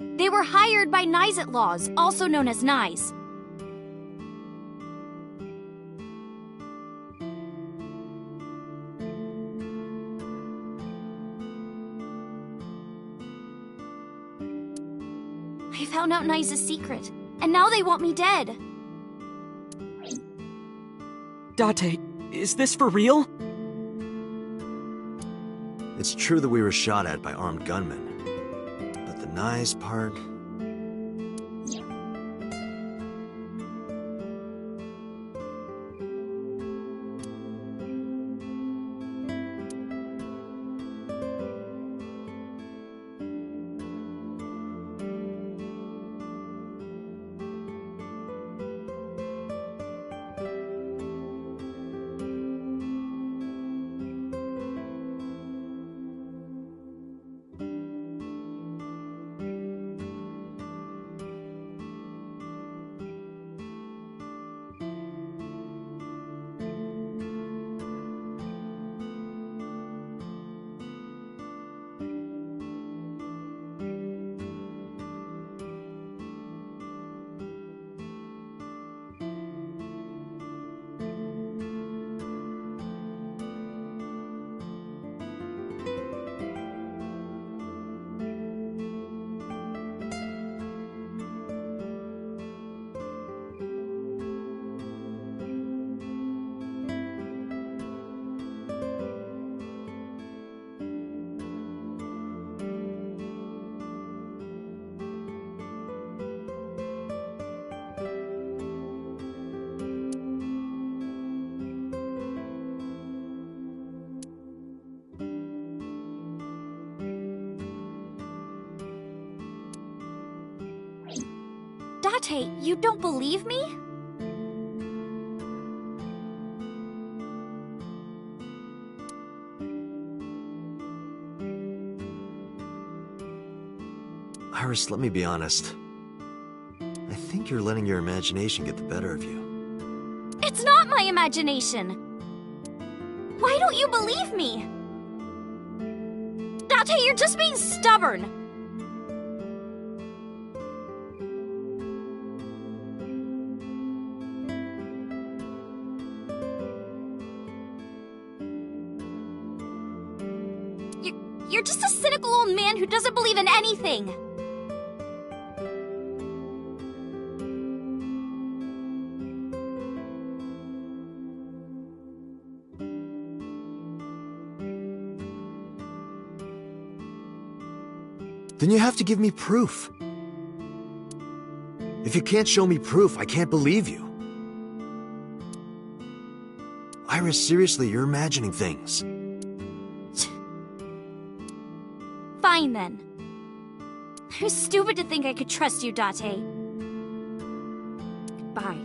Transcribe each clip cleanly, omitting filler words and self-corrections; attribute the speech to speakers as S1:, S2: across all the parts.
S1: They were hired by Nyes Laws, also known as Nyes. I found out Nyes' secret, and now they want me dead.
S2: Date, is this for real?
S3: It's true that we were shot at by armed gunmen. But the Nyes part...
S1: Date, you don't believe me?
S3: Iris, let me be honest. I think you're letting your imagination get the better of you.
S1: It's not my imagination! Why don't you believe me? Date, you're just being stubborn! You're just a cynical old man who doesn't believe in anything!
S3: Then you have to give me proof. If you can't show me proof, I can't believe you. Iris, seriously, you're imagining things.
S1: Fine, then. I was stupid to think I could trust you, Date. Goodbye.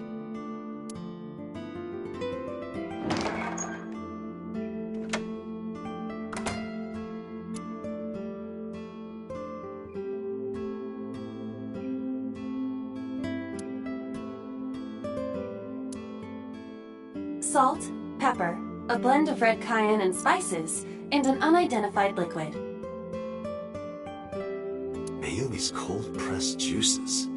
S4: Salt, pepper, a blend of red cayenne and spices, and an unidentified liquid.
S3: Mayumi's cold-pressed juices.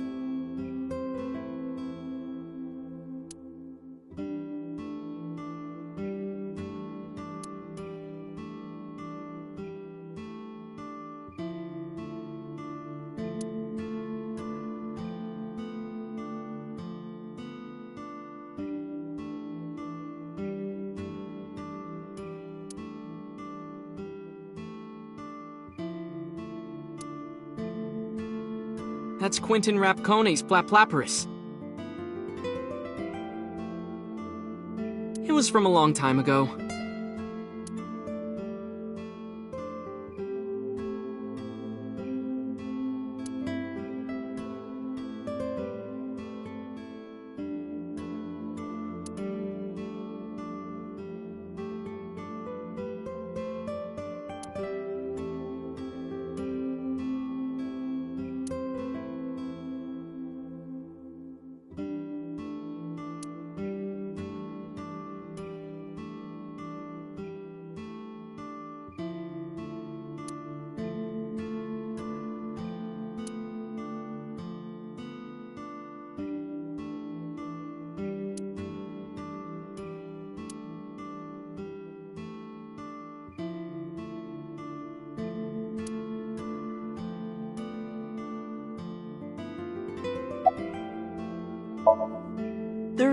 S2: That's Quentin Rapcone's Plaplaparus. It was from a long time ago.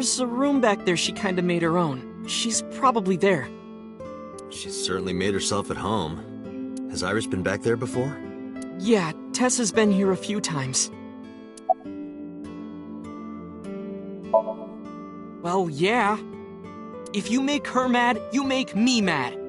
S2: There's a room back there she kinda made her own. She's probably there.
S3: She's certainly made herself at home. Has Iris been back there before?
S2: Yeah, Tessa's been here a few times. Well, yeah. If you make her mad, you make me mad.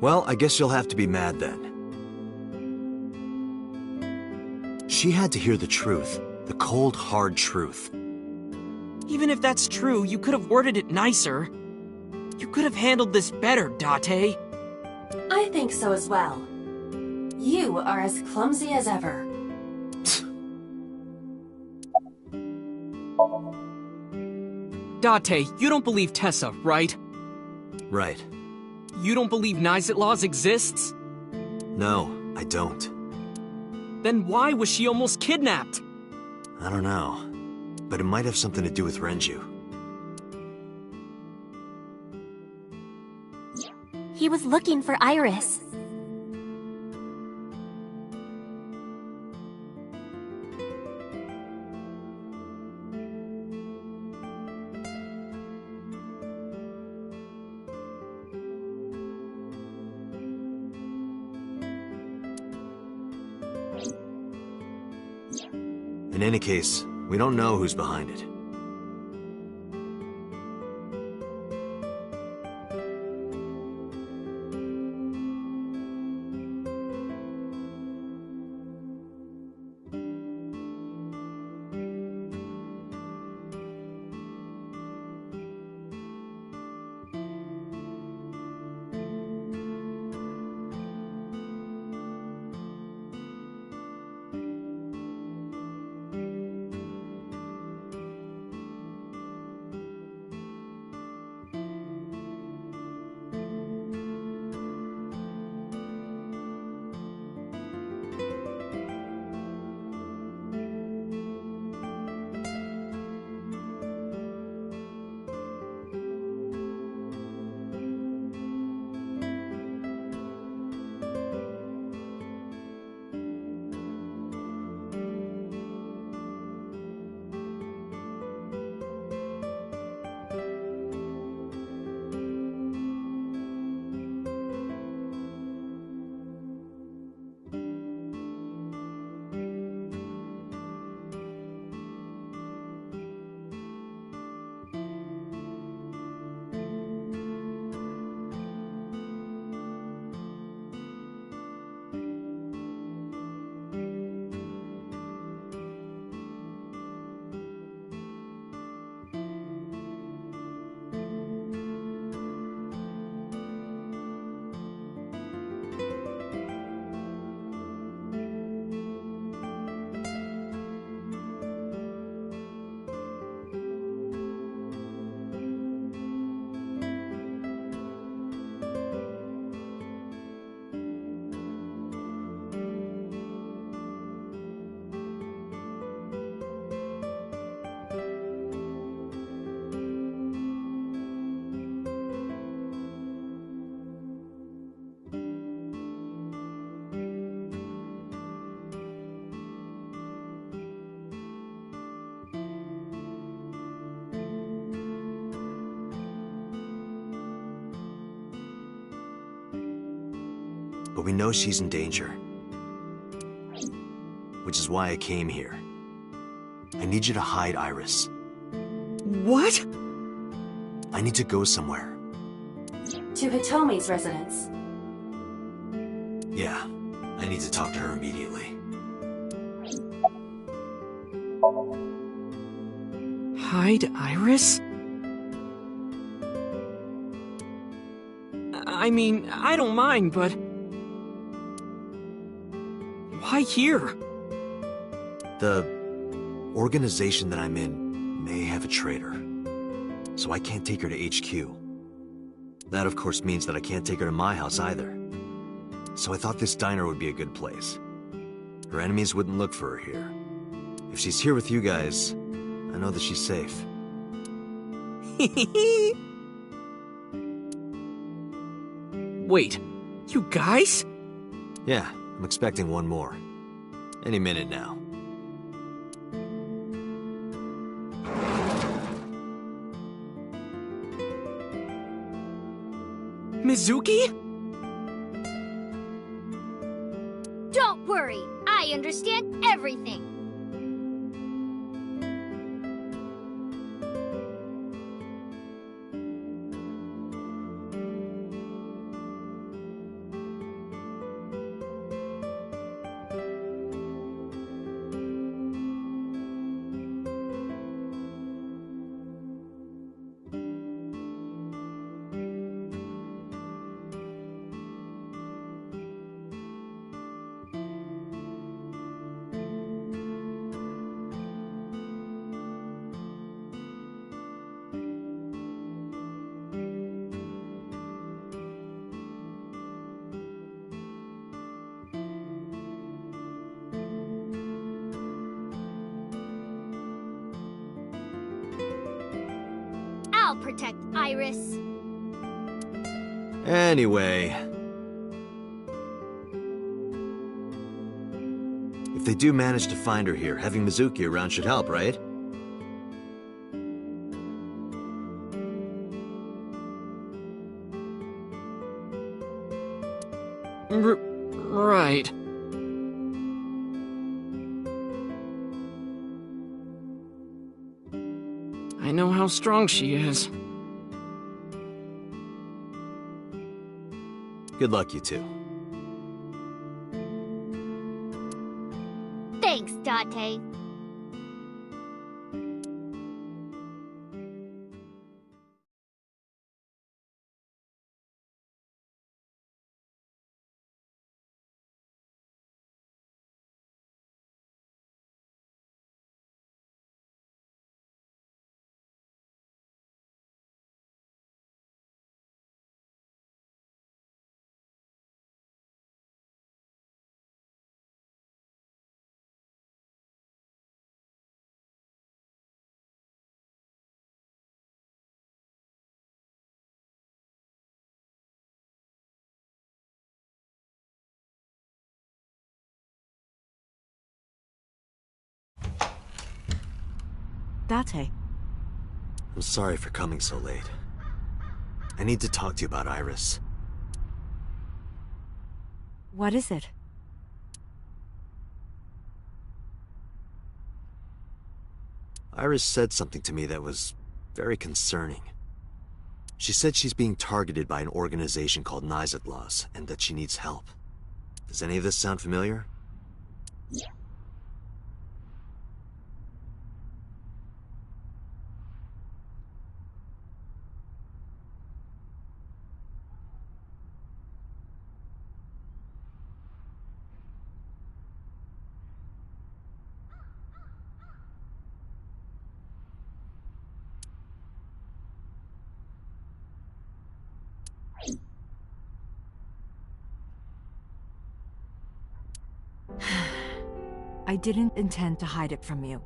S3: Well, I guess you'll have to be mad then. She had to hear the truth. The cold, hard truth.
S2: Even if that's true, you could have worded it nicer. You could have handled this better, Date.
S4: I think so as well. You are as clumsy as ever.
S2: Date, you don't believe Tessa, right?
S3: Right.
S2: You don't believe Nizet Laws exists?
S3: No, I don't.
S2: Then why was she almost kidnapped?
S3: I don't know. But it might have something to do with Renju.
S1: He was looking for Iris.
S3: In any case, we don't know who's behind it. But we know she's in danger. Which is why I came here. I need you to hide Iris.
S2: What?
S3: I need to go somewhere.
S4: To Hitomi's residence.
S3: Yeah, I need to talk to her immediately.
S2: Hide Iris? I mean, I don't mind, but... why here?
S3: The organization that I'm in may have a traitor, so I can't take her to HQ. That, of course, means that I can't take her to my house either. So I thought this diner would be a good place. Her enemies wouldn't look for her here. If she's here with you guys, I know that she's safe.
S2: Wait, you guys?
S3: Yeah, I'm expecting one more. Any minute now.
S2: Mizuki?
S1: Don't worry, I understand everything. I'll protect Iris.
S3: Anyway... if they do manage to find her here, having Mizuki around should help, right?
S2: Right. I know how strong she is.
S3: Good luck, you two.
S1: Thanks, Date.
S5: Date.
S3: I'm sorry for coming so late. I need to talk to you about Iris.
S5: What is it?
S3: Iris said something to me that was very concerning. She said she's being targeted by an organization called Nizatlaws, and that she needs help. Does any of this sound familiar?
S5: I didn't intend to hide it from you.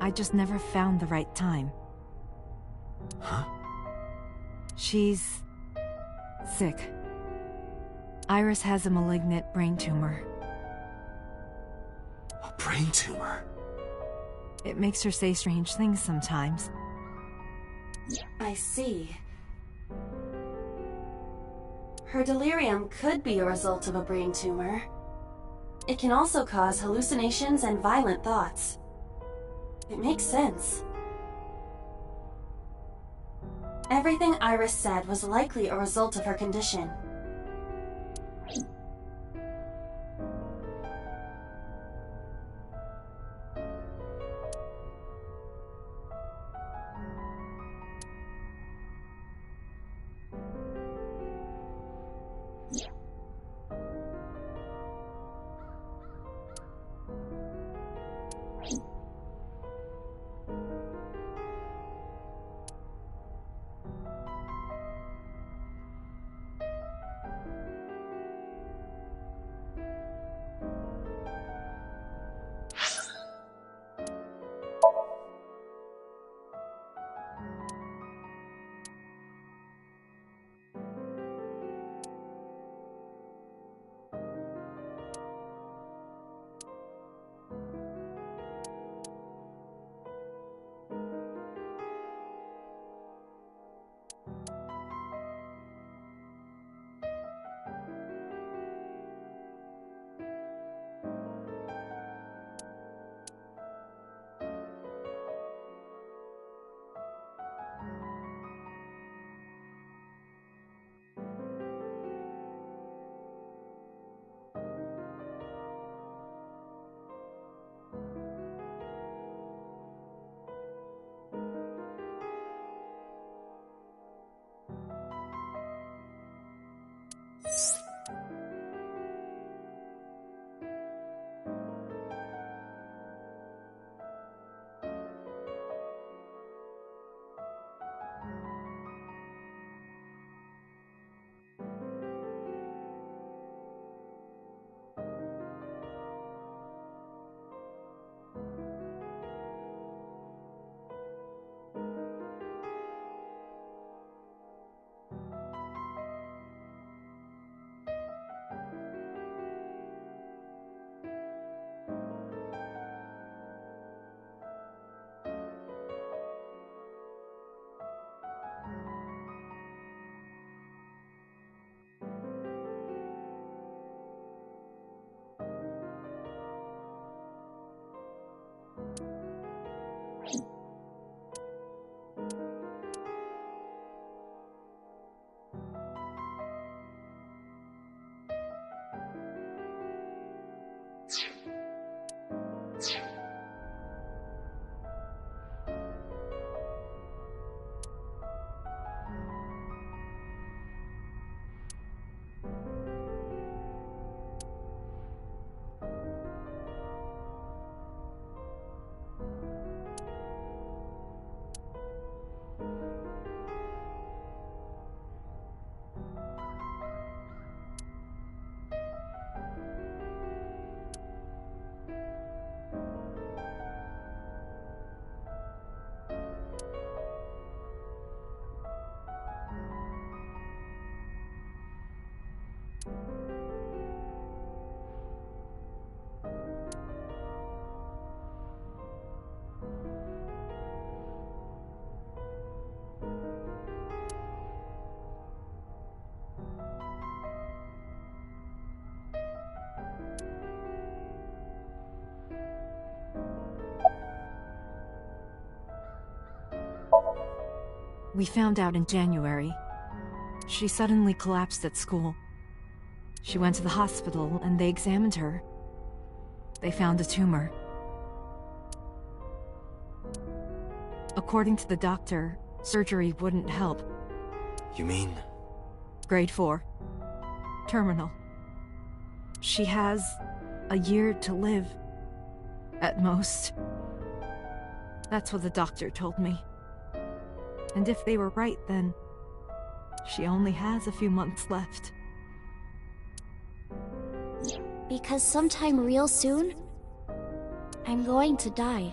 S5: I just never found the right time.
S3: Huh?
S5: She's... sick. Iris has a malignant brain tumor.
S3: A brain tumor?
S5: It makes her say strange things sometimes.
S4: I see. Her delirium could be a result of a brain tumor. It can also cause hallucinations and violent thoughts. It makes sense. Everything Iris said was likely a result of her condition.
S5: We found out in January. She suddenly collapsed at school. She went to the hospital and they examined her. They found a tumor. According to the doctor, surgery wouldn't help.
S3: You mean?
S5: Grade 4. Terminal. She has a year to live. At most. That's what the doctor told me. And if they were right, then she only has a few months left.
S1: Because sometime real soon, I'm going to die.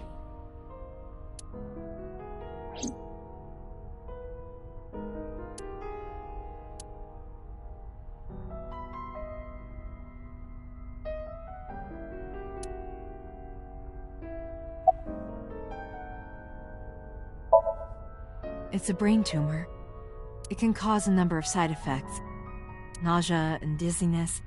S5: It's a brain tumor. It can cause a number of side effects. Nausea and dizziness.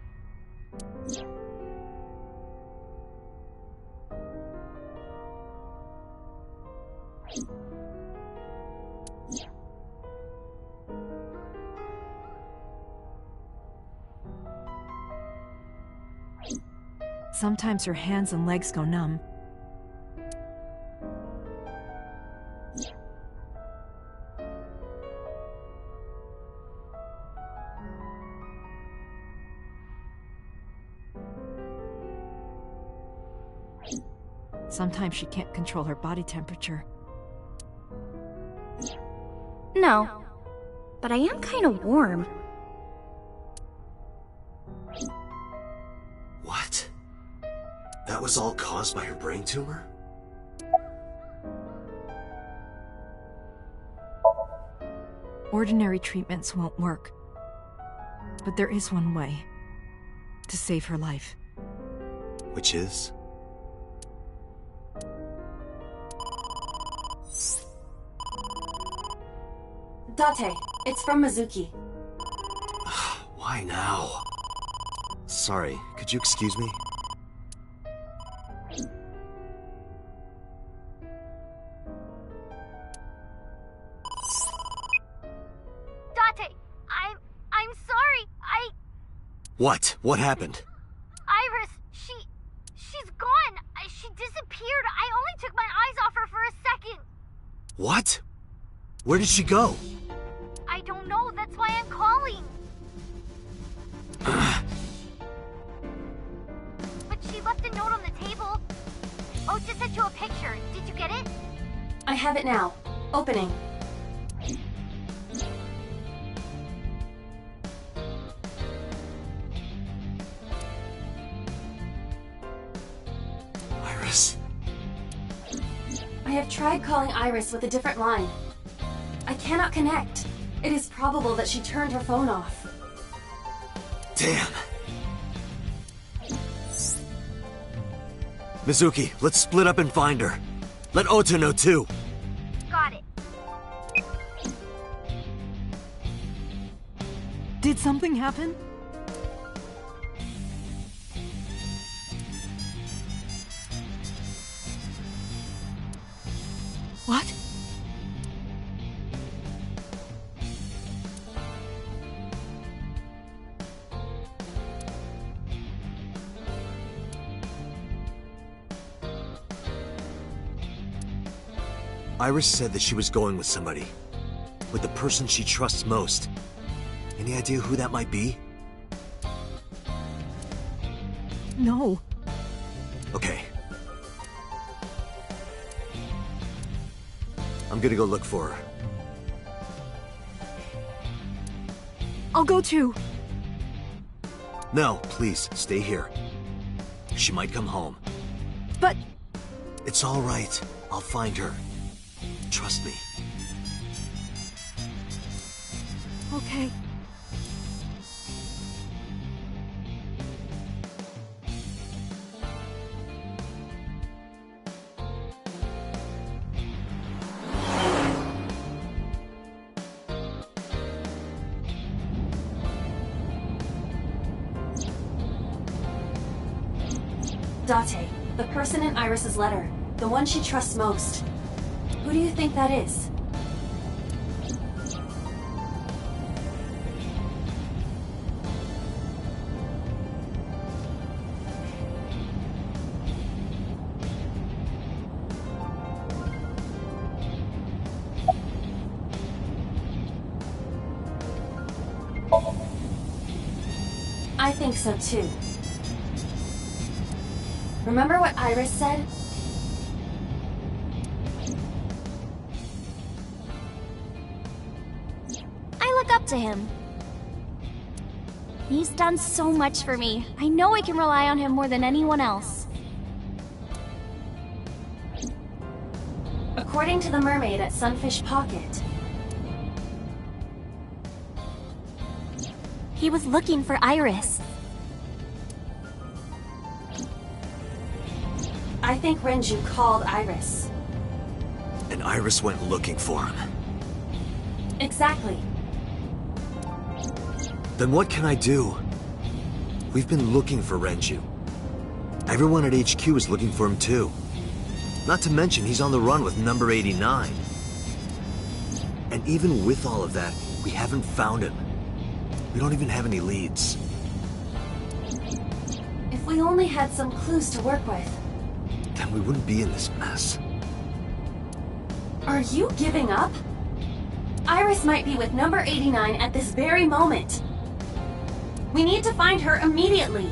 S5: Sometimes her hands and legs go numb. Sometimes she can't control her body temperature.
S1: No, but I am kind of warm.
S3: What? That was all caused by her brain tumor?
S5: Ordinary treatments won't work. But there is one way to save her life.
S3: Which is?
S4: Date, it's from Mizuki.
S3: Why now? Sorry, could you excuse me?
S1: Date, I'm sorry.
S3: What? What happened?
S1: Iris, she's gone. She disappeared. I only took my eyes off her for a second.
S3: What? Where did she go?
S1: I don't know. That's why I'm calling. But she left a note on the table. Oh, just sent you a picture. Did you get it?
S4: I have it now. Opening.
S3: Iris.
S4: I have tried calling Iris with a different line. I cannot connect. It is probable that she turned her phone off.
S3: Damn. Mizuki, let's split up and find her. Let Ota know too.
S1: Got it.
S5: Did something happen? What?
S3: Iris said that she was going with somebody. With the person she trusts most. Any idea who that might be?
S5: No.
S3: Okay. I'm gonna go look for her.
S5: I'll go too.
S3: No, please, stay here. She might come home.
S5: But...
S3: It's all right. I'll find her. Trust me.
S5: Okay.
S4: Date, the person in Iris's letter. The one she trusts most. Who do you think that is? I think so too. Remember what Iris said?
S1: I look up to him. He's done so much for me. I know I can rely on him more than anyone else.
S4: According to the mermaid at Sunfish Pocket,
S1: He was looking for Iris.
S4: I think Renju called Iris.
S3: And Iris went looking for him.
S4: Exactly.
S3: Then what can I do? We've been looking for Renju. Everyone at HQ is looking for him too. Not to mention he's on the run with number 89. And even with all of that, we haven't found him. We don't even have any leads.
S4: If we only had some clues to work with.
S3: Then we wouldn't be in this mess.
S4: Are you giving up? Iris might be with number 89 at this very moment. We need to find her immediately.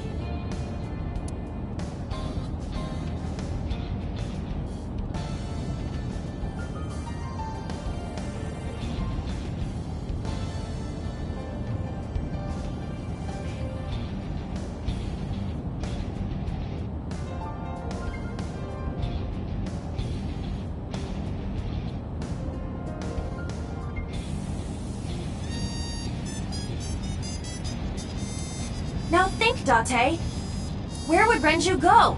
S4: Now think, Date. Where would Renju go?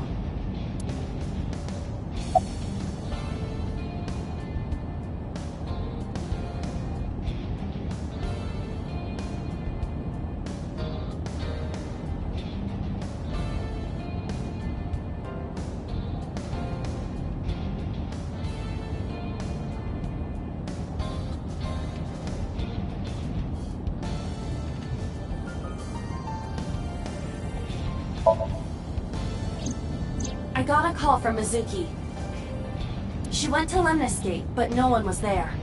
S4: I got a call from Mizuki. She went to Lemniscape, but no one was there.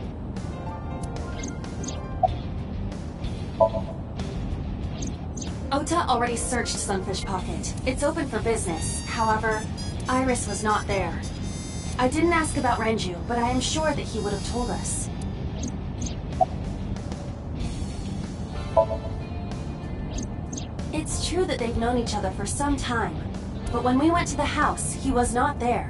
S4: Ota already searched Sunfish Pocket. It's open for business. However, Iris was not there. I didn't ask about Renju, but I am sure that he would have told us. It's true that they've known each other for some time, but when we went to the house, he was not there.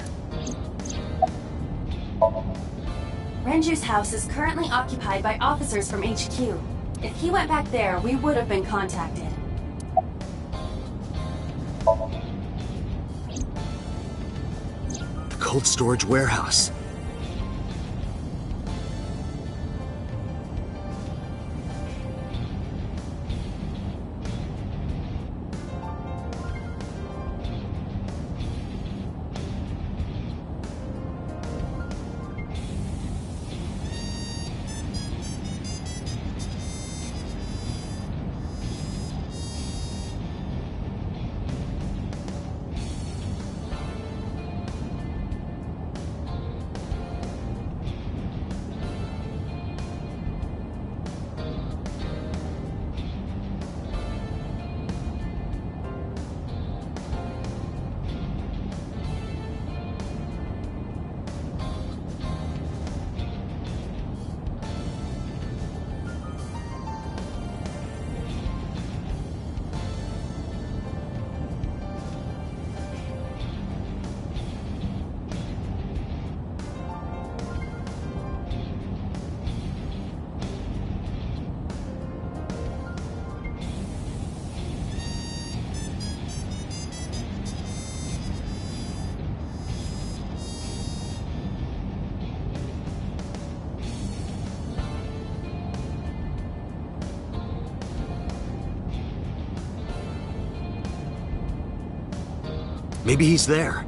S4: Renju's house is currently occupied by officers from HQ. If he went back there, we would have been contacted.
S3: The cold storage warehouse. Maybe he's there.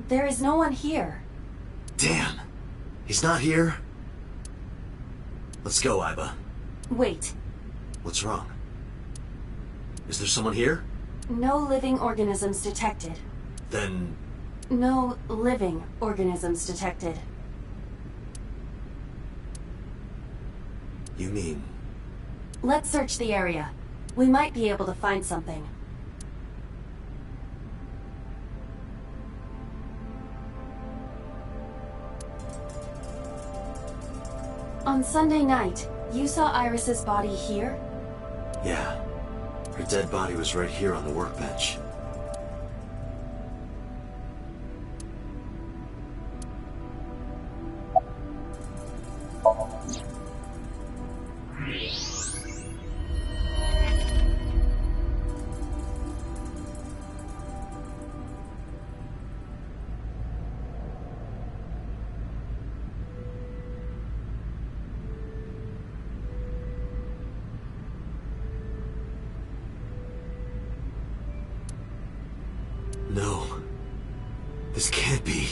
S4: There is no one here.
S3: Damn. He's not here? Let's go, Iba.
S4: Wait.
S3: What's wrong? Is there someone here?
S4: No living organisms detected.
S3: Then...
S4: No living organisms detected.
S3: You mean...
S4: Let's search the area. We might be able to find something. On Sunday night, you saw Iris's body here?
S3: Yeah. Her dead body was right here on the workbench. No. This can't be.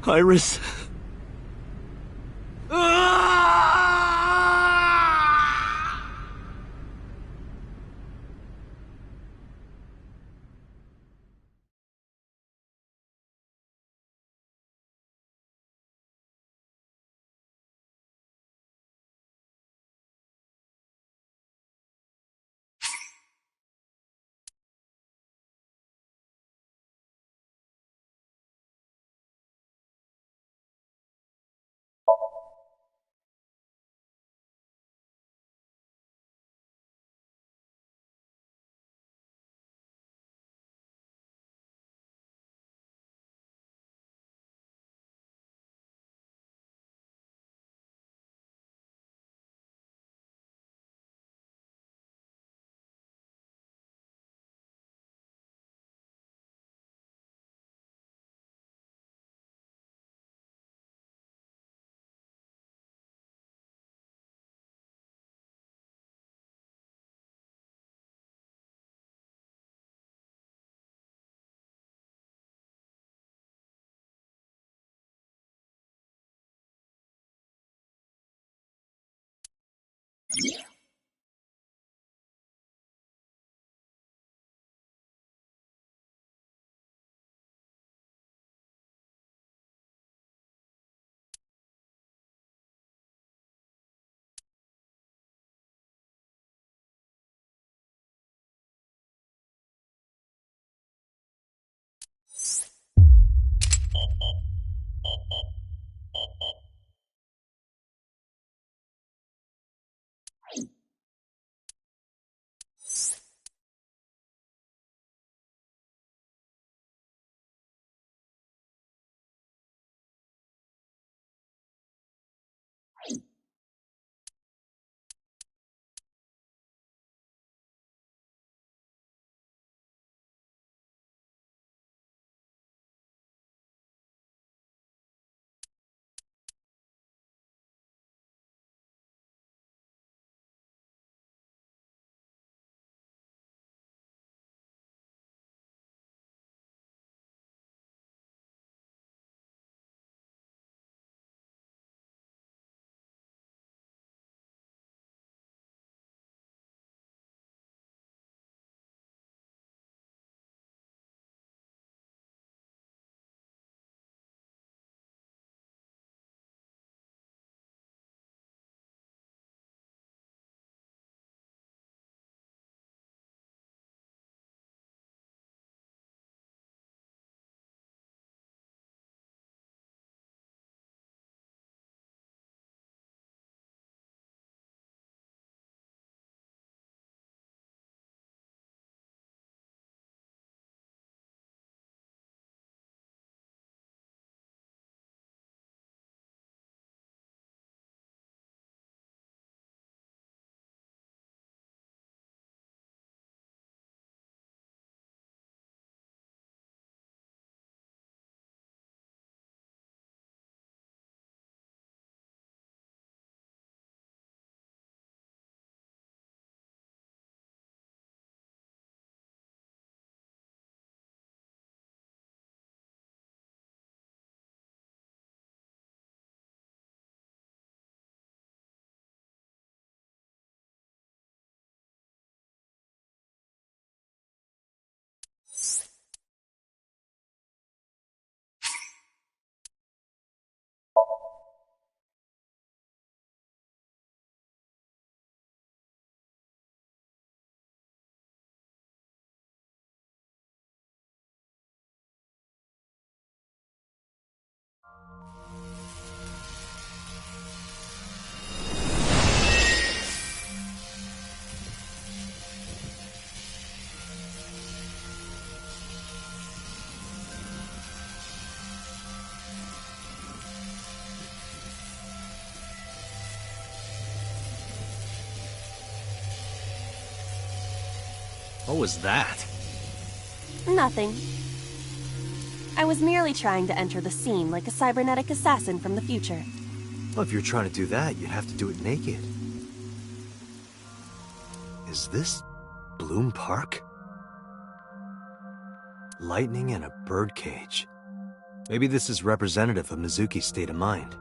S3: Iris. What was that?
S6: Nothing. I was merely trying to enter the scene like a cybernetic assassin from the future.
S3: Well, if you're trying to do that, you'd have to do it naked. Is this Bloom Park? Lightning and a birdcage. Maybe this is representative of Mizuki's state of mind.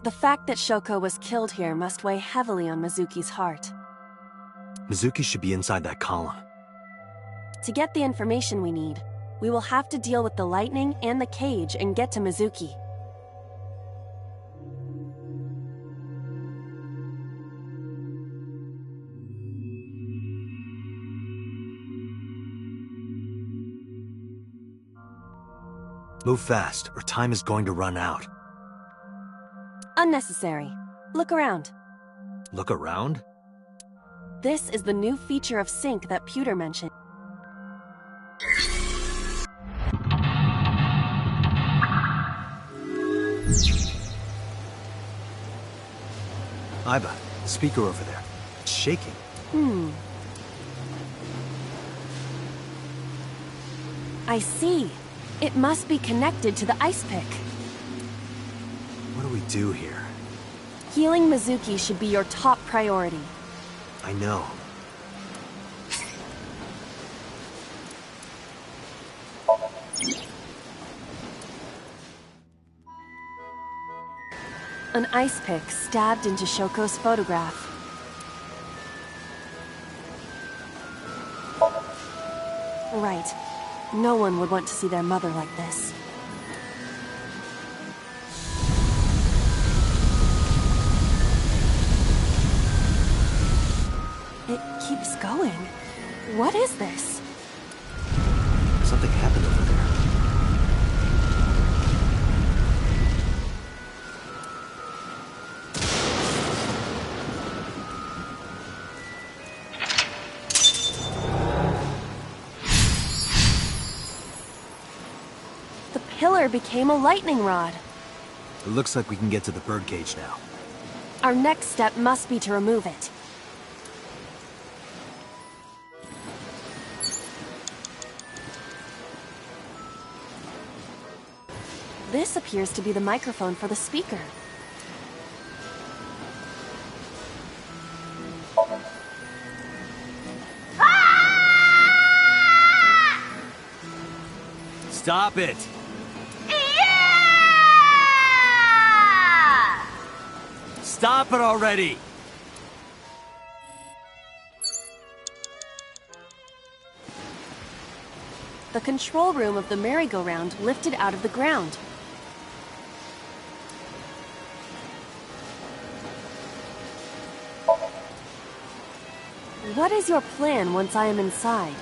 S6: The fact that Shoko was killed here must weigh heavily on Mizuki's heart.
S3: Mizuki should be inside that column.
S6: To get the information we need, we will have to deal with the lightning and the cage and get to Mizuki.
S3: Move fast, or time is going to run out.
S6: Unnecessary. Look around.
S3: Look around?
S6: This is the new feature of sync that Pewter mentioned.
S3: Iba, the speaker over there. It's shaking.
S6: I see. It must be connected to the ice pick.
S3: What do we do here?
S6: Healing Mizuki should be your top priority.
S3: I know.
S6: An ice pick stabbed into Shoko's photograph. Right. No one would want to see their mother like this. It keeps going. What is this?
S3: Something happened over there.
S6: The pillar became a lightning rod.
S3: It looks like we can get to the birdcage now.
S6: Our next step must be to remove it. This appears to be the microphone for the speaker.
S3: Stop it!
S1: Yeah!
S3: Stop it already!
S6: The control room of the merry-go-round lifted out of the ground. What is your plan once I am inside?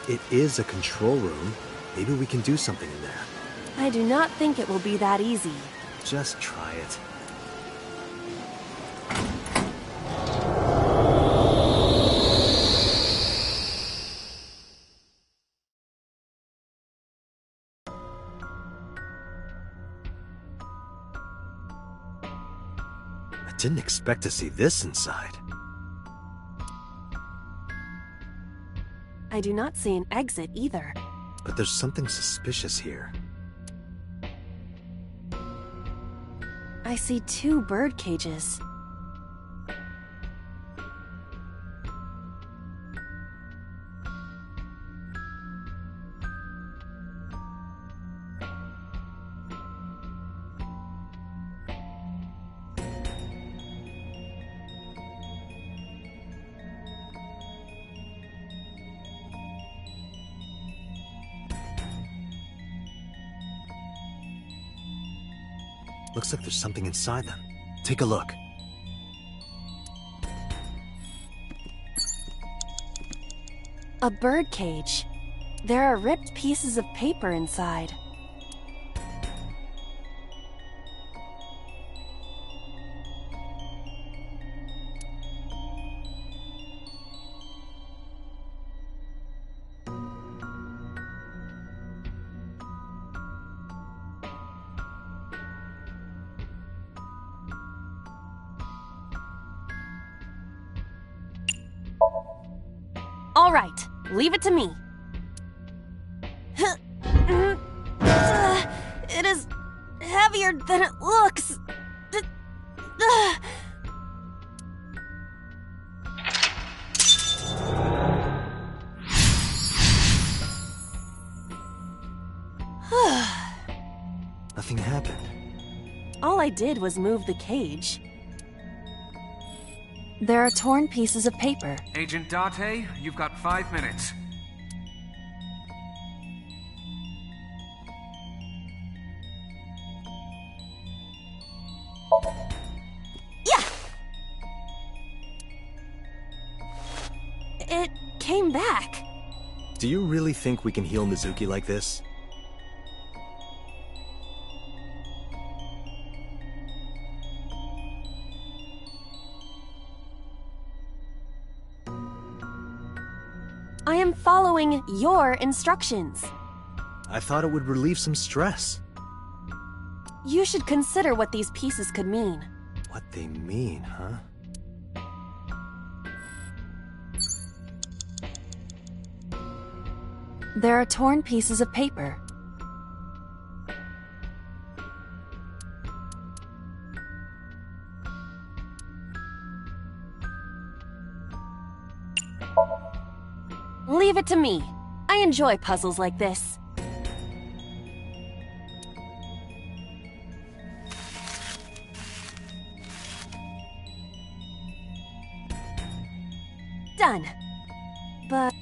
S3: It is a control room. Maybe we can do something in there.
S6: I do not think it will be that easy.
S3: Just try it. I didn't expect to see this inside.
S6: I do not see an exit either.
S3: But there's something suspicious here.
S6: I see 2 bird cages.
S3: Looks like there's something inside them. Take a look.
S6: A bird cage. There are ripped pieces of paper inside. All right, leave it to me. It is heavier than it looks.
S3: Nothing happened.
S6: All I did was move the cage. There are torn pieces of paper.
S7: Agent Date, you've got 5 minutes.
S6: Yeah! It came back.
S3: Do you really think we can heal Mizuki like this?
S6: I am following your instructions.
S3: I thought it would relieve some stress.
S6: You should consider what these pieces could mean.
S3: What they mean, huh?
S6: There are torn pieces of paper. Leave it to me. I enjoy puzzles like this. Done. But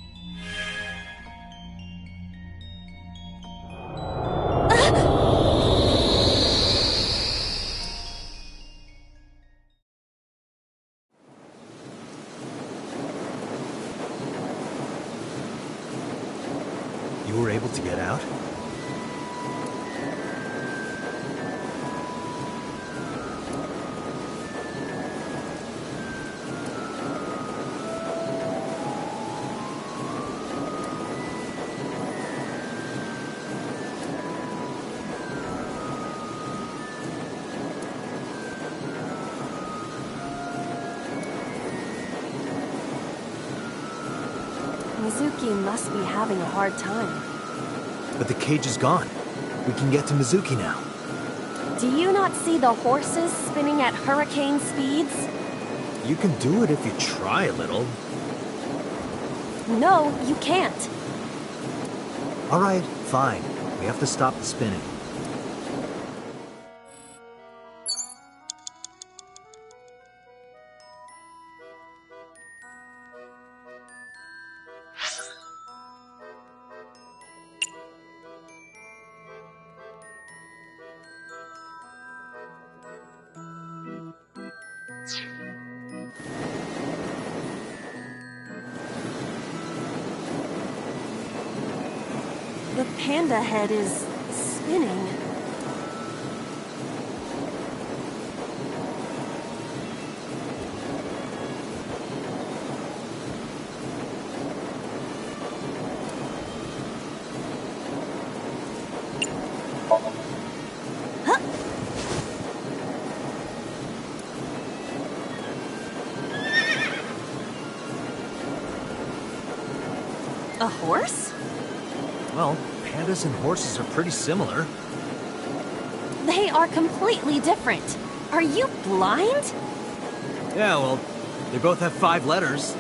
S3: You were able to get out?
S6: Mizuki must be having a hard time.
S3: But the cage is gone. We can get to Mizuki now.
S6: Do you not see the horses spinning at hurricane speeds?
S3: You can do it if you try a little.
S6: No, you can't.
S3: Alright, fine. We have to stop the spinning.
S6: The panda head is spinning. Huh? A horse?
S3: Well, pandas and horses are pretty similar.
S6: They are completely different. Are you blind?
S3: Yeah, well, they both have 5 letters.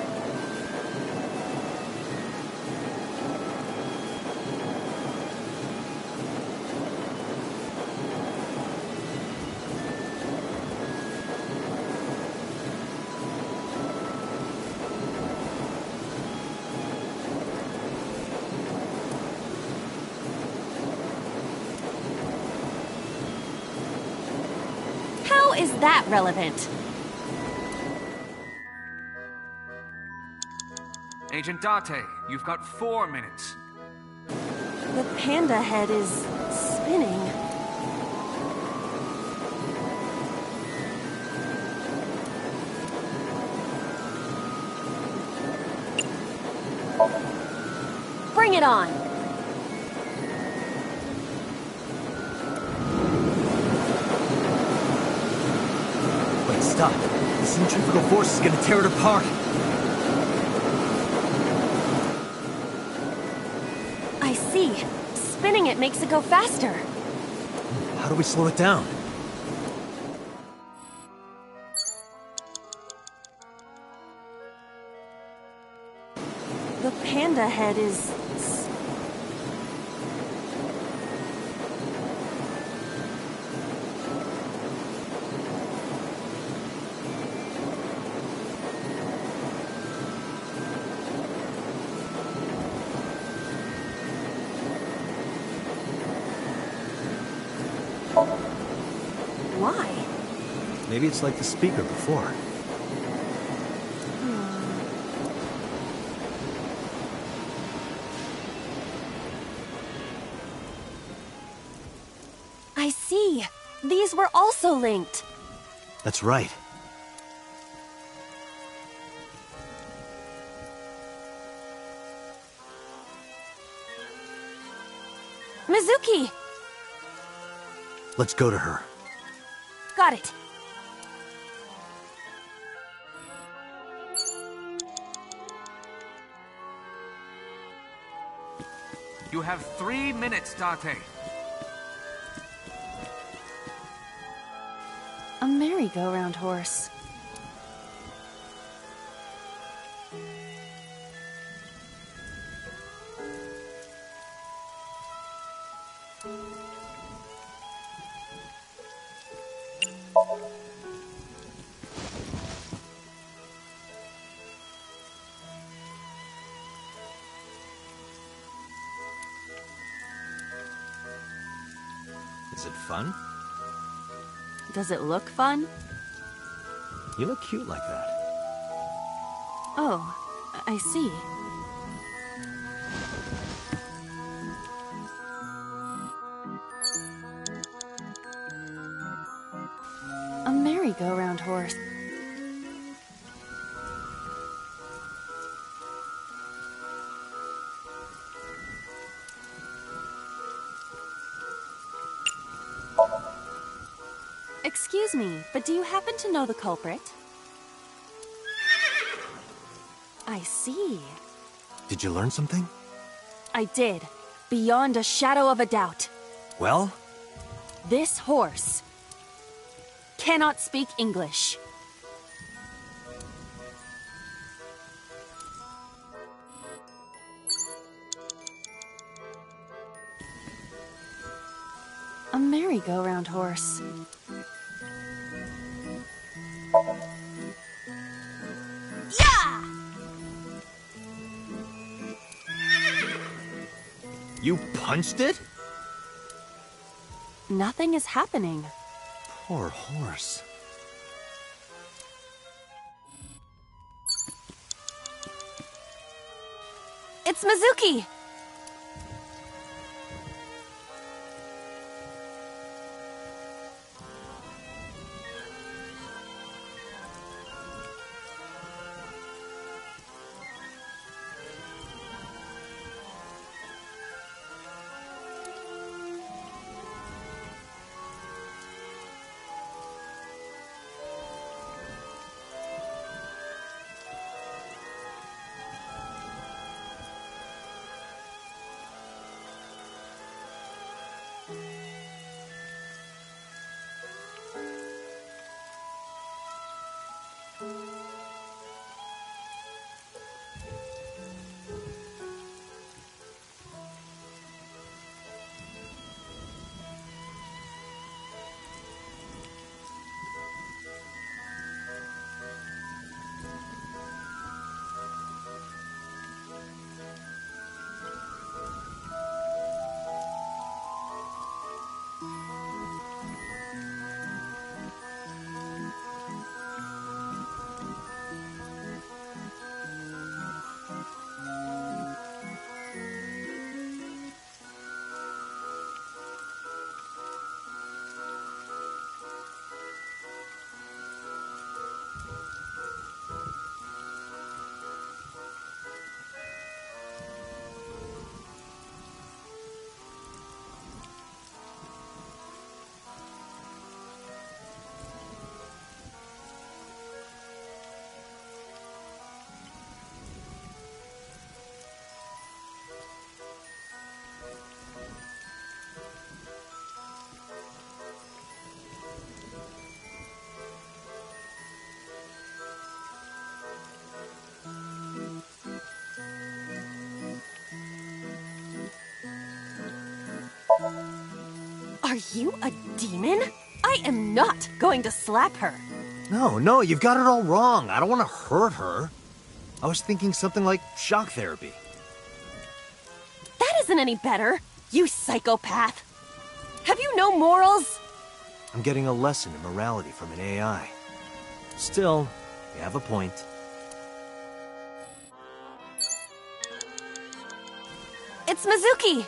S6: How is that relevant?
S7: Agent Date, you've got 4 minutes.
S6: The panda head is spinning. Bring it on!
S3: Wait, stop. The centrifugal force is gonna tear it apart.
S6: I see. Spinning it makes it go faster.
S3: How do we slow it down?
S6: The panda head is... Why?
S3: Maybe it's like the speaker before.
S6: I see. These were also linked.
S3: That's right.
S6: Mizuki!
S3: Let's go to her.
S6: Got it.
S7: You have 3 minutes, Date.
S6: A merry-go-round horse.
S3: Is it fun?
S6: Does it look fun?
S3: You look cute like that.
S6: Oh, I see.
S4: merry-go-round horse. Excuse me, but do you happen to know the culprit? I see.
S3: Did you learn something?
S4: I did. Beyond a shadow of a doubt.
S3: Well?
S4: This horse cannot speak English. A merry-go-round horse.
S1: Yeah!
S3: You punched it?
S4: Nothing is happening.
S3: Poor horse.
S4: It's Mizuki! Are you a demon? I am not going to slap her.
S3: No, you've got it all wrong. I don't want to hurt her. I was thinking something like shock therapy.
S4: That isn't any better, you psychopath. Have you no morals?
S3: I'm getting a lesson in morality from an AI. Still, you have a point.
S4: It's Mizuki!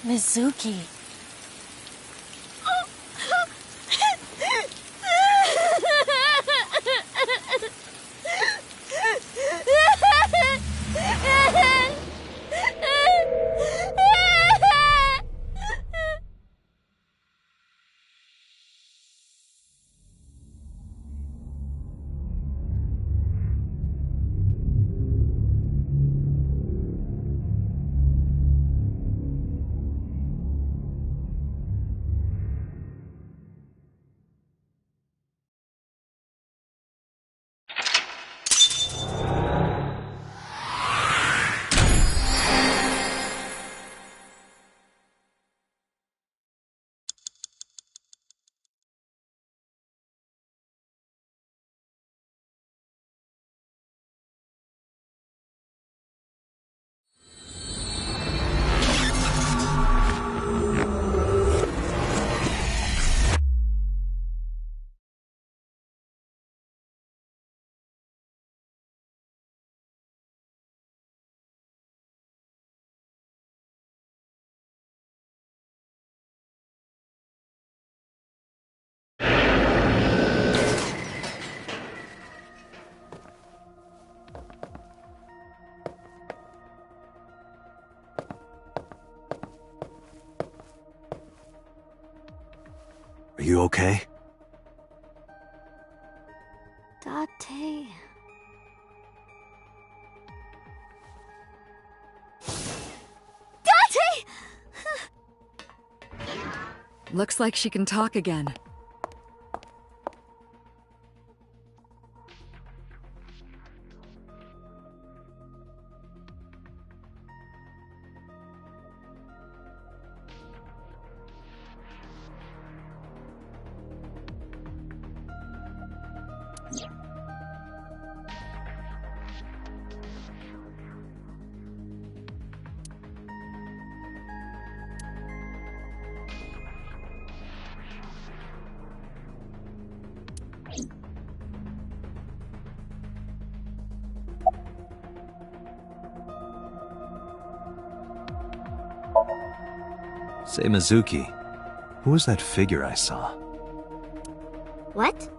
S4: Mizuki.
S3: you okay?
S1: Date. Date!
S8: Looks like she can talk again.
S3: Say, Mizuki, who was that figure I saw?
S1: What?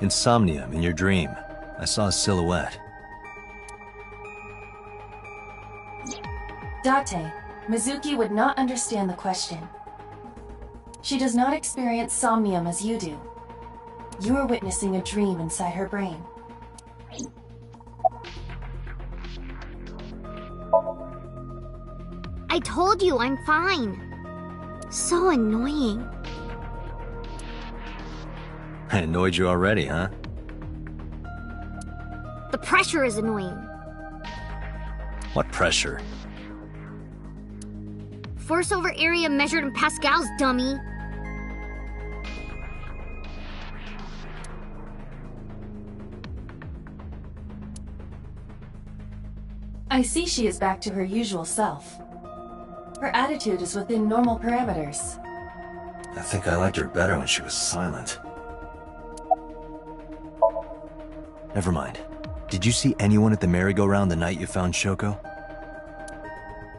S3: Insomnium, in your dream. I saw a silhouette.
S4: Date, Mizuki would not understand the question. She does not experience somnium as you do. You are witnessing a dream inside her brain.
S1: I told you I'm fine. So annoying.
S3: I annoyed you already, huh?
S1: The pressure is annoying.
S3: What pressure?
S1: Force over area measured in pascals, dummy.
S4: I see she is back to her usual self. Her attitude is within normal parameters.
S3: I think I liked her better when she was silent. Never mind. Did you see anyone at the merry-go-round the night you found Shoko?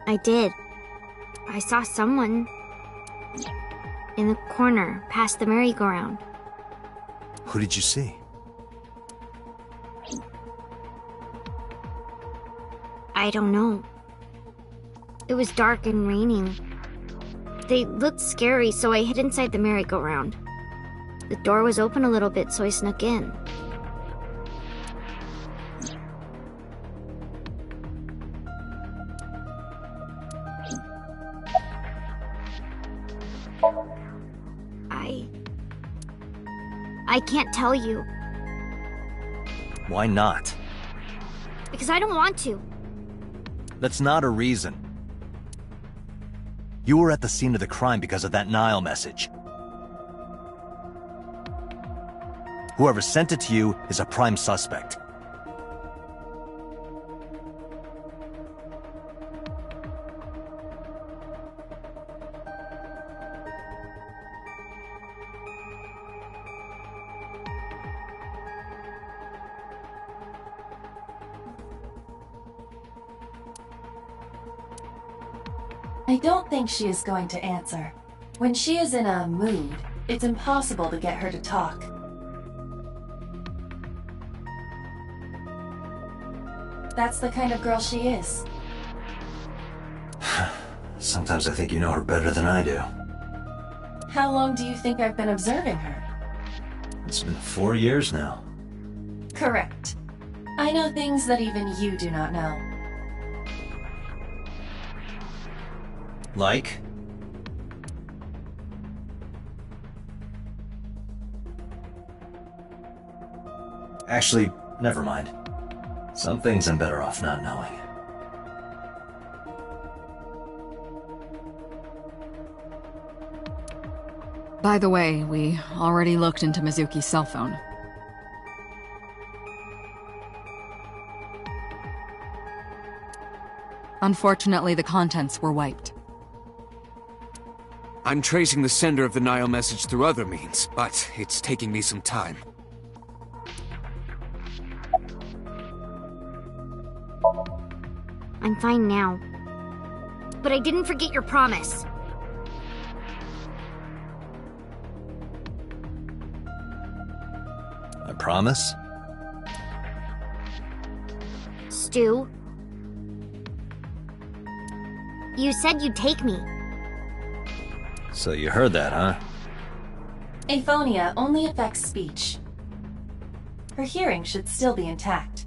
S1: I did. I saw someone in the corner past the merry-go-round.
S3: Who did you see?
S1: I don't know. It was dark and raining. They looked scary, so I hid inside the merry-go-round. The door was open a little bit, so I snuck in. I can't tell you.
S3: Why not?
S1: Because I don't want to.
S3: That's not a reason. You were at the scene of the crime because of that Nile message. Whoever sent it to you is a prime suspect.
S4: I don't think she is going to answer. When she is in a mood, it's impossible to get her to talk. That's the kind of girl she is.
S3: Sometimes I think you know her better than I do.
S4: How long do you think I've been observing her?
S3: It's been 4 years now.
S4: Correct. I know things that even you do not know.
S3: Like? Actually, never mind. Some things I'm better off not knowing.
S8: By the way, we already looked into Mizuki's cell phone. Unfortunately, the contents were wiped.
S7: I'm tracing the sender of the Nile message through other means, but it's taking me some time.
S1: I'm fine now. But I didn't forget your promise.
S3: I promise?
S1: Stu. You said you'd take me.
S3: So you heard that, huh?
S4: Aphonia only affects speech. Her hearing should still be intact.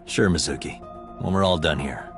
S3: Sure, Mizuki. When we're all done here.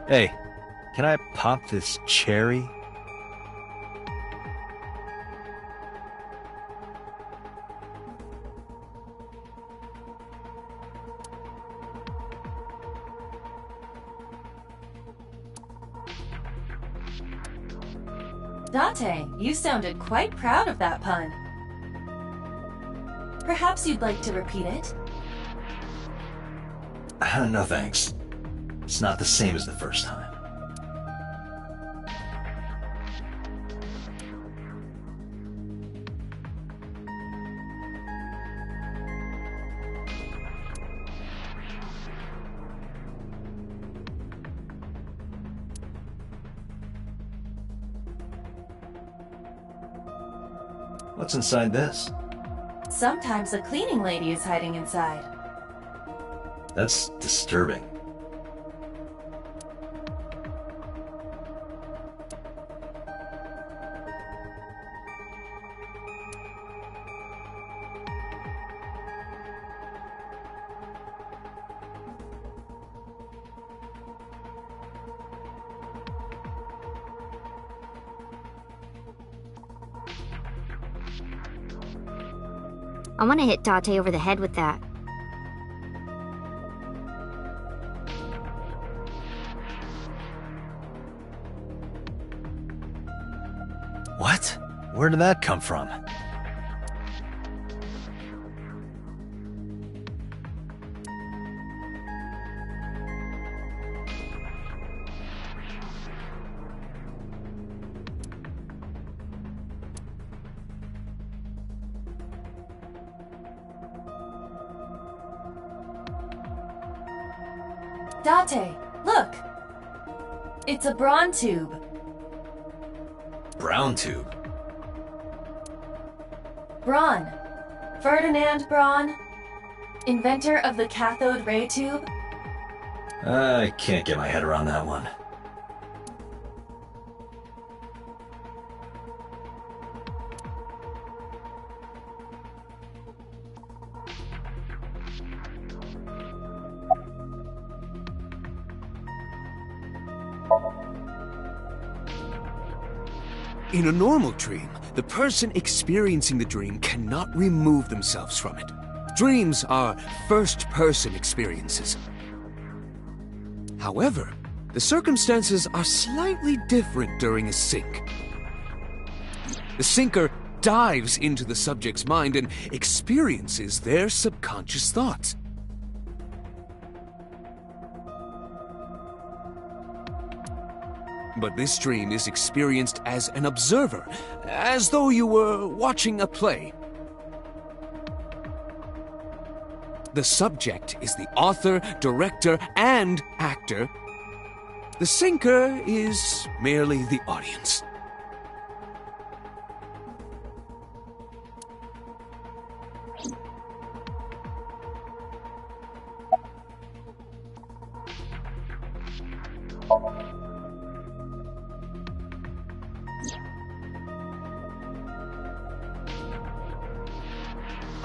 S3: Hey, can I pop this cherry?
S4: Date, you sounded quite proud of that pun. Perhaps you'd like to repeat it?
S3: No thanks. It's not the same as the first time. What's inside this?
S4: Sometimes a cleaning lady is hiding inside.
S3: That's disturbing.
S1: I want to hit Date over the head with that.
S3: What? Where did that come from?
S4: Date, look! It's a Braun tube.
S3: Brown tube.
S4: Braun. Ferdinand Braun. Inventor of the cathode ray tube.
S3: I can't get my head around that one.
S7: In a normal dream, the person experiencing the dream cannot remove themselves from it. Dreams are first-person experiences. However, the circumstances are slightly different during a sync. The syncer dives into the subject's mind and experiences their subconscious thoughts. But this dream is experienced as an observer, as though you were watching a play. The subject is the author, director, and actor. The syncer is merely the audience.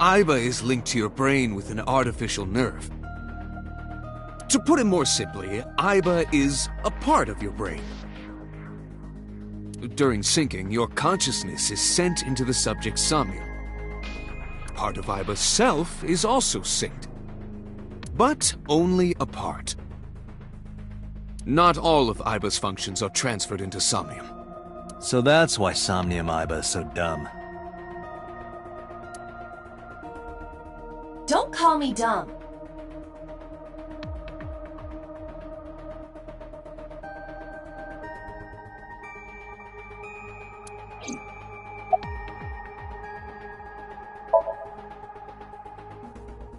S7: Aiba is linked to your brain with an artificial nerve. To put it more simply, Aiba is a part of your brain. During syncing, your consciousness is sent into the subject's somnium. Part of Aiba's self is also synced, but only a part. Not all of Aiba's functions are transferred into somnium.
S3: So that's why Somnium Aiba is so dumb.
S4: Don't call me dumb.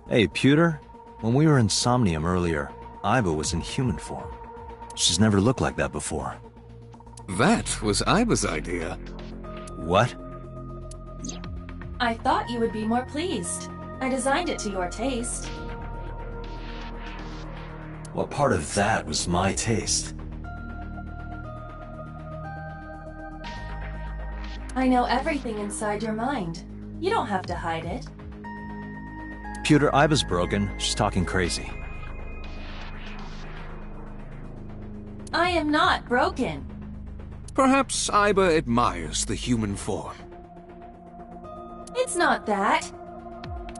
S3: Hey, Pewter. When we were in Somnium earlier, Aiba was in human form. She's never looked like that before.
S7: That was Aiba's idea.
S3: What?
S4: I thought you would be more pleased. I designed it to your taste.
S3: What part of that was my taste?
S4: I know everything inside your mind. You don't have to hide it.
S3: Pewter, Aiba's broken. She's talking crazy.
S4: I am not broken.
S7: Perhaps Aiba admires the human form.
S4: It's not that.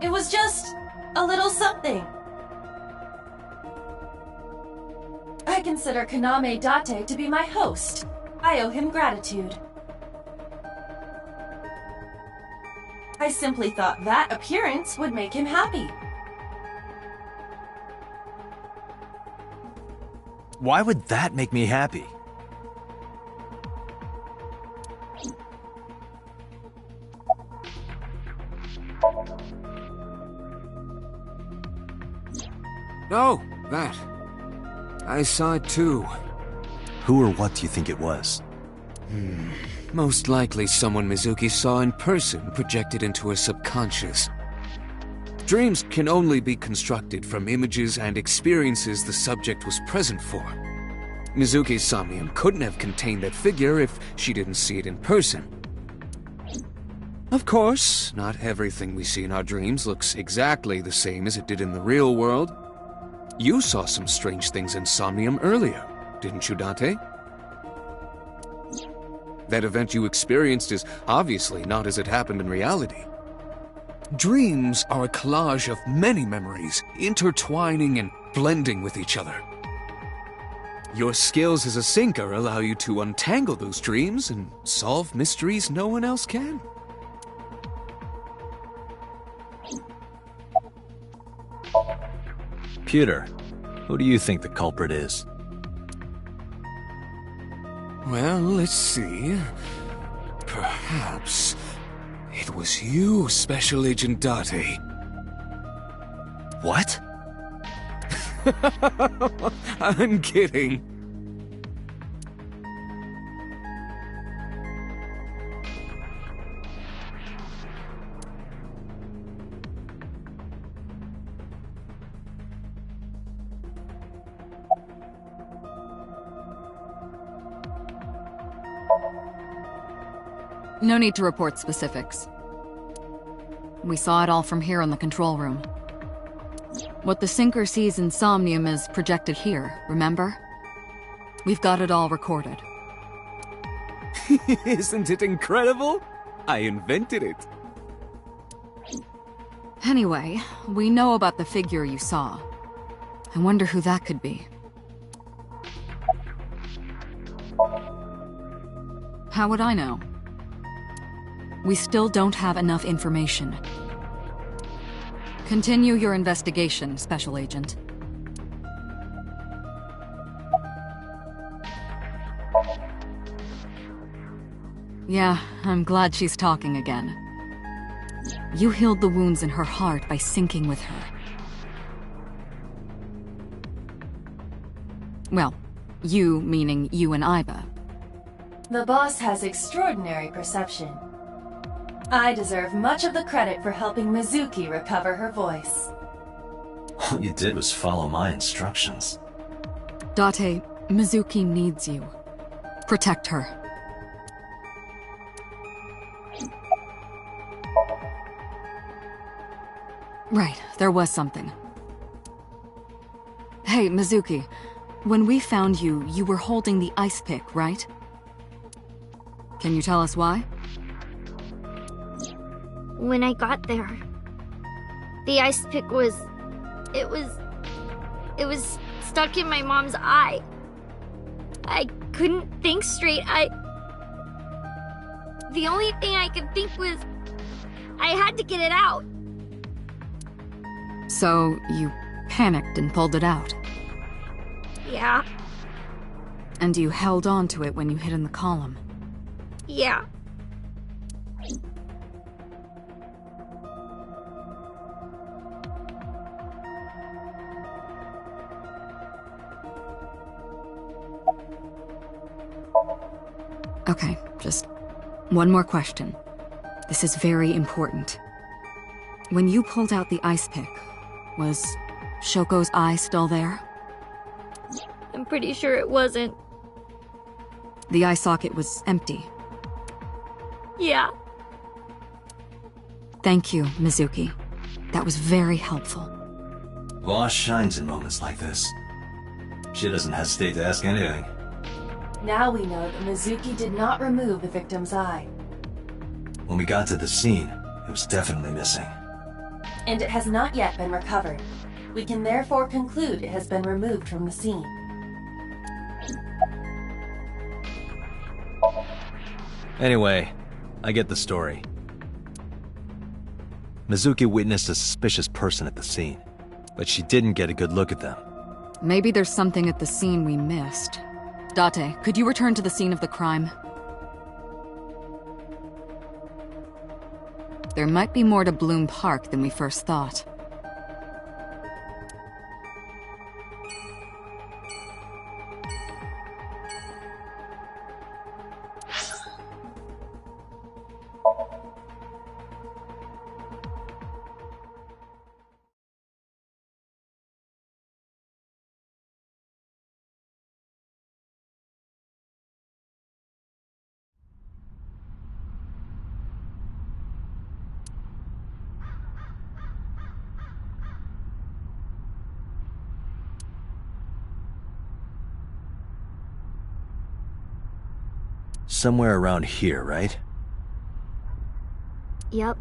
S4: It was just a little something. I consider Kaname Date to be my host. I owe him gratitude. I simply thought that appearance would make him happy.
S3: Why would that make me happy?
S7: Oh, that. I saw it too.
S3: Who or what do you think it was?
S7: Most likely someone Mizuki saw in person projected into her subconscious. Dreams can only be constructed from images and experiences the subject was present for. Mizuki's somnium couldn't have contained that figure if she didn't see it in person. Of course, not everything we see in our dreams looks exactly the same as it did in the real world. You saw some strange things in Somnium earlier, didn't you, Date? That event you experienced is obviously not as it happened in reality. Dreams are a collage of many memories, intertwining and blending with each other. Your skills as a syncer allow you to untangle those dreams and solve mysteries no one else can.
S3: Pewter, who do you think the culprit is?
S7: Well, let's see. Perhaps it was you, Special Agent Date.
S3: What?
S7: I'm kidding.
S8: No need to report specifics. We saw it all from here in the control room. What the Syncer sees in Somnium is projected here, remember? We've got it all recorded.
S7: Isn't it incredible? I invented it.
S8: Anyway, we know about the figure you saw. I wonder who that could be. How would I know? We still don't have enough information. Continue your investigation, Special Agent. Yeah, I'm glad she's talking again. You healed the wounds in her heart by syncing with her. Well, you meaning you and Aiba.
S4: The boss has extraordinary perception. I deserve much of the credit for helping Mizuki recover her voice.
S3: All you did was follow my instructions.
S8: Date, Mizuki needs you. Protect her. Right, there was something. Hey, Mizuki. When we found you, you were holding the ice pick, right? Can you tell us why?
S1: When I got there, the ice pick was... It was stuck in my mom's eye. I couldn't think straight. The only thing I could think was... I had to get it out.
S8: So, you panicked and pulled it out?
S1: Yeah.
S8: And you held on to it when you hid in the column?
S1: Yeah.
S8: Okay, just one more question. This is very important. When you pulled out the ice pick, was Shoko's eye still there?
S1: I'm pretty sure it wasn't.
S8: The eye socket was empty.
S1: Yeah.
S8: Thank you, Mizuki. That was very helpful.
S3: Boss shines in moments like this. She doesn't hesitate to ask anything.
S4: Now we know that Mizuki did not remove the victim's eye.
S3: When we got to the scene, it was definitely missing.
S4: And it has not yet been recovered. We can therefore conclude it has been removed from the scene.
S3: Anyway, I get the story. Mizuki witnessed a suspicious person at the scene, but she didn't get a good look at them.
S8: Maybe there's something at the scene we missed. Date, could you return to the scene of the crime? There might be more to Bloom Park than we first thought.
S3: Somewhere around here, right?
S1: Yep.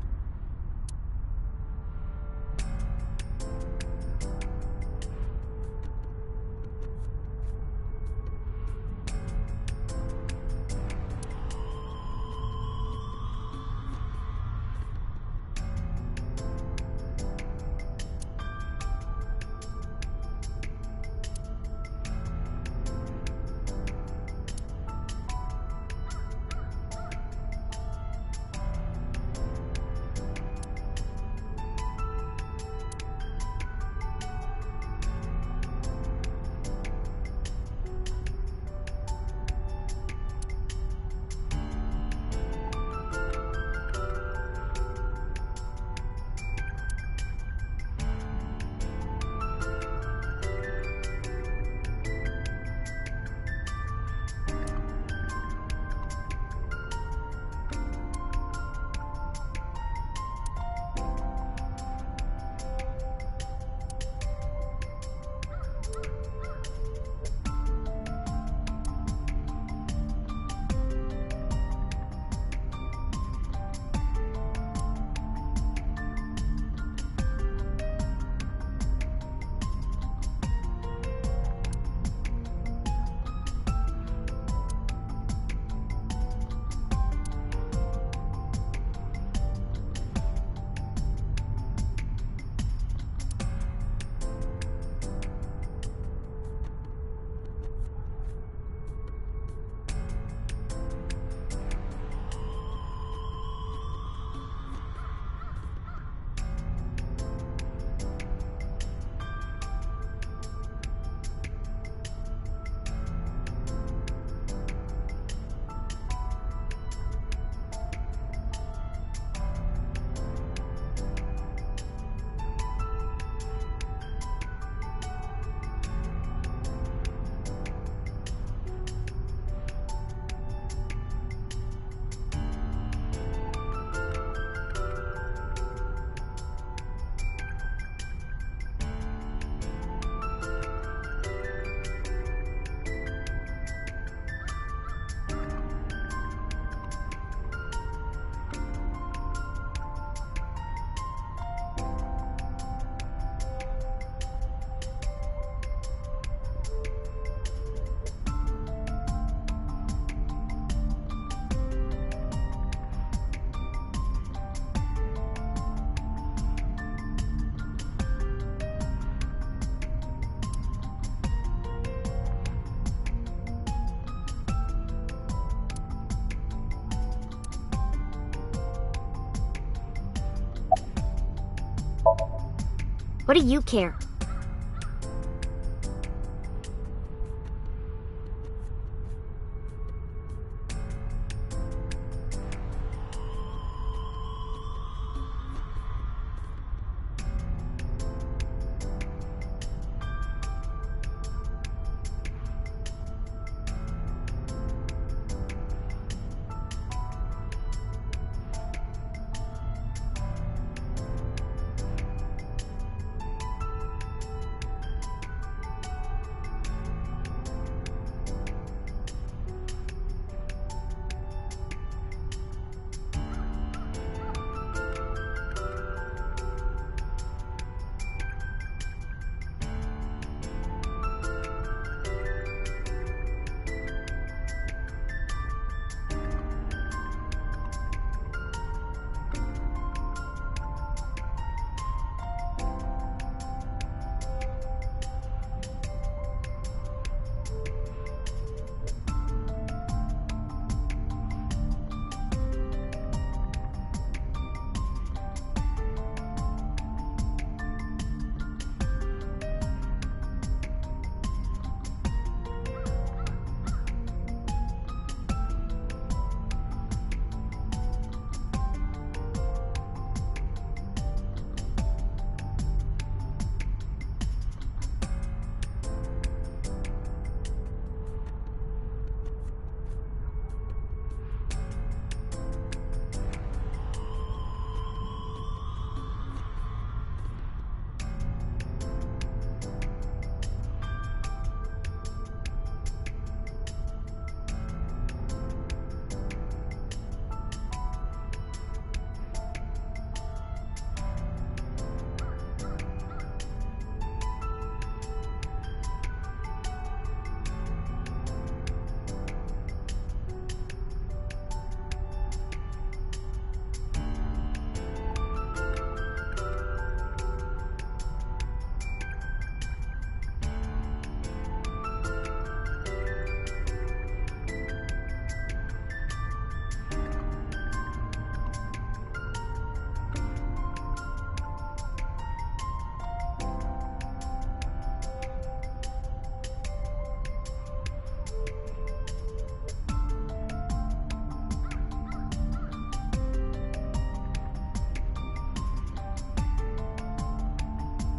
S1: What do you care?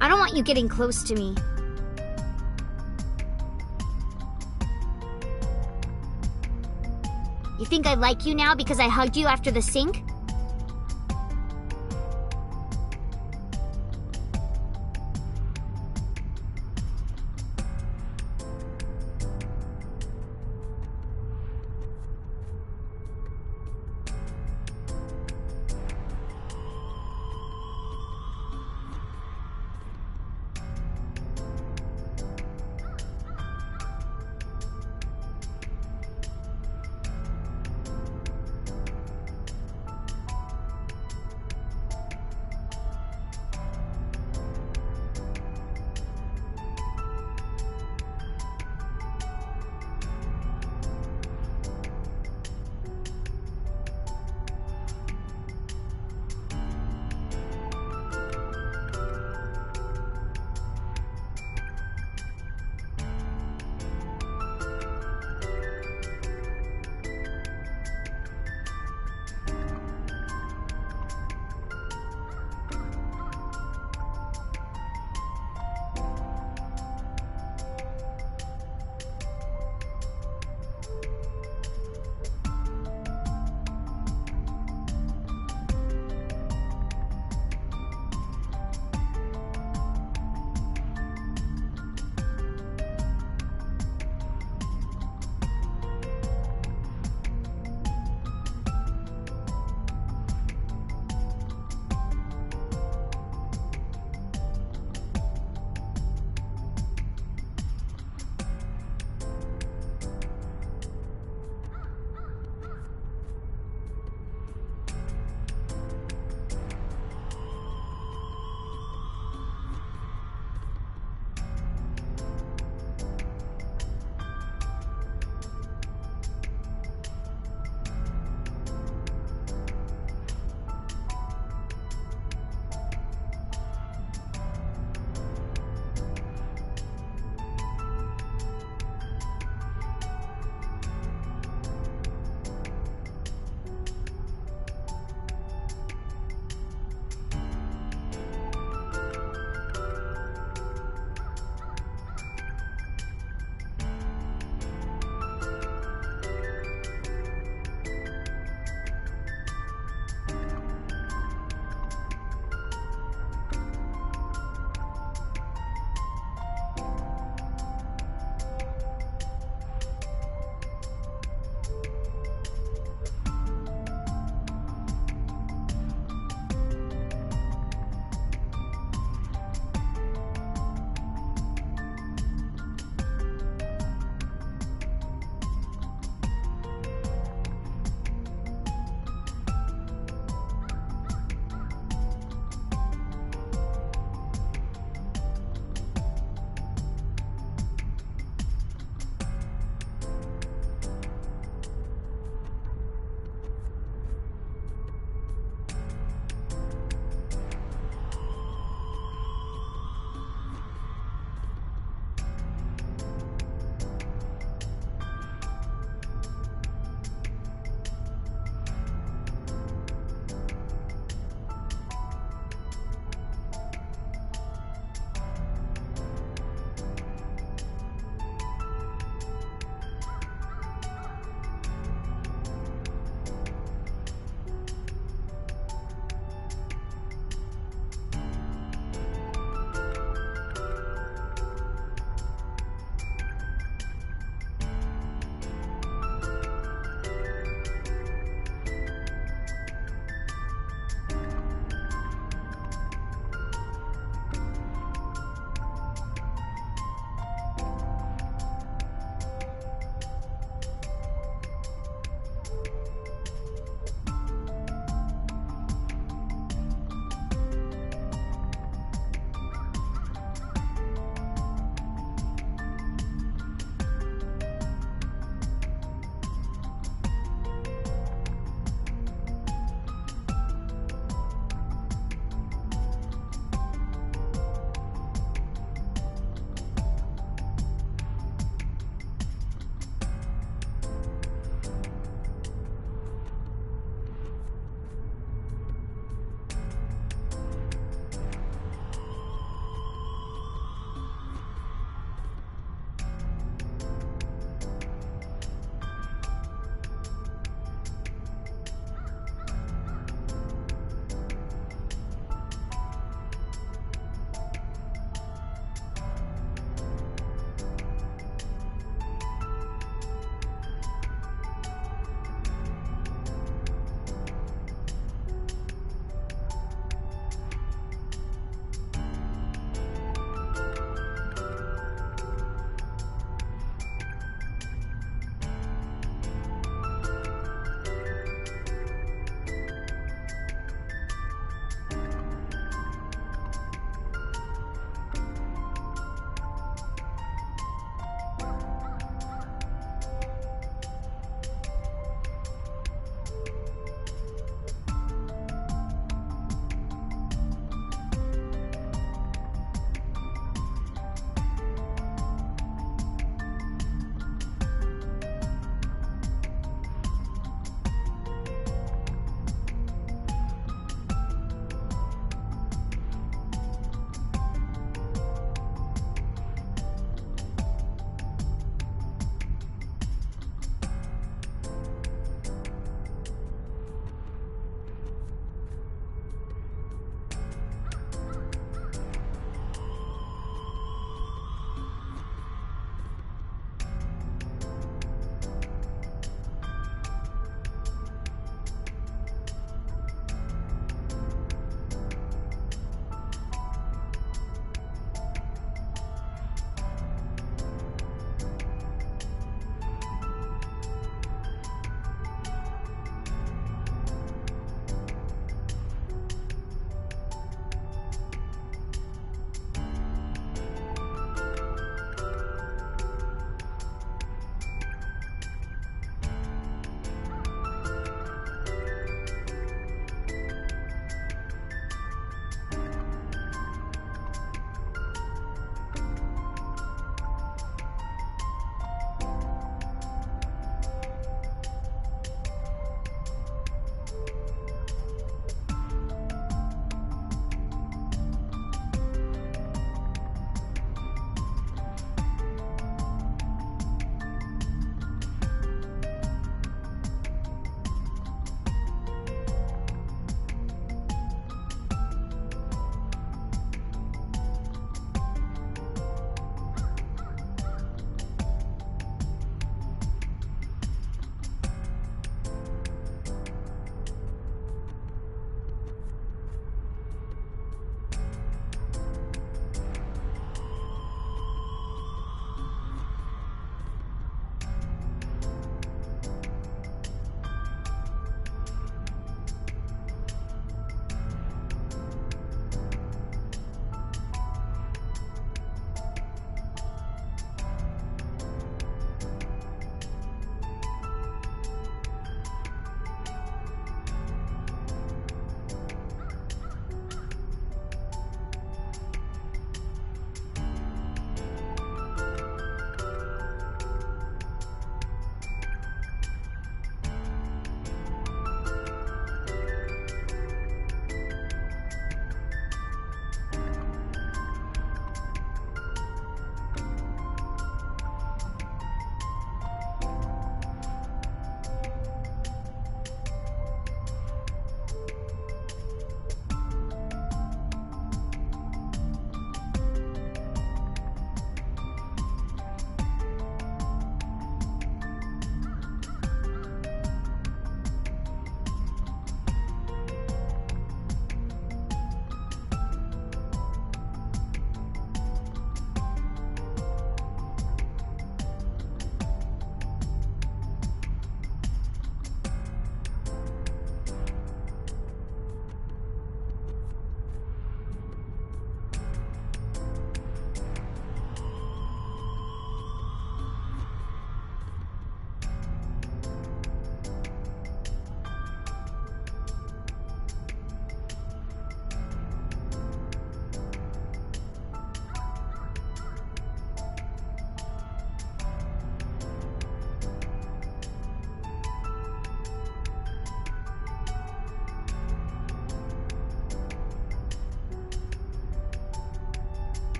S1: I don't want you getting close to me. You think I like you now because I hugged you after the sink?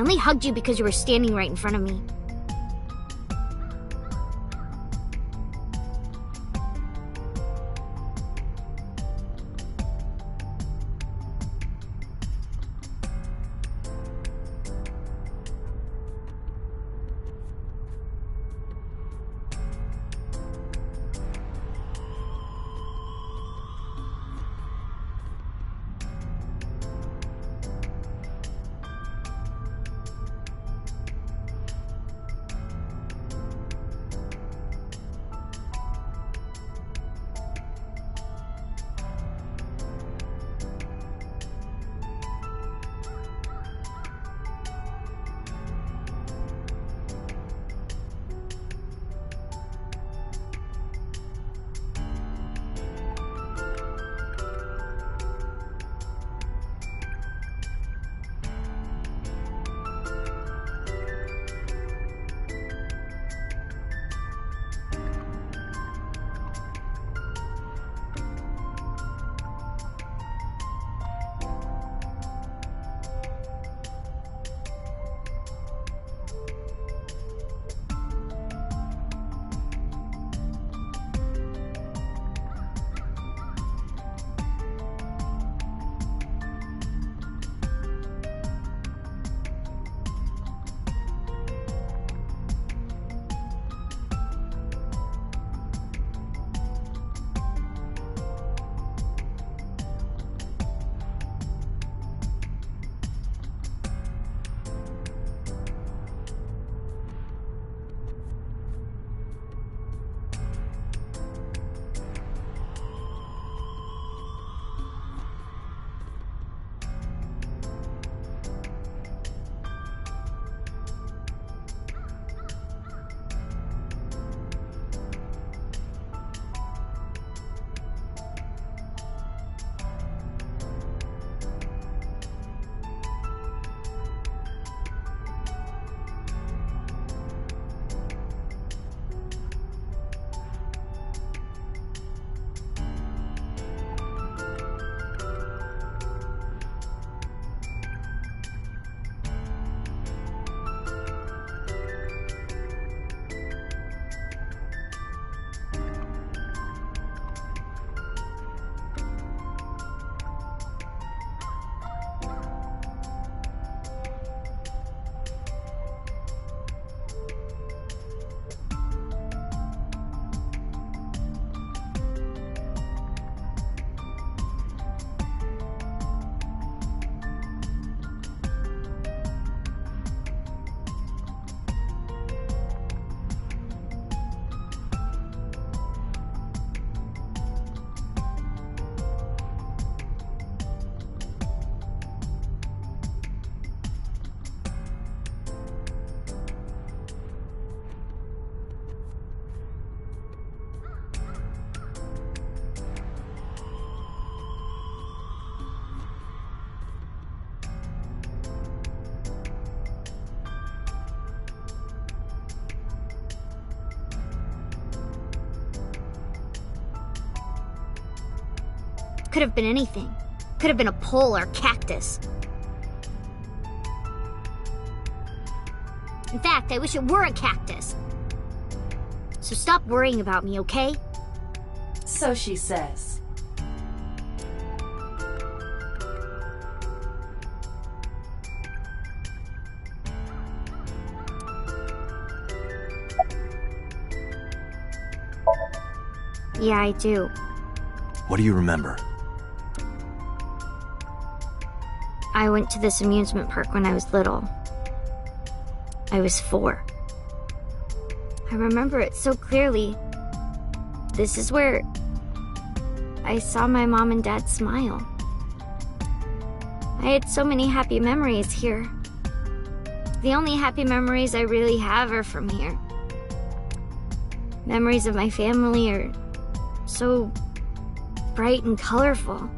S1: I only hugged you because you were standing right in front of me. Could have been anything. Could have been a pole or a cactus. In fact, I wish it were a cactus. So stop worrying about me, okay?
S4: So she says.
S1: Yeah, I do.
S3: What do you remember?
S1: I went to this amusement park when I was little. I was 4. I remember it so clearly. This is where I saw my mom and dad smile. I had so many happy memories here. The only happy memories I really have are from here. Memories of my family are so bright and colorful.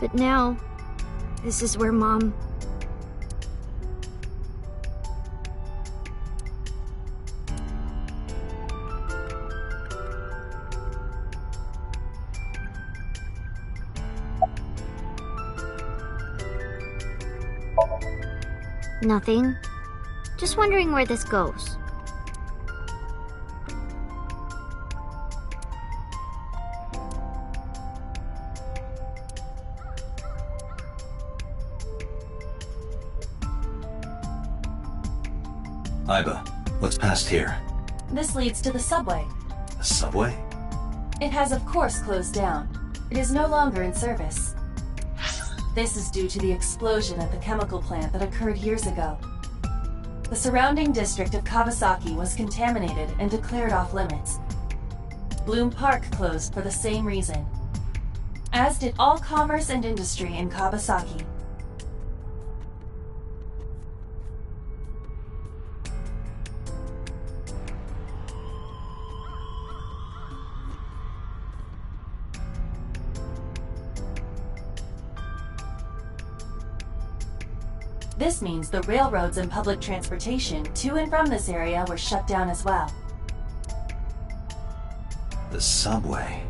S1: But now, this is where Mom... Nothing. Just wondering where this goes.
S3: Iba, what's past here?
S4: This leads to the subway.
S3: A subway?
S4: It has of course closed down. It is no longer in service. This is due to the explosion at the chemical plant that occurred years ago. The surrounding district of Kawasaki was contaminated and declared off limits. Bloom Park closed for the same reason, as did all commerce and industry in Kawasaki. This means the railroads and public transportation to and from this area were shut down as well.
S3: The subway.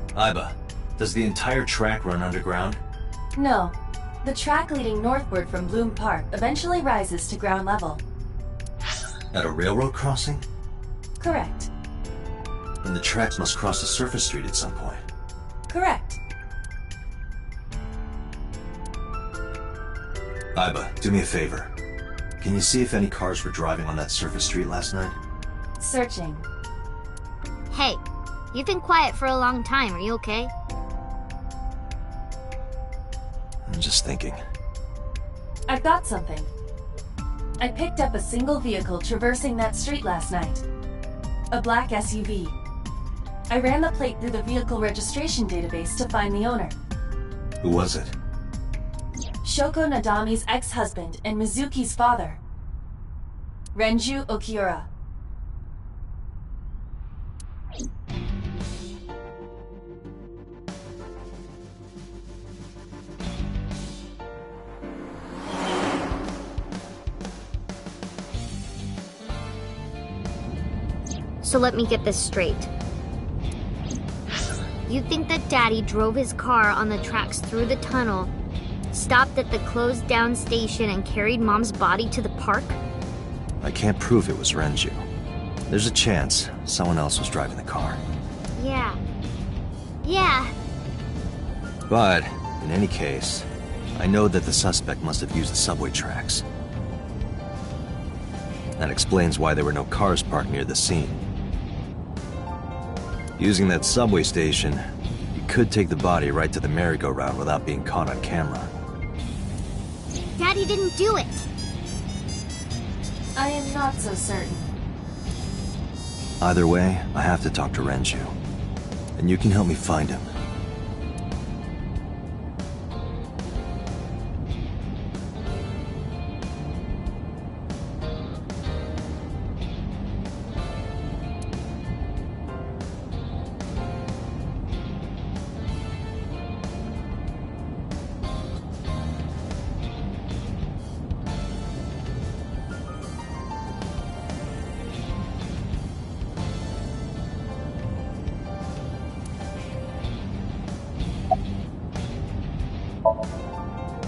S3: Iba, does the entire track run underground?
S4: No. The track leading northward from Bloom Park eventually rises to ground level.
S3: At a railroad crossing?
S4: Correct.
S3: Then the tracks must cross a surface street at some point.
S4: Correct.
S3: Iba, do me a favor. Can you see if any cars were driving on that surface street last night?
S4: Searching.
S1: Hey, you've been quiet for a long time. Are you okay?
S3: I'm just thinking.
S4: I've got something. I picked up a single vehicle traversing that street last night. A black SUV. I ran the plate through the vehicle registration database to find the owner.
S3: Who was it?
S4: Shoko Nadami's ex-husband and Mizuki's father. Renju Okiura.
S1: So let me get this straight. You think that Daddy drove his car on the tracks through the tunnel, stopped at the closed down station, and carried Mom's body to the park?
S3: I can't prove it was Renju. There's a chance someone else was driving the car.
S1: Yeah.
S3: But, in any case, I know that the suspect must have used the subway tracks. That explains why there were no cars parked near the scene. Using that subway station, you could take the body right to the merry-go-round without being caught on camera.
S1: Daddy didn't do it!
S4: I am not so certain.
S3: Either way, I have to talk to Renju. And you can help me find him.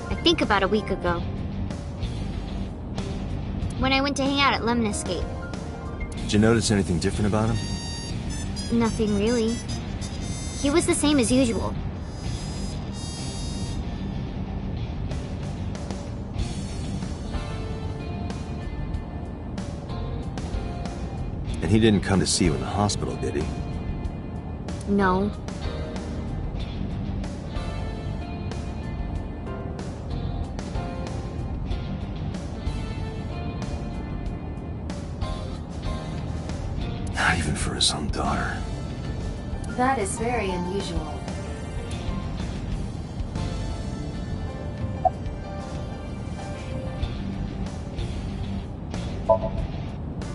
S1: I think about a week ago. When I went to hang out at Lemon Escape.
S3: Did you notice anything different about him?
S1: Nothing really. He was the same as usual.
S3: And he didn't come to see you in the hospital, did he?
S1: No.
S3: Not even for his own daughter.
S4: That is very unusual.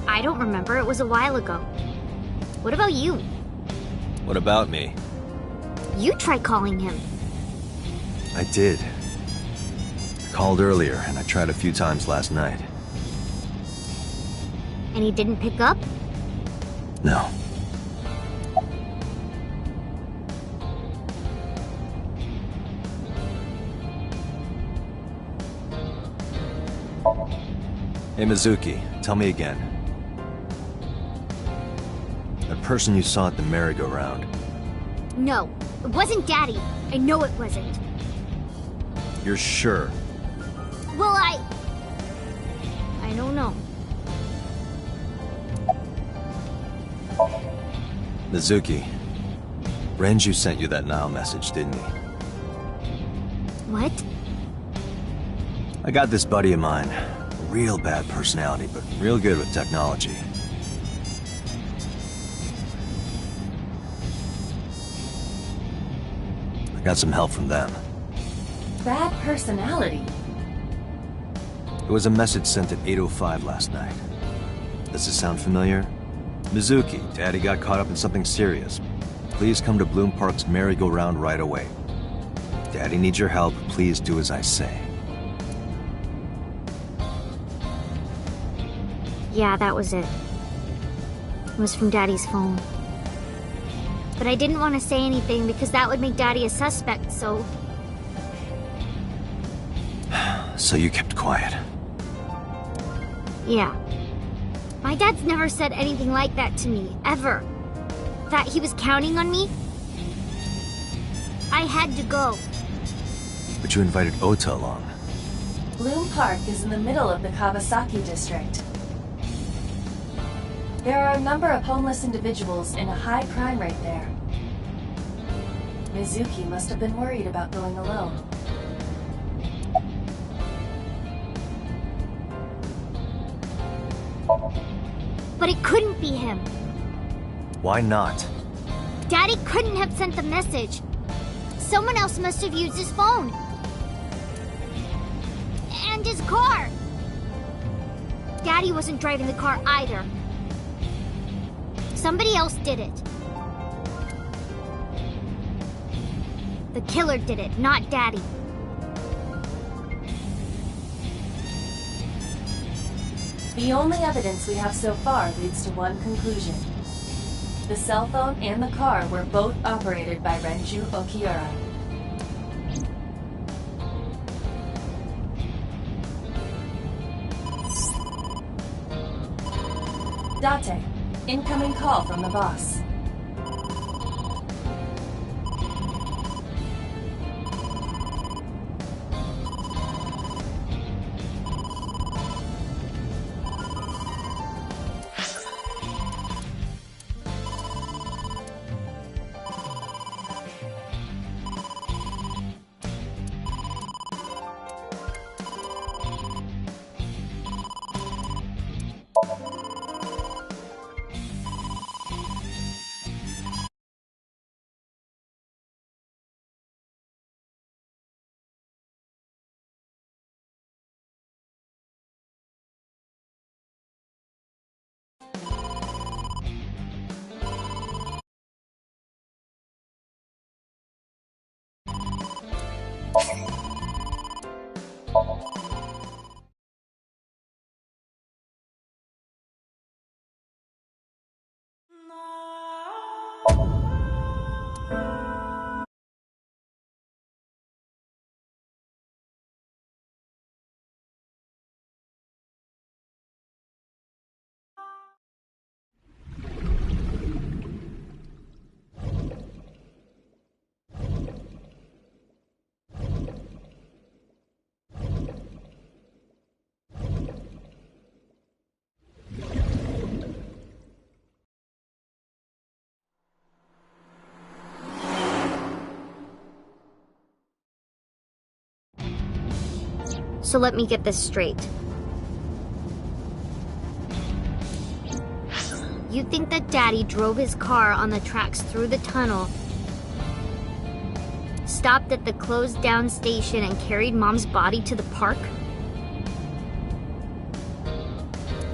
S1: I don't remember. It was a while ago. What about you?
S3: What about me?
S1: You try calling him.
S3: I did. I called earlier, and I tried a few times last night.
S1: And he didn't pick up?
S3: No. Hey, Mizuki, tell me again. That person you saw at the merry-go-round.
S1: No, it wasn't Daddy. I know it wasn't.
S3: You're sure?
S1: Well, I don't know.
S3: Mizuki, Renju sent you that Nile message, didn't he?
S1: What?
S3: I got this buddy of mine. A real bad personality, but real good with technology. I got some help from them.
S4: Bad personality?
S3: It was a message sent at 8:05 last night. Does this sound familiar? Mizuki, Daddy got caught up in something serious. Please come to Bloom Park's merry-go-round right away. Daddy needs your help. Please do as I say.
S1: Yeah, that was it. It was from Daddy's phone. But I didn't want to say anything because that would make Daddy a suspect, so...
S3: So you kept quiet.
S1: Yeah. My dad's never said anything like that to me, ever. That he was counting on me? I had to go.
S3: But you invited Ota along.
S4: Bloom Park is in the middle of the Kawasaki district. There are a number of homeless individuals in a high crime rate there. Mizuki must have been worried about going alone.
S1: But it couldn't be him.
S3: Why not?
S1: Daddy couldn't have sent the message. Someone else must have used his phone. And his car. Daddy wasn't driving the car either. Somebody else did it. The killer did it, not Daddy.
S4: The only evidence we have so far leads to one conclusion. The cell phone and the car were both operated by Renju Okiura. Date, incoming call from the boss.
S1: So let me get this straight. You think that Daddy drove his car on the tracks through the tunnel, stopped at the closed down station and carried Mom's body to the park?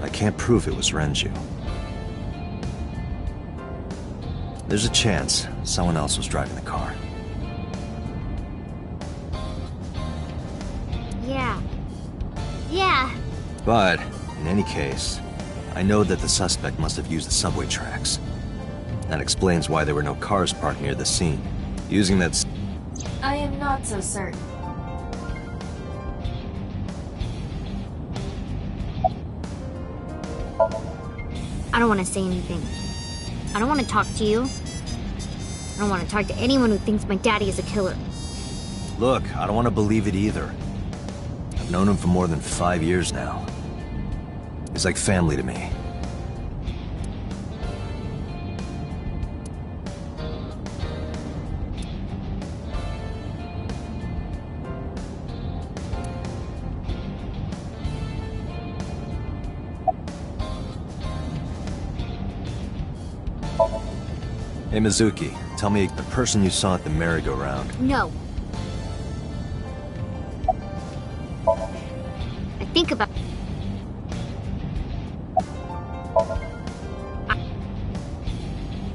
S3: I can't prove it was Renju. There's a chance someone else was driving the car.
S1: Yeah. Yeah.
S3: But, in any case, I know that the suspect must have used the subway tracks. That explains why there were no cars parked near the scene. Using that
S4: I am not so certain.
S1: I don't want to say anything. I don't want to talk to you. I don't want to talk to anyone who thinks my daddy is a killer.
S3: Look, I don't want to believe it either. I've known him for more than 5 years now. He's like family to me. Hey, Mizuki, tell me the person you saw at the merry-go-round.
S1: No. I think about...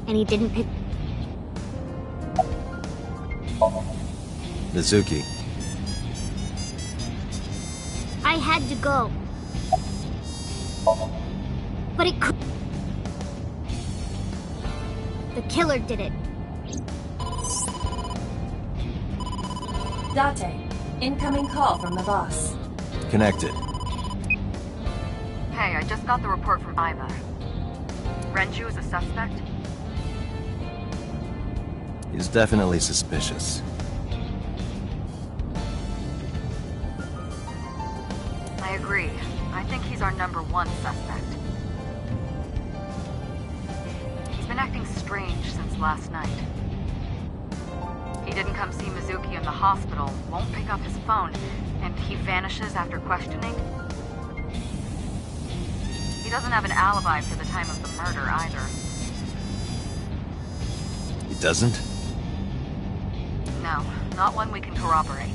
S1: And he didn't pick...
S3: Mizuki.
S1: I had to go. But it could... The killer did it.
S4: Date, incoming call from the boss.
S3: Connected.
S8: Hey, I just got the report from Iva. Renju is a suspect?
S3: He's definitely suspicious.
S8: I agree. I think he's our #1 suspect. He's been acting strange since last night. He didn't come see Mizuki in the hospital, won't pick up his phone, and he vanishes after questioning. He doesn't have an alibi for the time of the murder either.
S3: He doesn't?
S8: No, not one we can corroborate.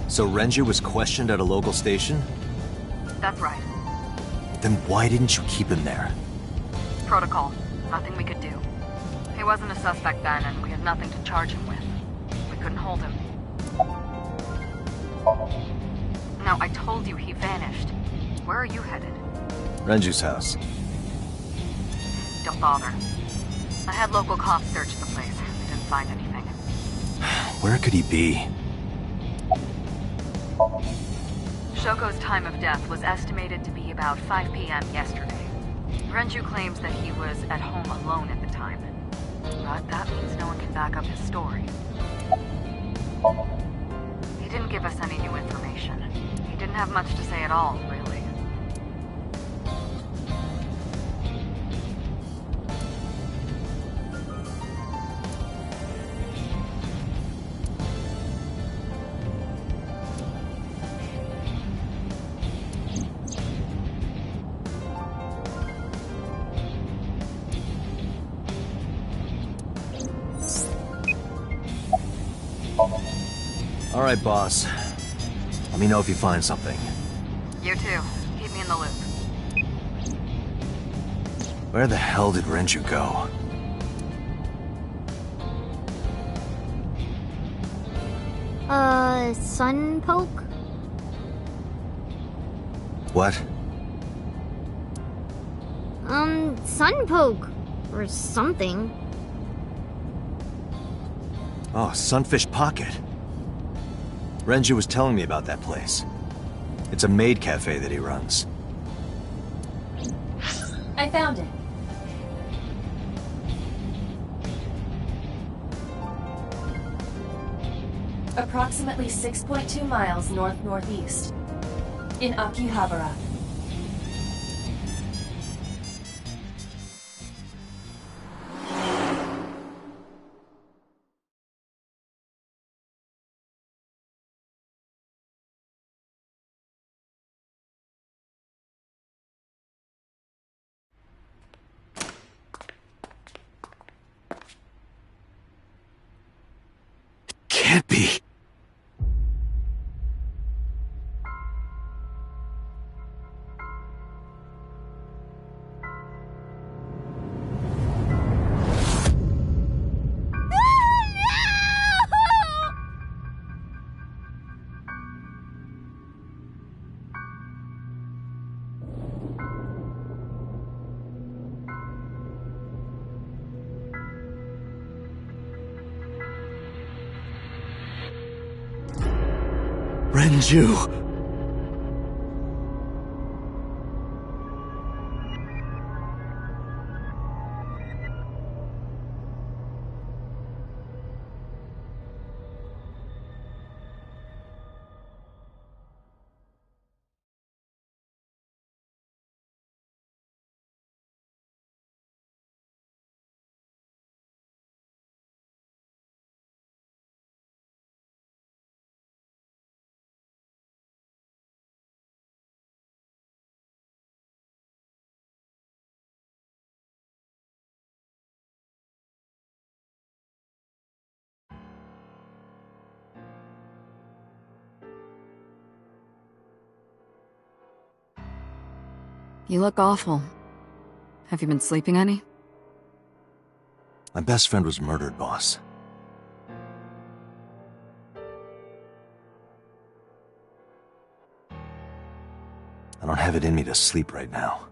S3: So Renju was questioned at a local station?
S8: That's right.
S3: Then why didn't you keep him there?
S8: Protocol. Nothing we could do. He wasn't a suspect then, and we had nothing to charge him with. We couldn't hold him. Now, I told you he vanished. Where are you headed?
S3: Renju's house.
S8: Don't bother. I had local cops search the place. They didn't find anything.
S3: Where could he be?
S8: Shoko's time of death was estimated to be about 5 p.m. yesterday. Renju claims that he was at home alone at the time. But that means no one can back up his story. He didn't give us any new information. He didn't have much to say at all, really.
S3: All right, boss. Let me know if you find something.
S8: You too. Keep me in the loop.
S3: Where the hell did Renju go?
S1: Sun poke?
S3: What?
S1: Sun poke. Or something.
S3: Oh, Sunfish Pocket. Renju was telling me about that place. It's a maid cafe that he runs.
S4: I found it. Approximately 6.2 miles north-northeast. In Akihabara.
S3: can't be. Renju!
S8: You look awful. Have you been sleeping any?
S3: My best friend was murdered, boss. I don't have it in me to sleep right now.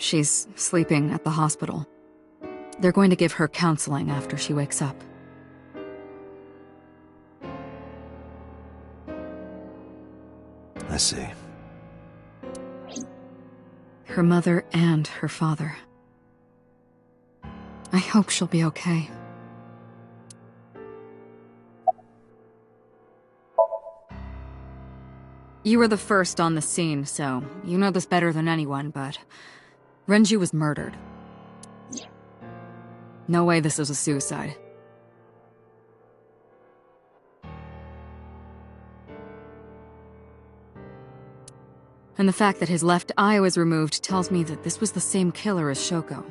S8: She's sleeping at the hospital. They're going to give her counseling after she wakes up.
S3: I see.
S8: Her mother and her father. I hope she'll be okay. You were the first on the scene, so you know this better than anyone, but Renju was murdered. No way this is a suicide. And the fact that his left eye was removed tells me that this was the same killer as Shoko.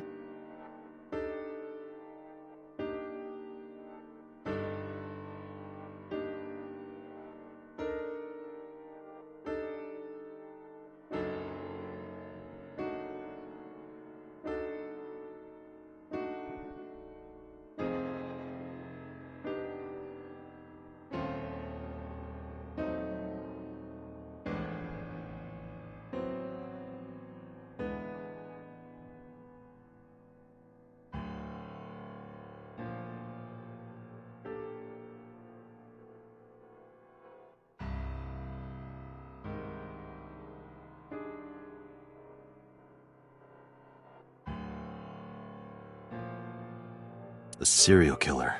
S3: The serial killer.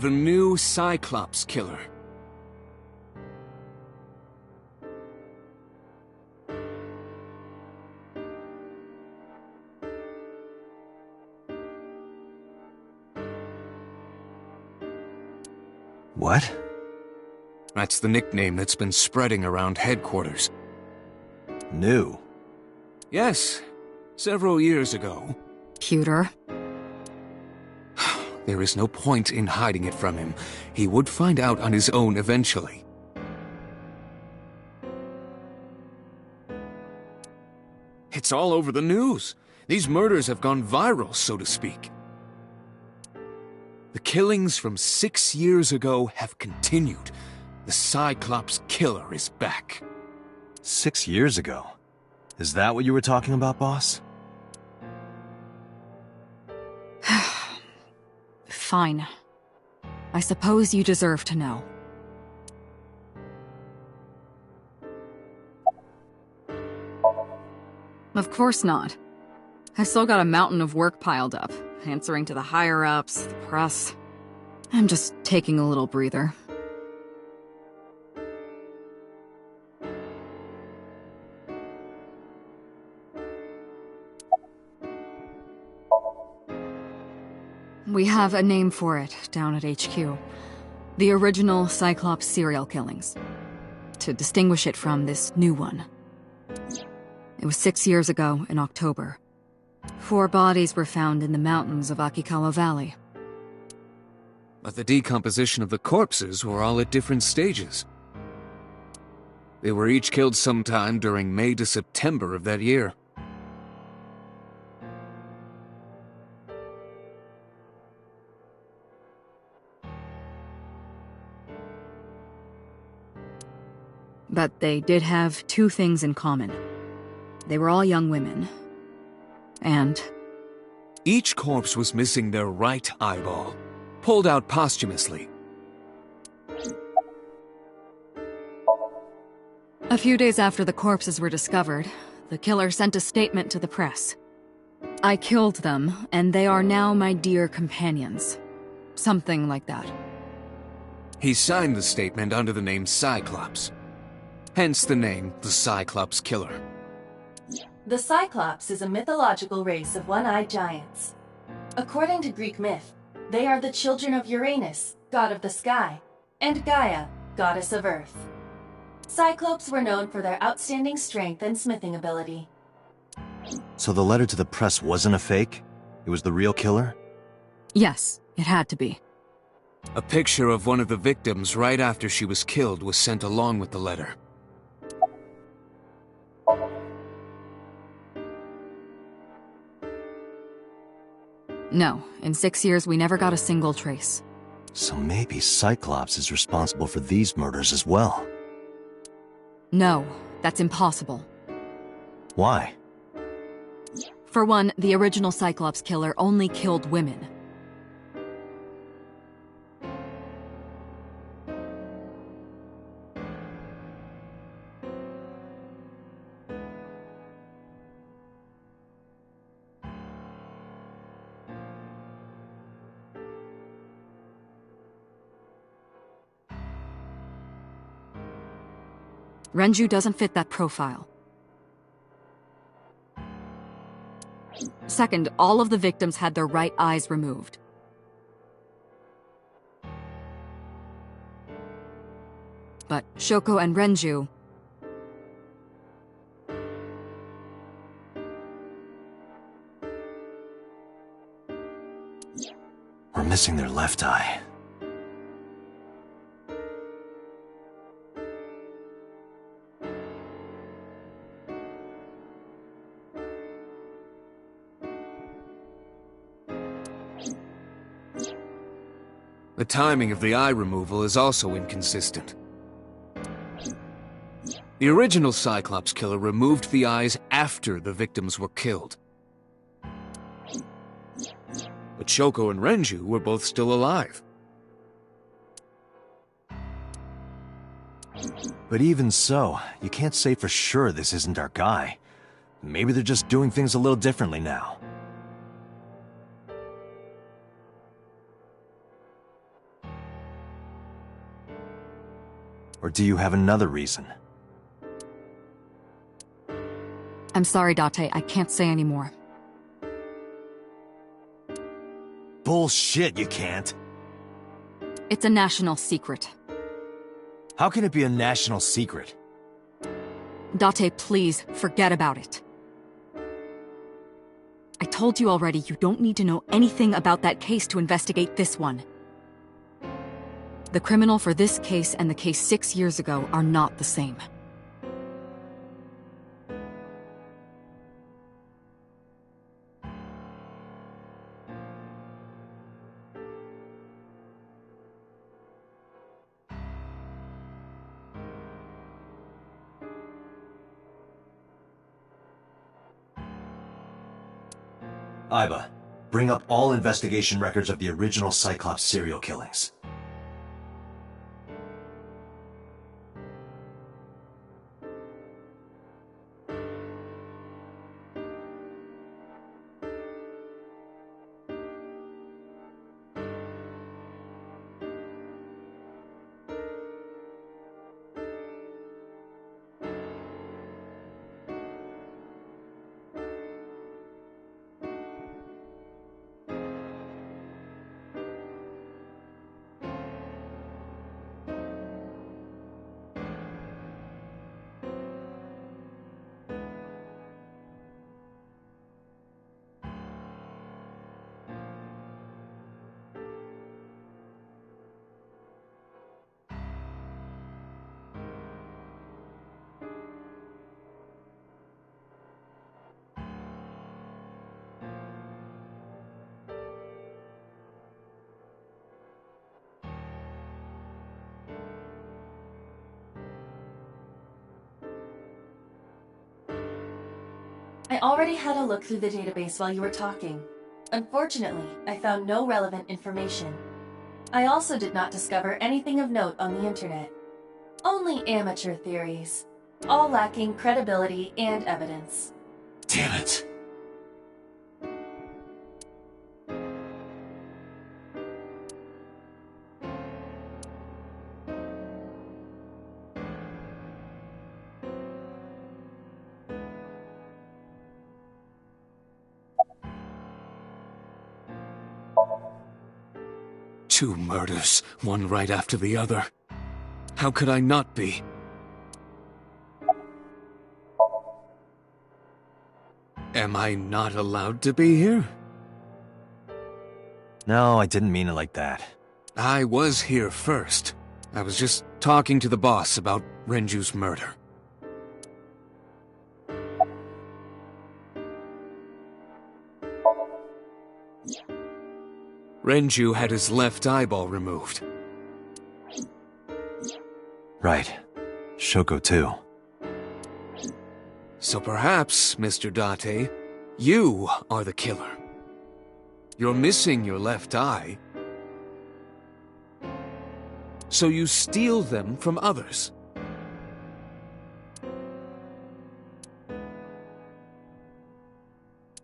S7: The new Cyclops killer.
S3: What?
S7: That's the nickname that's been spreading around headquarters.
S3: New?
S7: Yes, several years ago.
S8: Pewter.
S7: There is no point in hiding it from him. He would find out on his own eventually. It's all over the news. These murders have gone viral, so to speak. The killings from 6 years ago have continued. The Cyclops killer is back.
S3: 6 years ago? Is that what you were talking about, boss?
S8: Fine. I suppose you deserve to know. Of course not. I still got a mountain of work piled up, answering to the higher-ups, the press. I'm just taking a little breather. We have a name for it down at HQ. The original Cyclops serial killings. To distinguish it from this new one. It was 6 years ago in October. 4 bodies were found in the mountains of Akikawa Valley.
S7: But the decomposition of the corpses were all at different stages. They were each killed sometime during May to September of that year.
S8: But they did have 2 things in common. They were all young women. And...
S7: Each corpse was missing their right eyeball, pulled out posthumously.
S8: A few days after the corpses were discovered, the killer sent a statement to the press. I killed them, and they are now my dear companions. Something like that.
S7: He signed the statement under the name Cyclops. Hence the name, the Cyclops Killer.
S4: The Cyclops is a mythological race of one-eyed giants. According to Greek myth, they are the children of Uranus, god of the sky, and Gaia, goddess of earth. Cyclopes were known for their outstanding strength and smithing ability.
S3: So the letter to the press wasn't a fake? It was the real killer?
S8: Yes, it had to be.
S7: A picture of one of the victims right after she was killed was sent along with the letter.
S8: No, in 6 years we never got a single trace.
S3: So maybe Cyclops is responsible for these murders as well.
S8: No, that's impossible.
S3: Why?
S8: For one, the original Cyclops killer only killed women. Renju doesn't fit that profile. Second, all of the victims had their right eyes removed. But Shoko and Renju...
S3: We're missing their left eye.
S7: The timing of the eye removal is also inconsistent. The original Cyclops killer removed the eyes after the victims were killed. But Shoko and Renju were both still alive.
S3: But even so, you can't say for sure this isn't our guy. Maybe they're just doing things a little differently now. Or do you have another reason?
S8: I'm sorry, Date. I can't say anymore.
S3: Bullshit, you can't.
S8: It's a national secret.
S3: How can it be a national secret?
S8: Date, please, forget about it. I told you already, you don't need to know anything about that case to investigate this one. The criminal for this case and the case 6 years ago are not the same.
S3: Iba, bring up all investigation records of the original Cyclops serial killings.
S4: I already had a look through the database while you were talking. Unfortunately, I found no relevant information. I also did not discover anything of note on the internet. Only amateur theories, all lacking credibility and evidence.
S3: Damn it.
S7: Two murders, one right after the other. How could I not be? Am I not allowed to be here?
S3: No, I didn't mean it like that.
S7: I was here first. I was just talking to the boss about Renju's murder. Renju had his left eyeball removed.
S3: Right. Shoko too.
S7: So perhaps, Mr. Date, you are the killer. You're missing your left eye. So you steal them from others.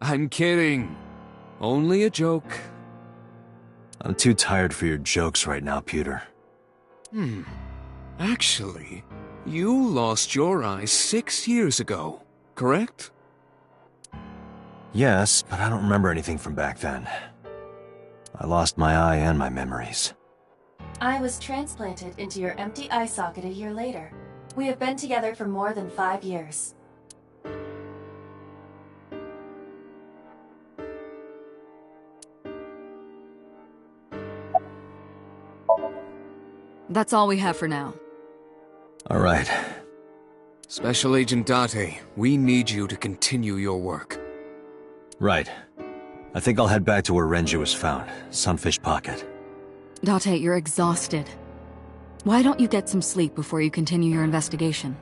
S7: I'm kidding. Only a joke.
S3: I'm too tired for your jokes right now, Pewter.
S7: Actually, you lost your eye 6 years ago, correct?
S3: Yes, but I don't remember anything from back then. I lost my eye and my memories.
S4: I was transplanted into your empty eye socket a year later. We have been together for more than 5 years.
S8: That's all we have for now.
S3: All right.
S7: Special Agent Date, we need you to continue your work.
S3: Right. I think I'll head back to where Renju was found, Sunfish Pocket.
S8: Date, you're exhausted. Why don't you get some sleep before you continue your investigation?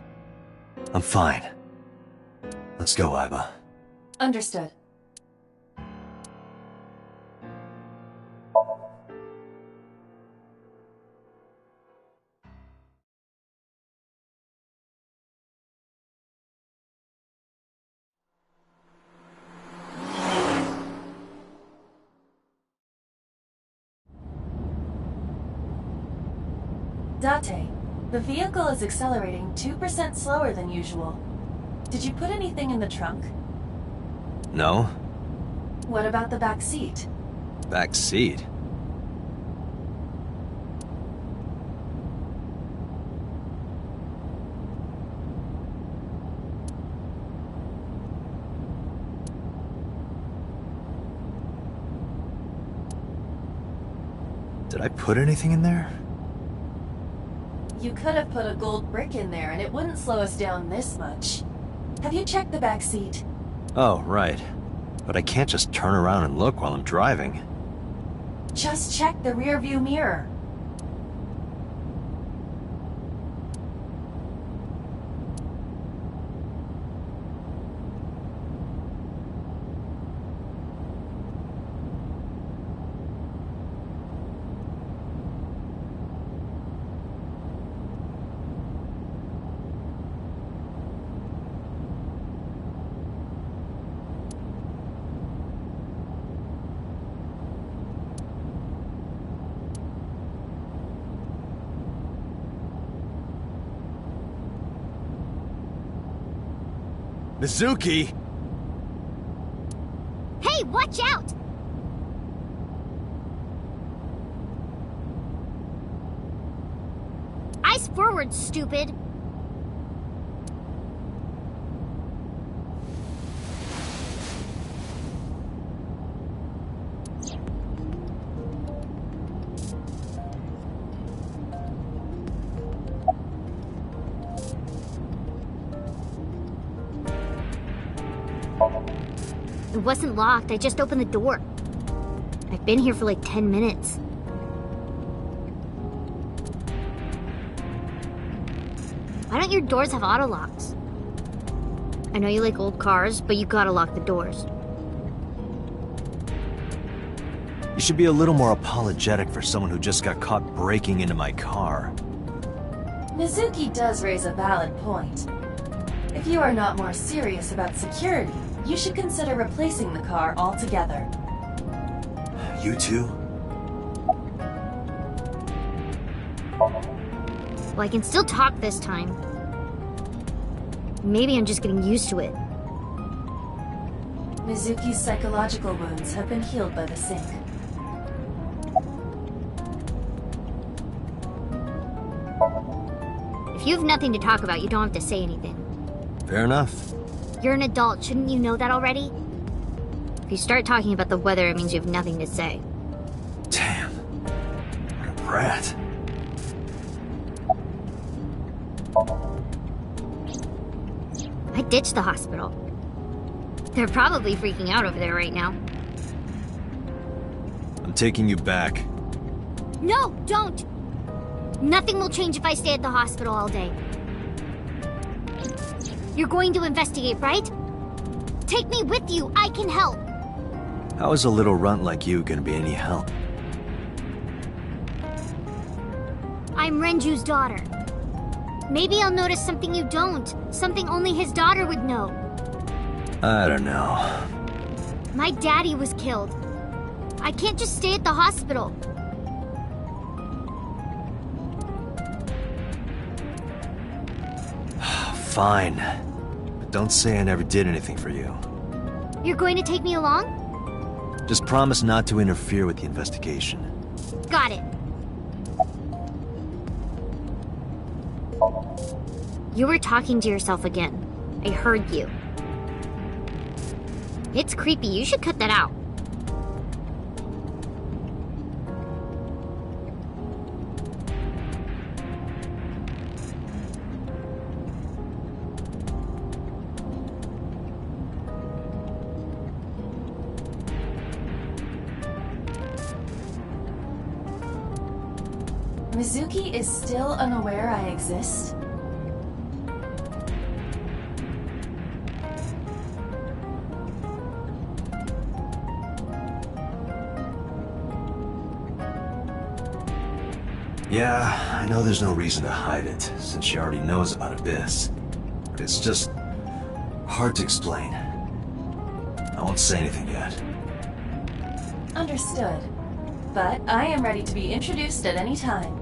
S3: I'm fine. Let's go, Iba.
S4: Understood. Date, The vehicle is accelerating 2% slower than usual. Did you put anything in the trunk?
S3: No?
S4: What about the back seat?
S3: Back seat? Did I put anything in there?
S4: You could have put a gold brick in there and it wouldn't slow us down this much. Have you checked the back seat?
S3: Oh, right. But I can't just turn around and look while I'm driving.
S4: Just check the rear view mirror.
S3: Mizuki!
S1: Hey, watch out! Eyes forward, stupid! It wasn't locked, I just opened the door. I've been here for like 10 minutes. Why don't your doors have auto locks? I know you like old cars, but you gotta lock the doors.
S3: You should be a little more apologetic for someone who just got caught breaking into my car.
S4: Mizuki does raise a valid point. If you are not more serious about security, you should consider replacing the car altogether.
S3: You too?
S1: Well, I can still talk this time. Maybe I'm just getting used to it.
S4: Mizuki's psychological wounds have been healed by the sink.
S1: If you have nothing to talk about, you don't have to say anything.
S3: Fair enough.
S1: You're an adult, shouldn't you know that already? If you start talking about the weather, it means you have nothing to say.
S3: Damn. What a brat.
S1: I ditched the hospital. They're probably freaking out over there right now.
S3: I'm taking you back.
S1: No, don't! Nothing will change if I stay at the hospital all day. You're going to investigate, right? Take me with you, I can help!
S3: How is a little runt like you gonna be any help?
S1: I'm Renju's daughter. Maybe I'll notice something you don't. Something only his daughter would know.
S3: I don't know.
S1: My daddy was killed. I can't just stay at the hospital.
S3: Fine. But don't say I never did anything for you.
S1: You're going to take me along?
S3: Just promise not to interfere with the investigation.
S1: Got it. You were talking to yourself again. I heard you. It's creepy. You should cut that out.
S4: Mizuki is still unaware I exist?
S3: Yeah, I know there's no reason to hide it, since she already knows about Abyss. But it's just hard to explain. I won't say anything yet.
S4: Understood. But I am ready to be introduced at any time.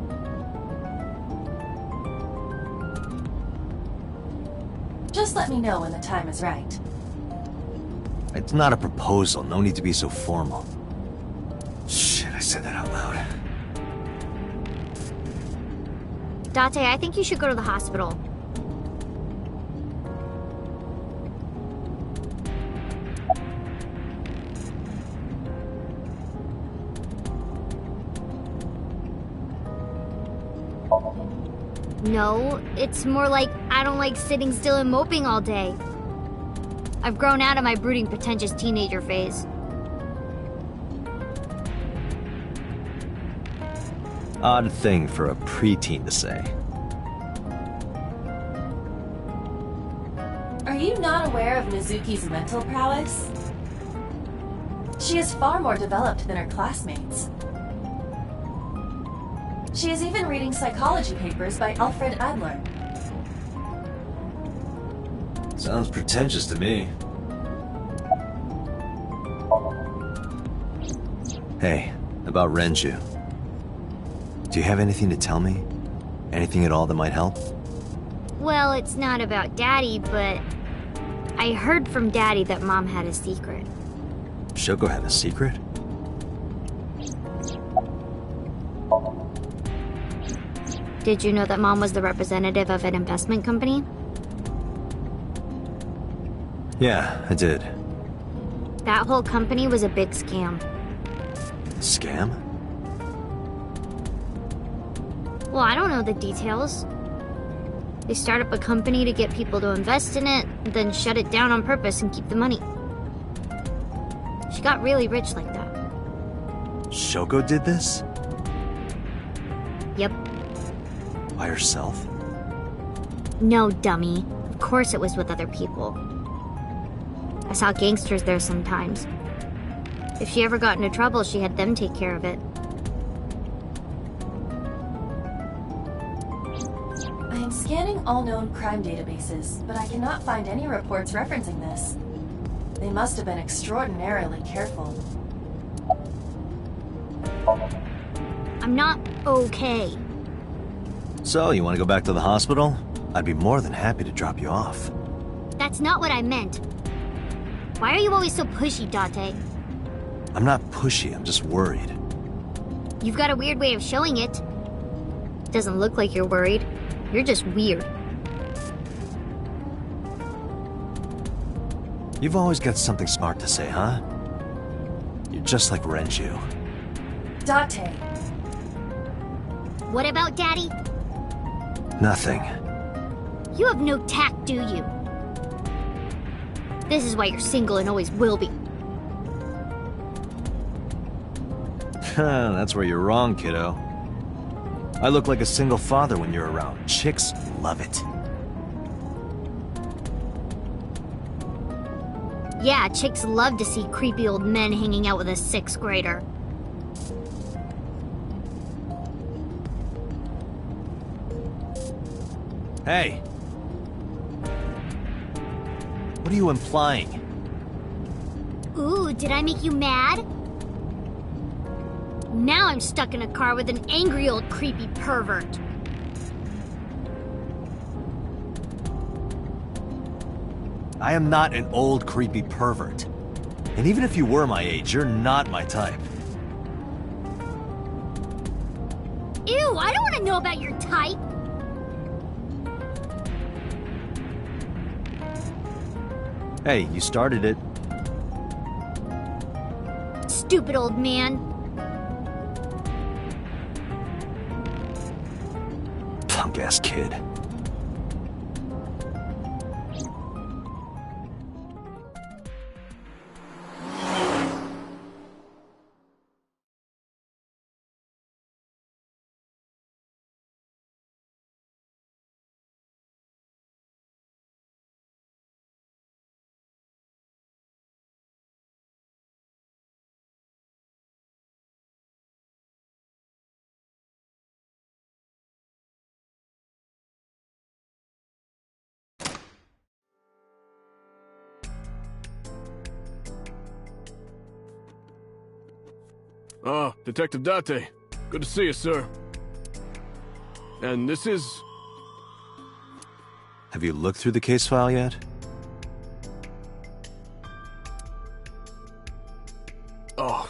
S4: Just let me know when the time is right.
S3: It's not a proposal. No need to be so formal. Shit, I said that out loud.
S1: Date, I think you should go to the hospital. No, it's more like I don't like sitting still and moping all day. I've grown out of my brooding, pretentious teenager phase.
S3: Odd thing for a preteen to say.
S4: Are you not aware of Mizuki's mental prowess? She is far more developed than her classmates. She is even reading psychology papers by Alfred Adler.
S3: Sounds pretentious to me. Hey, about Renju. Do you have anything to tell me? Anything at all that might help?
S1: Well, it's not about Daddy, but I heard from Daddy that Mom had a secret.
S3: Shoko had a secret?
S1: Did you know that Mom was the representative of an investment company?
S3: Yeah, I did.
S1: That whole company was a big scam.
S3: Scam?
S1: Well, I don't know the details. They start up a company to get people to invest in it, then shut it down on purpose and keep the money. She got really rich like that.
S3: Shoko did this?
S1: Yep.
S3: By herself?
S1: No, dummy. Of course it was with other people. I saw gangsters there sometimes. If she ever got into trouble, she had them take care of it.
S4: I am scanning all known crime databases, but I cannot find any reports referencing this. They must have been extraordinarily careful.
S1: I'm not okay.
S3: So, you want to go back to the hospital? I'd be more than happy to drop you off.
S1: That's not what I meant. Why are you always so pushy, Date?
S3: I'm not pushy, I'm just worried.
S1: You've got a weird way of showing it. Doesn't look like you're worried. You're just weird.
S3: You've always got something smart to say, huh? You're just like Renju.
S4: Date.
S1: What about Daddy?
S3: Nothing.
S1: You have no tact, do you? This is why you're single and always will be.
S3: That's where you're wrong, kiddo. I look like a single father when you're around. Chicks love it.
S1: Yeah, chicks love to see creepy old men hanging out with a 6th grader.
S3: Hey! What are you implying?
S1: Ooh, did I make you mad? Now I'm stuck in a car with an angry old creepy pervert.
S3: I am not an old creepy pervert. And even if you were my age, you're not my type.
S1: Ew, I don't want to know about your type.
S3: Hey, you started it.
S1: Stupid old man.
S3: Punk-ass kid.
S9: Ah, Detective Date. Good to see you, sir. And this is...
S3: Have you looked through the case file yet?
S9: Oh,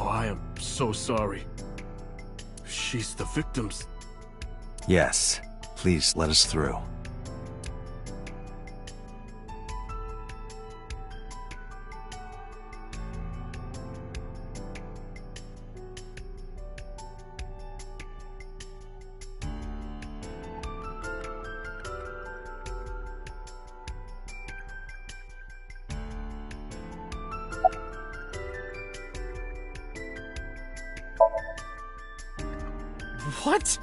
S9: I am so sorry. She's the victim's...
S3: Yes. Please let us through.
S2: What?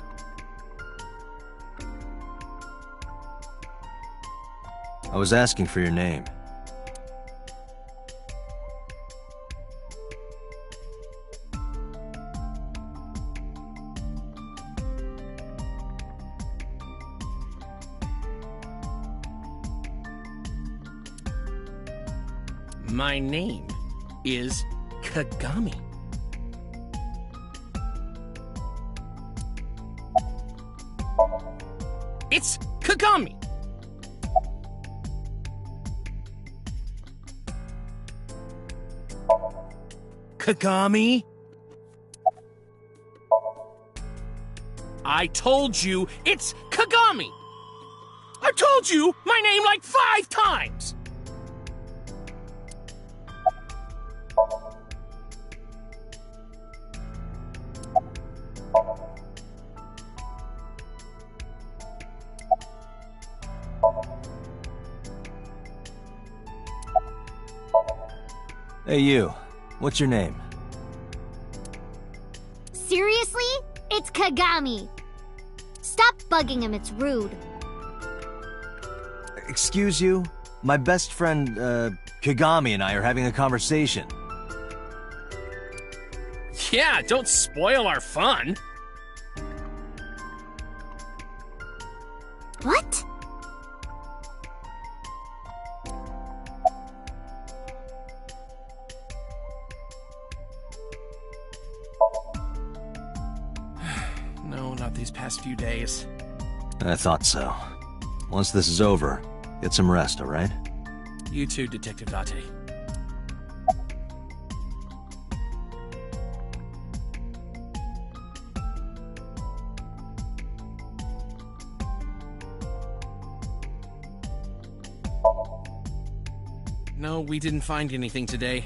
S3: I was asking for your name.
S10: My name is Kagami. It's Kagami! Kagami? I told you, it's Kagami! I told you my name like 5 times!
S3: Hey you, what's your name?
S1: Seriously? It's Kagami. Stop bugging him, it's rude.
S3: Excuse you? My best friend, Kagami and I are having a conversation.
S10: Yeah, don't spoil our fun.
S1: What?
S10: No, not these past few days.
S3: I thought so. Once this is over, get some rest, alright?
S10: You too, Detective Date. No, we didn't find anything today.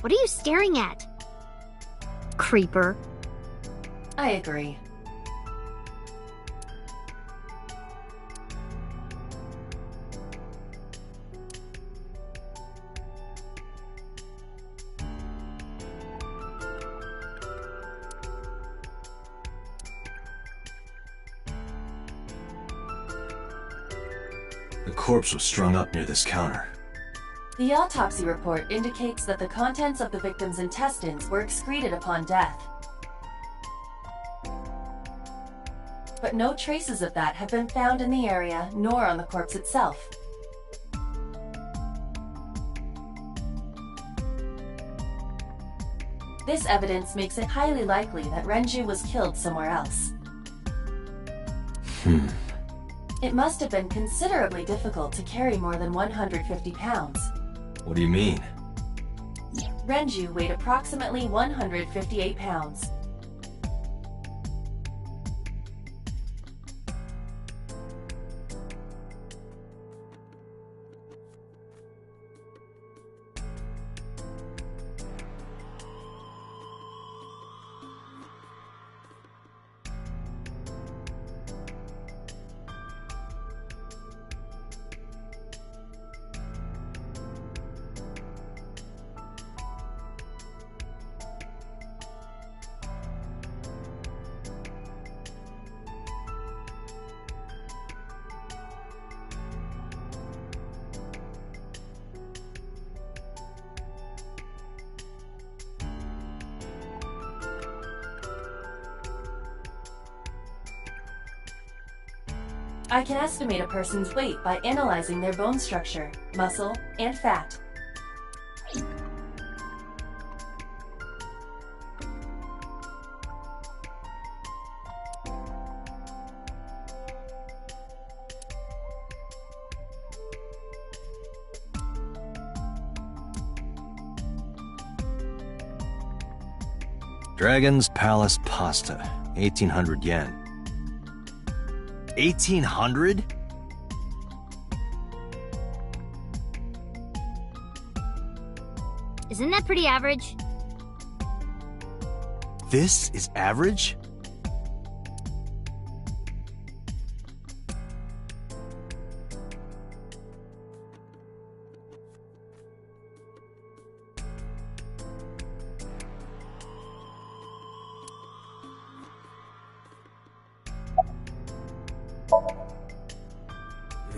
S1: What are you staring at? Creeper.
S4: I agree.
S3: The corpse was strung up near this counter.
S4: The autopsy report indicates that the contents of the victim's intestines were excreted upon death. But no traces of that have been found in the area, nor on the corpse itself. This evidence makes it highly likely that Renju was killed somewhere else. It must have been considerably difficult to carry more than 150 pounds.
S3: What do you mean?
S4: Renju weighed approximately 158 pounds. I can estimate a person's weight by analyzing their bone structure, muscle, and fat.
S3: Dragon's Palace pasta, 1,800 yen. 1,800?
S1: Isn't that pretty average?
S3: This is average?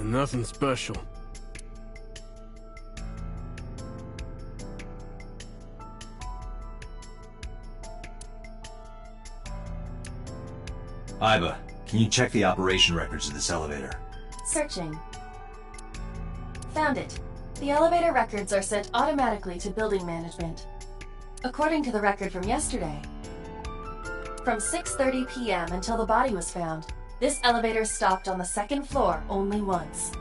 S9: Nothing special.
S3: Iba, can you check the operation records of this elevator?
S4: Searching. Found it. The elevator records are sent automatically to building management. According to the record from yesterday, from 6:30 p.m. until the body was found, this elevator stopped on the second floor only once,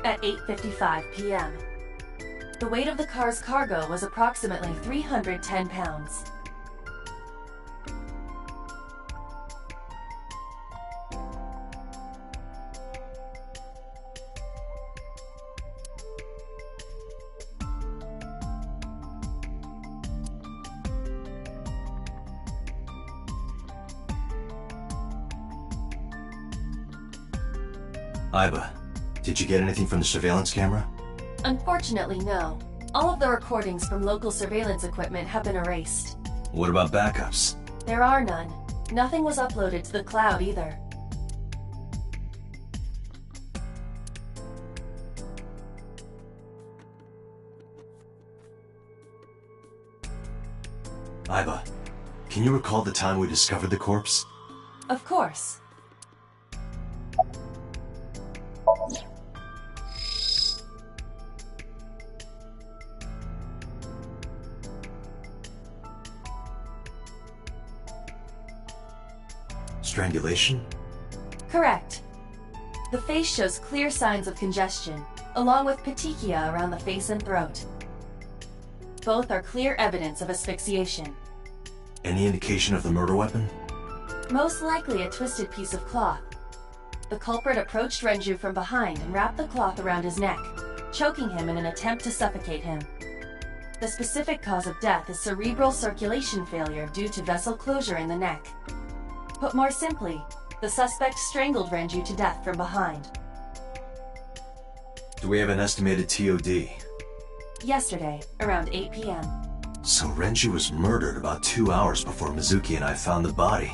S4: at 8:55 p.m. The weight of the car's cargo was approximately 310 pounds.
S3: Iba, did you get anything from the surveillance camera?
S4: Unfortunately, no. All of the recordings from local surveillance equipment have been erased.
S3: What about backups?
S4: There are none. Nothing was uploaded to the cloud either.
S3: Iba, can you recall the time we discovered the corpse?
S4: Of course.
S3: Strangulation?
S4: Correct. The face shows clear signs of congestion, along with petechia around the face and throat. Both are clear evidence of asphyxiation.
S3: Any indication of the murder weapon?
S4: Most likely a twisted piece of cloth. The culprit approached Renju from behind and wrapped the cloth around his neck, choking him in an attempt to suffocate him. The specific cause of death is cerebral circulation failure due to vessel closure in the neck. Put more simply, the suspect strangled Renju to death from behind.
S3: Do we have an estimated TOD?
S4: Yesterday, around 8 p.m.
S3: So Renju was murdered about 2 hours before Mizuki and I found the body.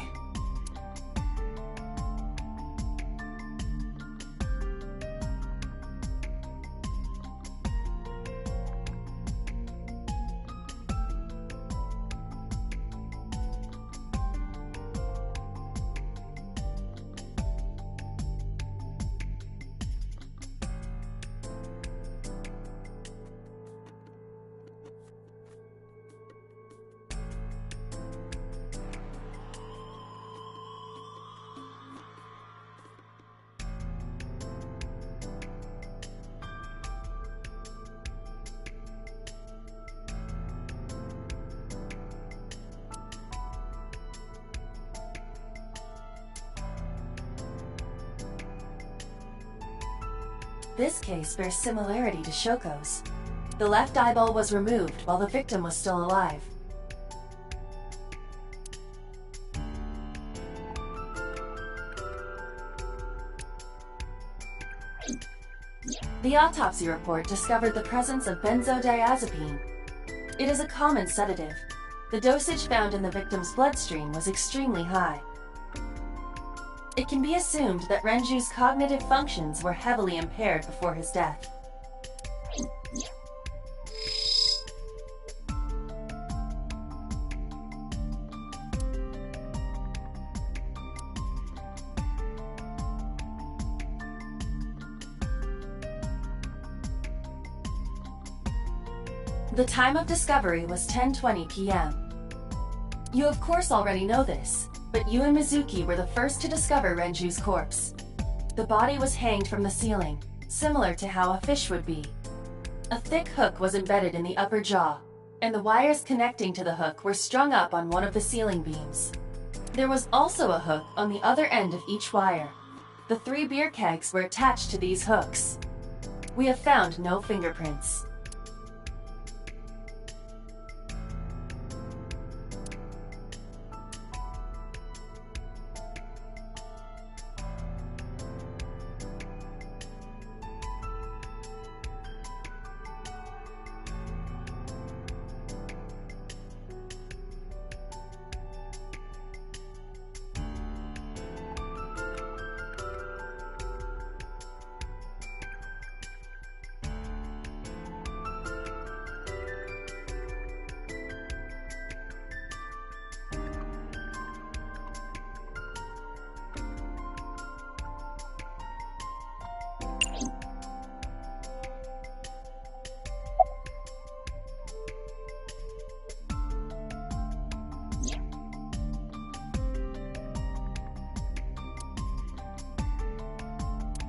S4: This case bears similarity to Shoko's. The left eyeball was removed while the victim was still alive. The autopsy report discovered the presence of benzodiazepine. It is a common sedative. The dosage found in the victim's bloodstream was extremely high. It can be assumed that Renju's cognitive functions were heavily impaired before his death. The time of discovery was 10:20 p.m. You of course already know this, but you and Mizuki were the first to discover Renju's corpse. The body was hanged from the ceiling, similar to how a fish would be. A thick hook was embedded in the upper jaw, and the wires connecting to the hook were strung up on one of the ceiling beams. There was also a hook on the other end of each wire. The 3 beer kegs were attached to these hooks. We have found no fingerprints.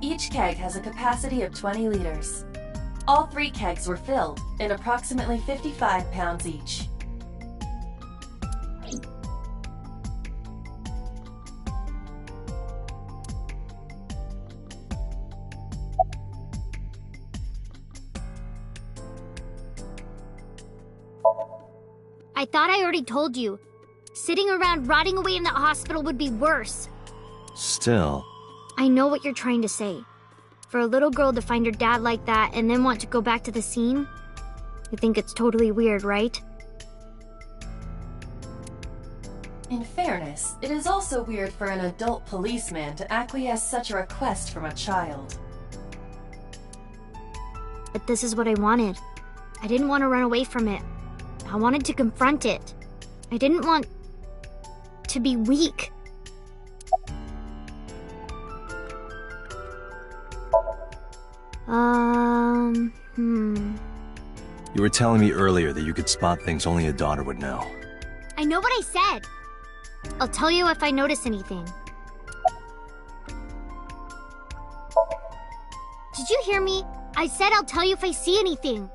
S4: Each keg has a capacity of 20 liters. All 3 kegs were filled, in approximately 55 pounds each.
S1: I thought I already told you. Sitting around rotting away in that hospital would be worse.
S3: Still...
S1: I know what you're trying to say. For a little girl to find her dad like that and then want to go back to the scene? You think it's totally weird, right?
S4: In fairness, it is also weird for an adult policeman to acquiesce such a request from a child.
S1: But this is what I wanted. I didn't want to run away from it. I wanted to confront it. I didn't want to be weak.
S3: You were telling me earlier that you could spot things only a daughter would know.
S1: I know what I said. I'll tell you if I notice anything. Did you hear me? I said I'll tell you if I see anything.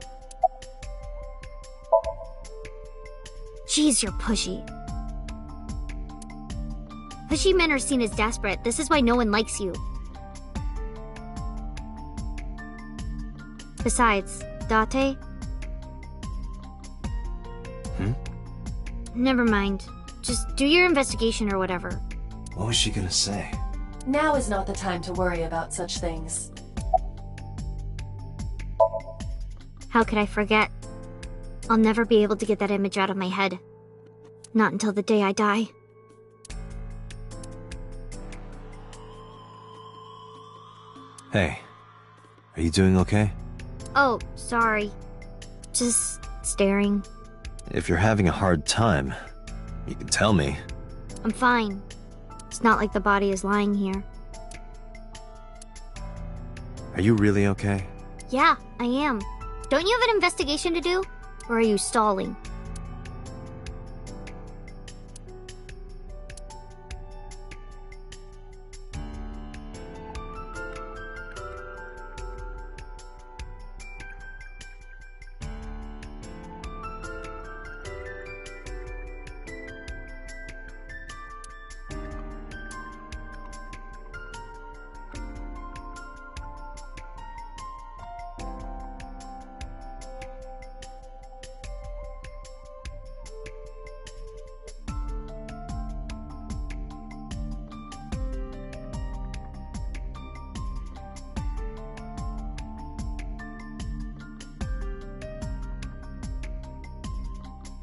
S1: Jeez, you're pushy. Pushy men are seen as desperate. This is why no one likes you. Besides, Date? Never mind. Just do your investigation or whatever.
S3: What was she gonna say?
S4: Now is not the time to worry about such things.
S1: How could I forget? I'll never be able to get that image out of my head. Not until the day I die.
S3: Hey, are you doing okay?
S1: Oh, sorry. Just staring.
S3: If you're having a hard time, you can tell me.
S1: I'm fine. It's not like the body is lying here.
S3: Are you really okay?
S1: Yeah, I am. Don't you have an investigation to do? Or are you stalling?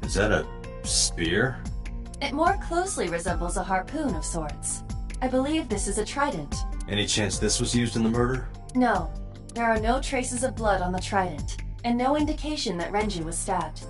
S3: Is that a spear?
S4: It more closely resembles a harpoon of sorts. I believe this is a trident.
S3: Any chance this was used in the murder?
S4: No, there are no traces of blood on the trident, and no indication that Renju was stabbed.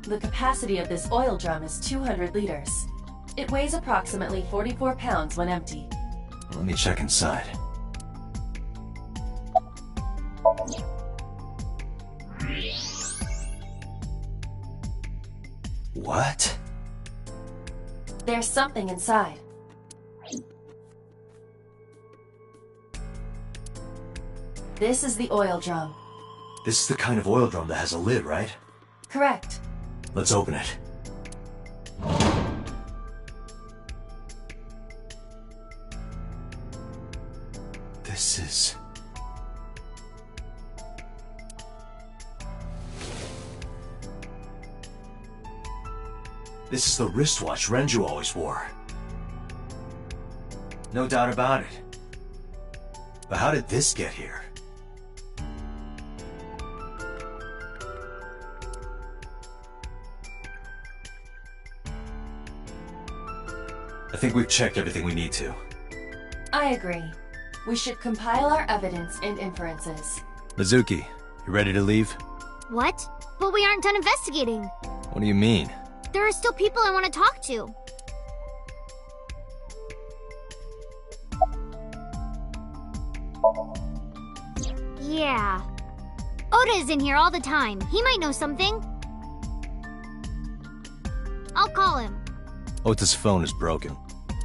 S4: The capacity of this oil drum is 200 liters. It weighs approximately 44 pounds when empty.
S3: Let me check inside. What?
S4: There's something inside. This is the oil drum.
S3: This is the kind of oil drum that has a lid, right?
S4: Correct.
S3: Let's open it. This is... This is the wristwatch Renju always wore. No doubt about it. But how did this get here? I think we've checked everything we need to.
S4: I agree. We should compile our evidence and inferences.
S3: Mizuki, you ready to leave?
S1: What? But we aren't done investigating.
S3: What do you mean?
S1: There are still people I want to talk to. Yeah. Oda is in here all the time. He might know something. I'll call him.
S3: Ota's phone is broken.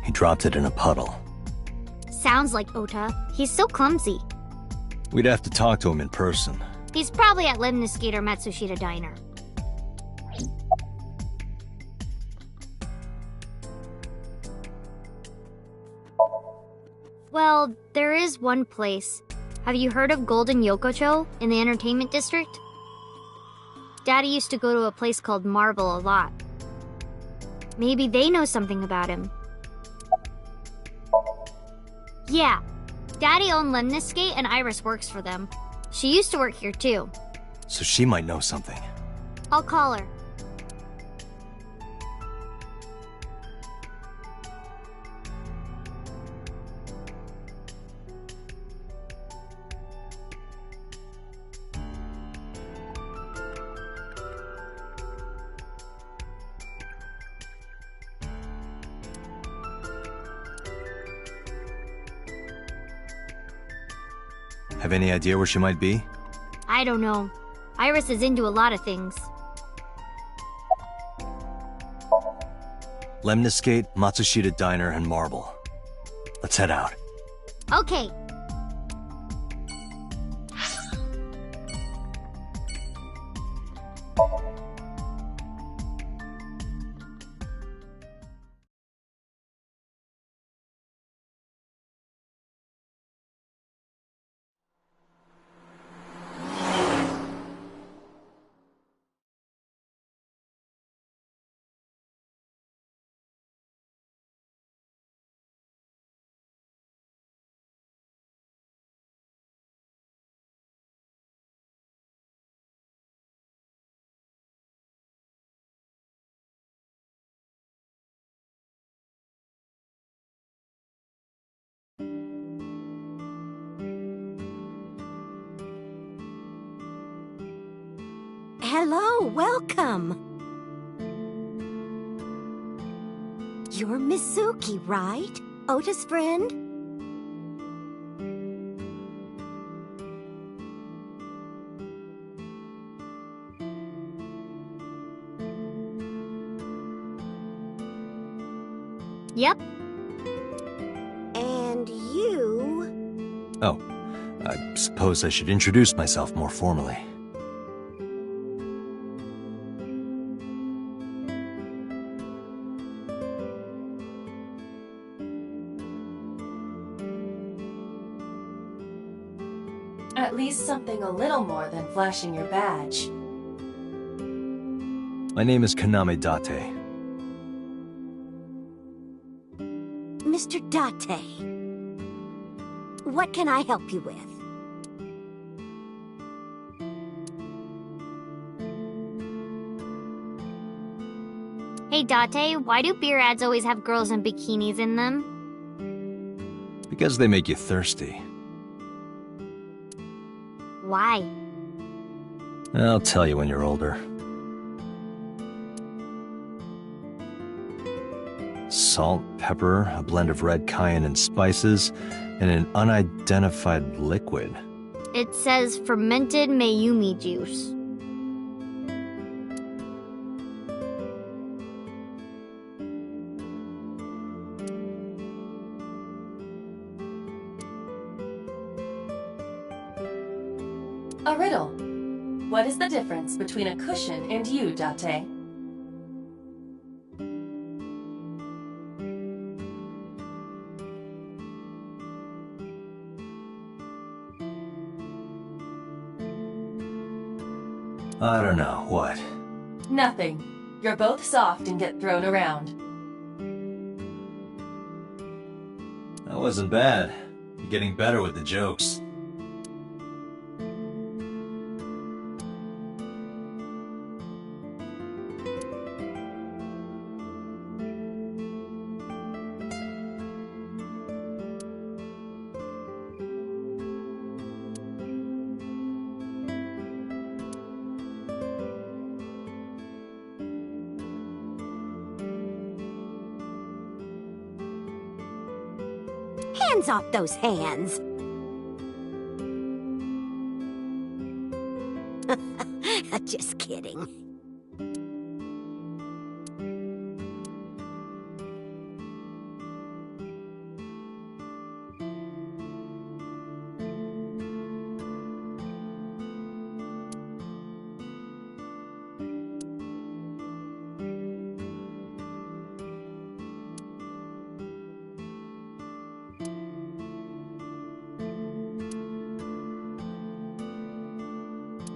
S3: He dropped it in a puddle.
S1: Sounds like Ota. He's so clumsy.
S3: We'd have to talk to him in person.
S1: He's probably at Lemniscate or Matsushita Diner. Well, there is one place. Have you heard of Golden Yokocho in the entertainment district? Daddy used to go to a place called Marble a lot. Maybe they know something about him. Yeah, Daddy owned Lemniscate and Iris works for them. She used to work here too.
S3: So she might know something.
S1: I'll call her.
S3: Have any idea where she might be?
S1: I don't know. Iris is into a lot of things.
S3: Lemniscate, Matsushita Diner, and Marble. Let's head out.
S1: Okay.
S11: Hello, welcome. You're Mizuki, right? Ota's friend?
S1: Yep.
S11: And you...
S3: Oh, I suppose I should introduce myself more formally.
S4: At least something a little more than flashing your badge.
S3: My name is Kaname Date.
S11: Mr. Date. What can I help you with?
S1: Hey Date, why do beer ads always have girls in bikinis in them?
S3: Because they make you thirsty.
S1: Why?
S3: I'll tell you when you're older. salt, pepper, a blend of red cayenne and spices, and an unidentified liquid.
S1: It says fermented Mayumi juice.
S4: A riddle. What is the difference between a cushion and you, Date?
S3: I don't know, what?
S4: Nothing. You're both soft and get thrown around.
S3: That wasn't bad. You're getting better with the jokes.
S11: Hands off those hands! Just kidding.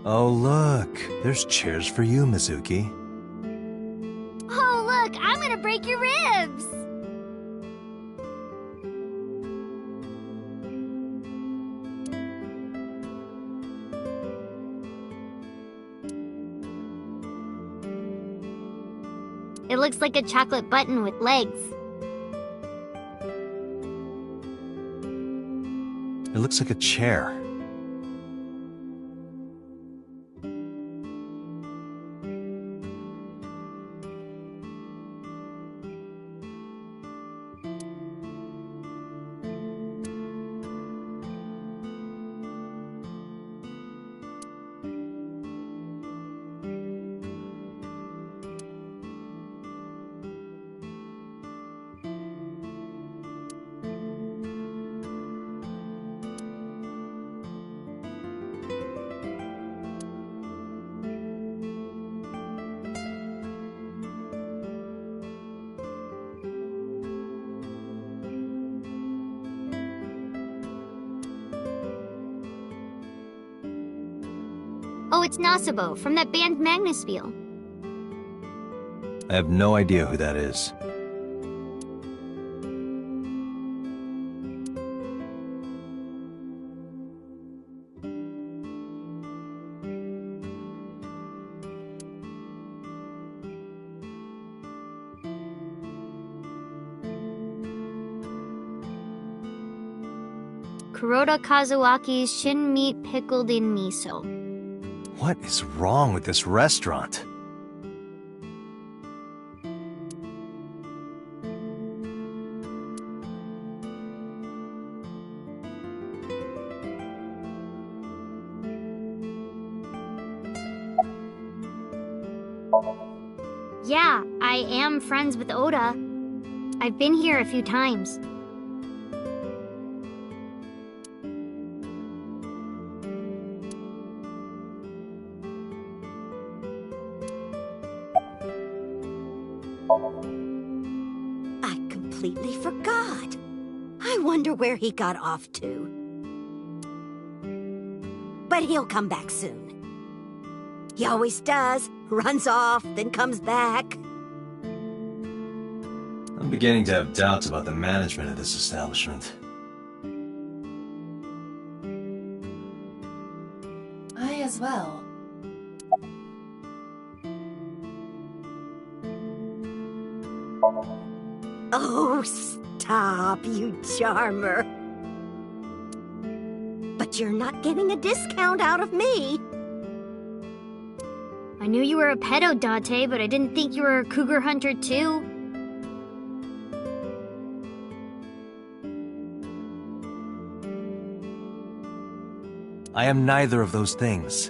S3: Oh, look. There's chairs for you, Mizuki.
S1: Oh, look, I'm gonna break your ribs! It looks like a chocolate button with legs.
S3: It looks like a chair.
S1: Oh, it's Nasubo from that band Magnusfield.
S3: I have no idea who that is.
S1: Kuroda Kazuaki's shin meat pickled in miso.
S3: What is wrong with this restaurant?
S1: Yeah, I am friends with Oda. I've been here a few times.
S11: I completely forgot. I wonder where he got off to. But he'll come back soon. He always does. Runs off, then comes back.
S3: I'm beginning to have doubts about the management of this establishment.
S4: I as well.
S11: Oh, stop, you charmer. But you're not getting a discount out of me.
S1: I knew you were a pedo, Date, but I didn't think you were a cougar hunter too.
S3: I am neither of those things.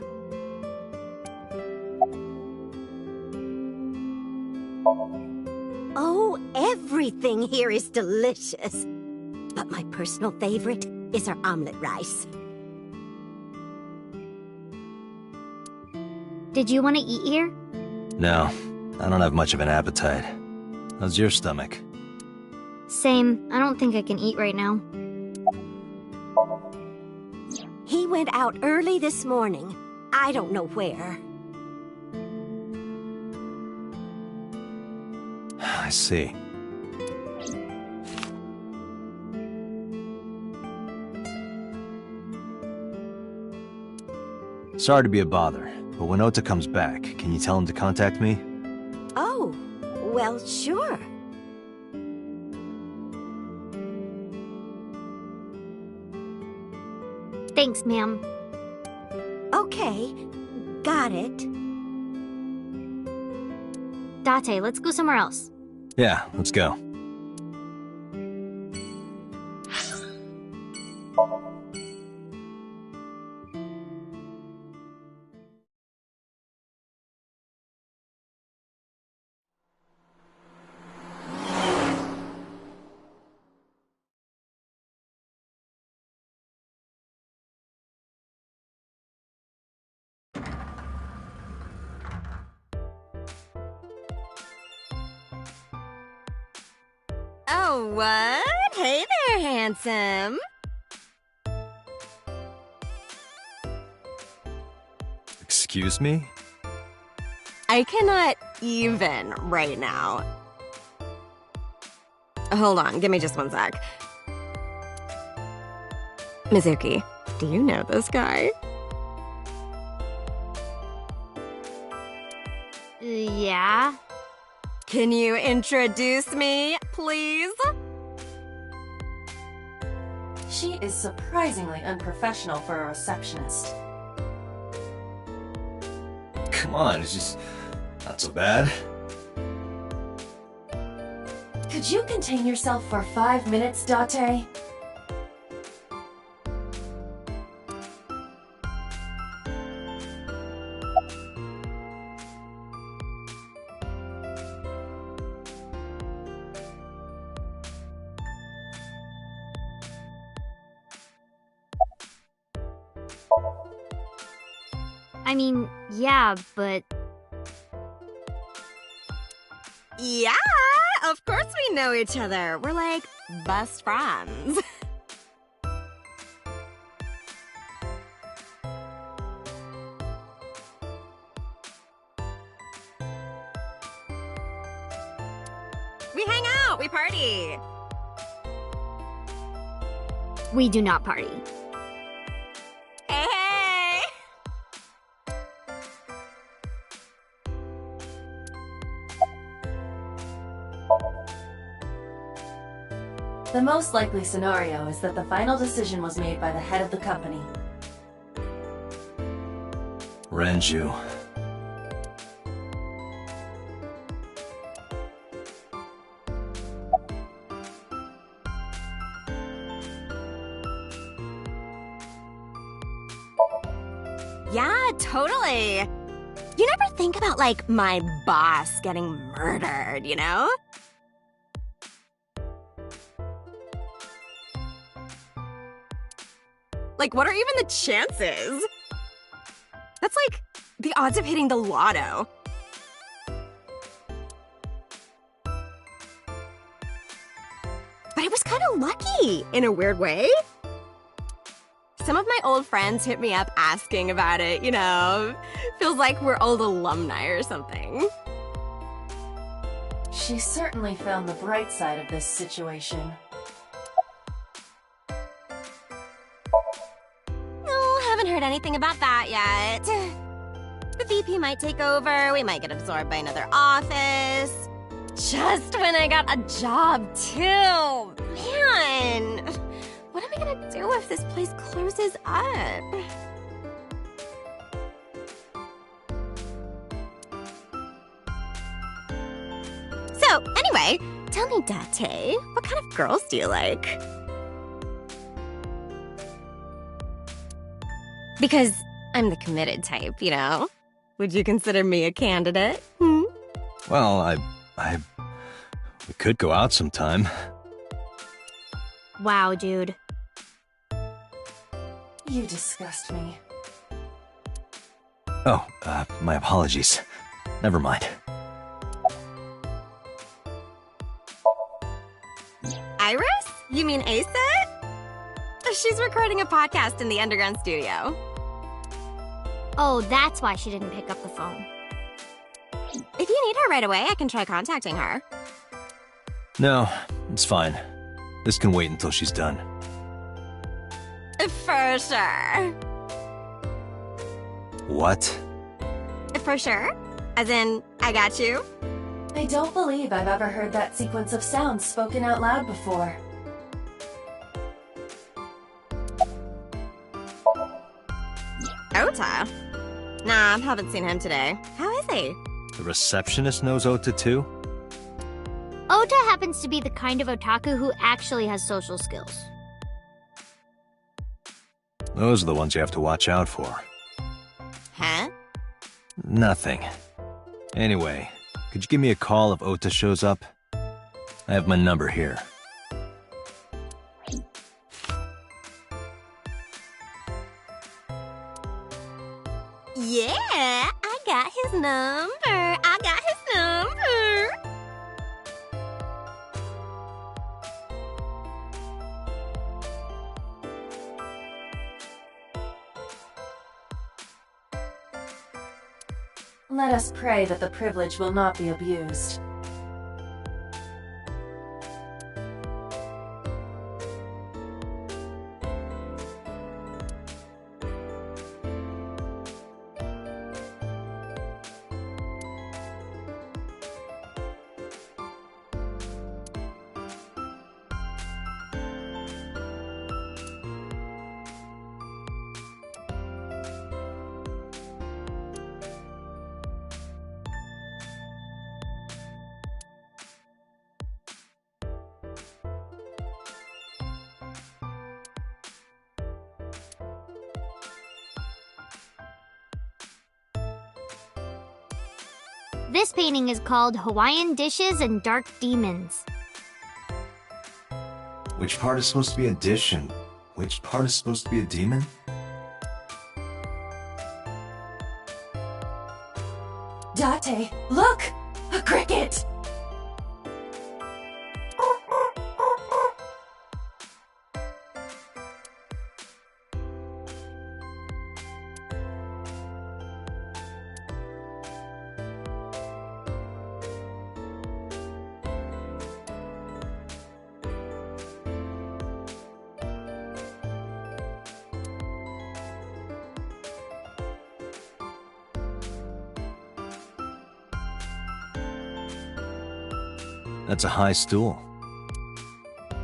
S11: Oh, everything here is delicious. But my personal favorite is our omelet rice.
S1: Did you want to eat here?
S3: No, I don't have much of an appetite. How's your stomach?
S1: Same. I don't think I can eat right now.
S11: He went out early this morning. I don't know where.
S3: I see. Sorry to be a bother, but when Ota comes back, can you tell him to contact me?
S11: Oh, well, sure.
S1: Thanks, ma'am.
S11: Okay, got it.
S1: Date, let's go somewhere else.
S3: Yeah, let's go.
S6: Oh, what? Hey there, handsome.
S3: Excuse me?
S6: I cannot even right now. Hold on, give me just one sec. Mizuki, do you know this guy?
S1: Yeah?
S6: Can you introduce me, please?
S4: She is surprisingly unprofessional for a receptionist.
S3: Come on, it's just not so bad.
S4: Could you contain yourself for 5 minutes, Date?
S1: I mean, yeah, but...
S6: Yeah, of course we know each other. We're like best friends. We hang out, we party.
S1: We do not party.
S6: Hey, hey.
S4: The most likely scenario is that the final decision was made by the head of the company.
S3: Renju.
S6: Yeah, totally. You never think about, like, my boss getting murdered, you know? Like, what are even the chances? That's like the odds of hitting the lotto. But it was kind of lucky, in a weird way. Some of my old friends hit me up asking about it, you know. Feels like we're old alumni or something.
S4: She certainly found the bright side of this situation.
S6: No, haven't heard anything about that yet. The VP might take over, we might get absorbed by another office. Just when I got a job, too. Man, what am I gonna do if this place closes up? So, anyway, tell me, Date, what kind of girls do you like? Because I'm the committed type, you know? Would you consider me a candidate? Hmm?
S3: Well, we could go out sometime.
S1: Wow, dude.
S4: You disgust me.
S3: Oh, my apologies. Never mind.
S6: Iris? You mean Ace? She's recording a podcast in the underground studio.
S1: Oh, that's why she didn't pick up the phone.
S6: If you need her right away, I can try contacting her.
S3: No, it's fine. This can wait until she's done.
S6: For sure.
S3: What?
S6: For sure? As in, I got you?
S4: I don't believe I've ever heard that sequence of sounds spoken out loud before.
S6: Ota? Nah, haven't seen him today. How is he?
S3: The receptionist knows Ota too?
S1: Ota happens to be the kind of otaku who actually has social skills.
S3: Those are the ones you have to watch out for.
S6: Huh?
S3: Nothing. Anyway, could you give me a call if Ota shows up? I have my number here.
S6: Yeah, I got his number. I got his number.
S4: Let us pray that the privilege will not be abused.
S1: This painting is called Hawaiian Dishes and Dark Demons.
S3: Which part is supposed to be a dish and which part is supposed to be a demon?
S4: Date, look! A cricket!
S3: That's a high stool.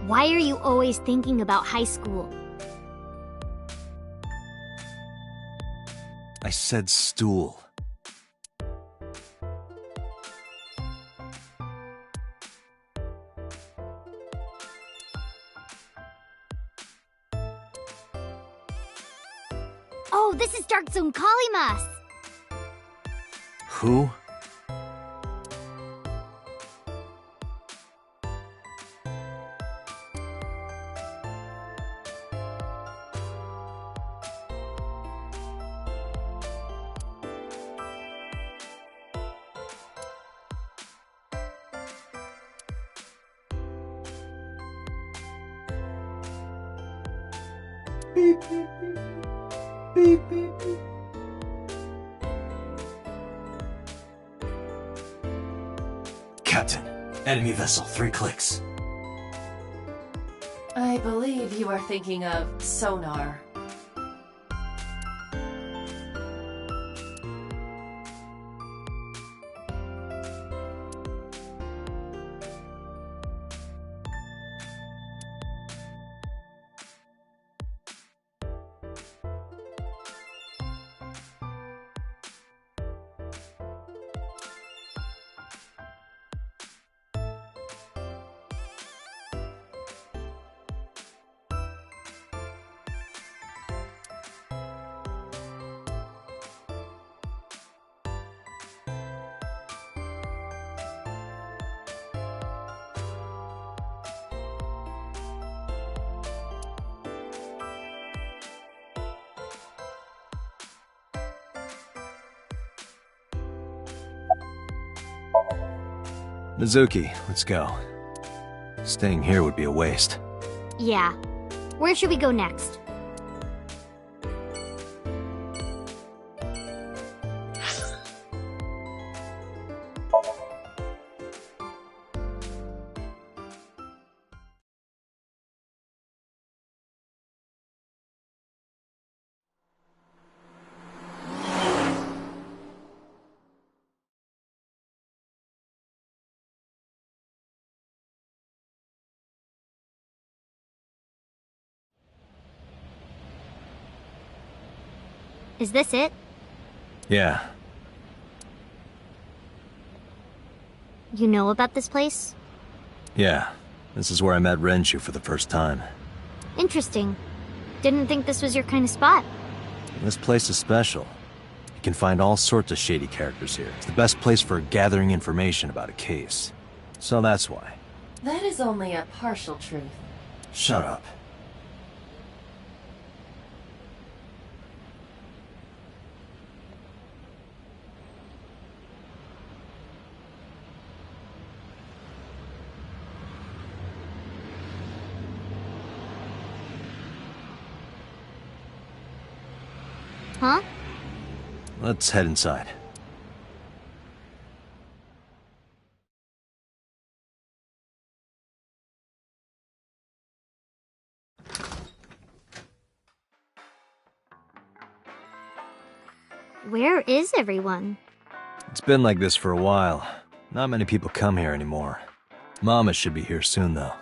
S1: Why are you always thinking about high school?
S3: I said stool.
S1: Oh, this is Dark Zone Kalimas!
S3: Who? Beep, beep, beep. Beep, beep, beep. Captain, enemy vessel, 3 clicks.
S4: I believe you are thinking of sonar.
S3: Mizuki, let's go. Staying here would be a waste.
S1: Yeah. Where should we go next? Is this it?
S3: Yeah.
S1: You know about this place?
S3: Yeah. This is where I met Renju for the first time.
S1: Interesting. Didn't think this was your kind of spot.
S3: This place is special. You can find all sorts of shady characters here. It's the best place for gathering information about a case. So that's why.
S4: That is only a partial truth.
S3: Shut up.
S1: Huh?
S3: Let's head inside.
S1: Where is everyone?
S3: It's been like this for a while. Not many people come here anymore. Mama should be here soon, though.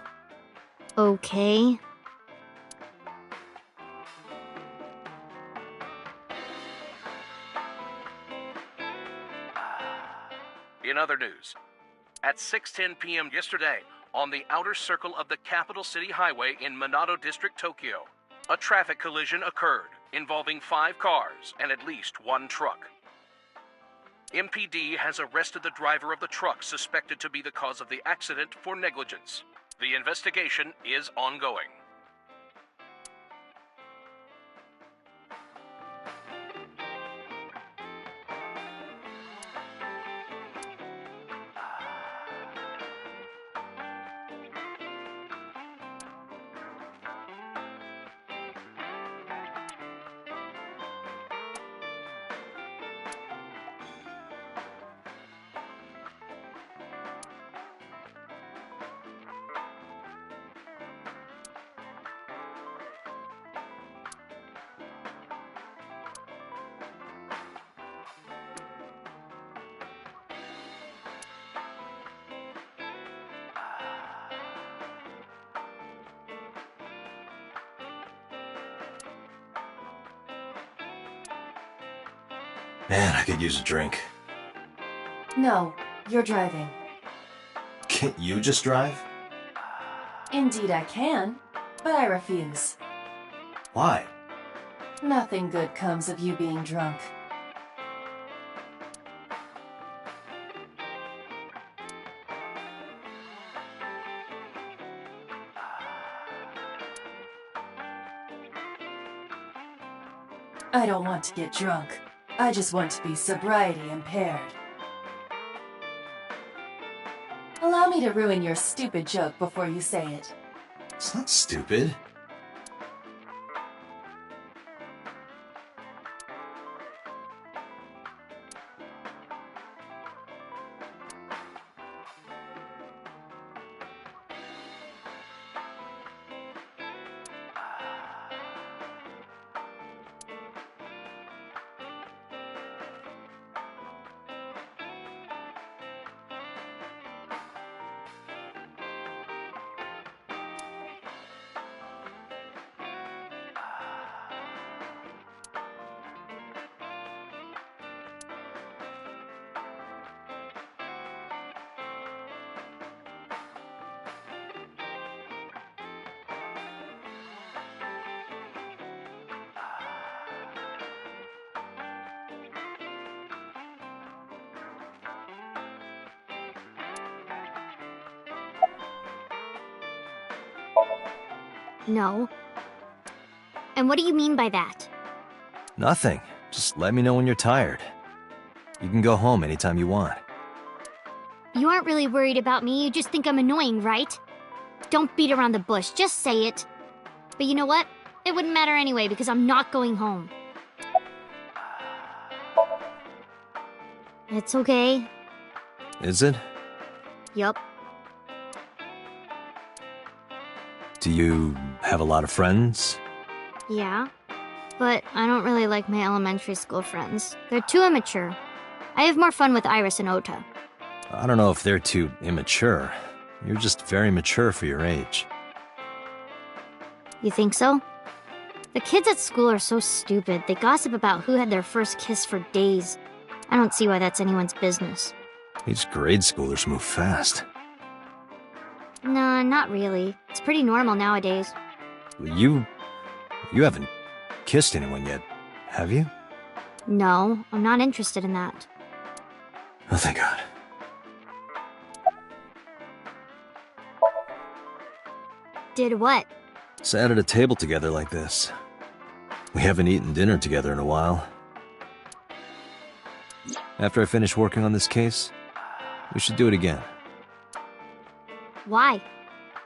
S1: Okay.
S10: In other news, at 6:10 p.m. yesterday, on the outer circle of the Capital City Highway in Minato District, Tokyo, a traffic collision occurred involving 5 cars and at least 1 truck. MPD has arrested the driver of the truck suspected to be the cause of the accident for negligence. The investigation is ongoing.
S3: Man, I could use a drink.
S4: No, you're driving.
S3: Can't you just drive?
S4: Indeed I can, but I refuse.
S3: Why?
S4: Nothing good comes of you being drunk. I don't want to get drunk. I just want to be sobriety impaired. Allow me to ruin your stupid joke before you say it.
S3: It's not stupid.
S1: No. And what do you mean by that?
S3: Nothing. Just let me know when you're tired. You can go home anytime you want.
S1: You aren't really worried about me, you just think I'm annoying, right? Don't beat around the bush, just say it. But you know what? It wouldn't matter anyway, because I'm not going home. It's okay.
S3: Is it?
S1: Yup.
S3: Do you have a lot of friends?
S1: Yeah. But I don't really like my elementary school friends. They're too immature. I have more fun with Iris and Ota.
S3: I don't know if they're too immature. You're just very mature for your age.
S1: You think so? The kids at school are so stupid. They gossip about who had their first kiss for days. I don't see why that's anyone's business.
S3: These grade schoolers move fast.
S1: Nah, not really. It's pretty normal nowadays.
S3: You haven't kissed anyone yet, have you?
S1: No, I'm not interested in that.
S3: Oh, thank God.
S1: Did what?
S3: Sat at a table together like this. We haven't eaten dinner together in a while. After I finish working on this case, we should do it again.
S1: Why?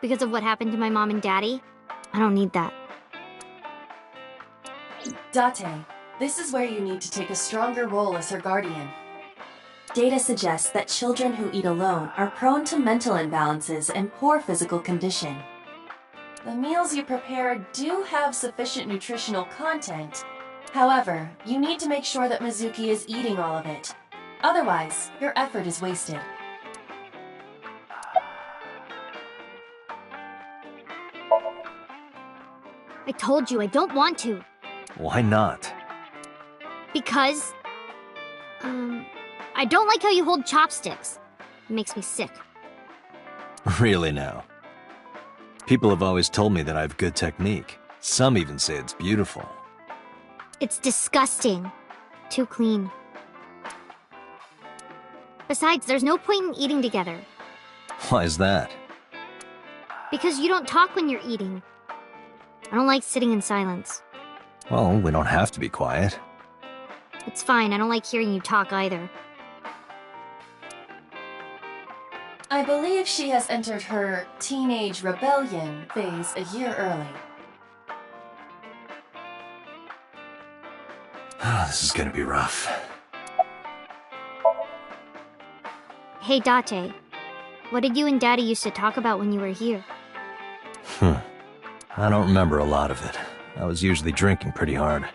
S1: Because of what happened to my mom and daddy? I don't need that.
S4: Date, this is where you need to take a stronger role as her guardian. Data suggests that children who eat alone are prone to mental imbalances and poor physical condition. The meals you prepare do have sufficient nutritional content. However, you need to make sure that Mizuki is eating all of it. Otherwise, your effort is wasted.
S1: I told you I don't want to.
S3: Why not?
S1: Because... I don't like how you hold chopsticks. It makes me sick.
S3: Really now? People have always told me that I have good technique. Some even say it's beautiful.
S1: It's disgusting. Too clean. Besides, there's no point in eating together.
S3: Why is that?
S1: Because you don't talk when you're eating. I don't like sitting in silence.
S3: Well, we don't have to be quiet.
S1: It's fine, I don't like hearing you talk either.
S4: I believe she has entered her teenage rebellion phase a year early.
S3: This is gonna be rough.
S1: Hey, Date. What did you and Daddy used to talk about when you were here?
S3: I don't remember a lot of it. I was usually drinking pretty hard.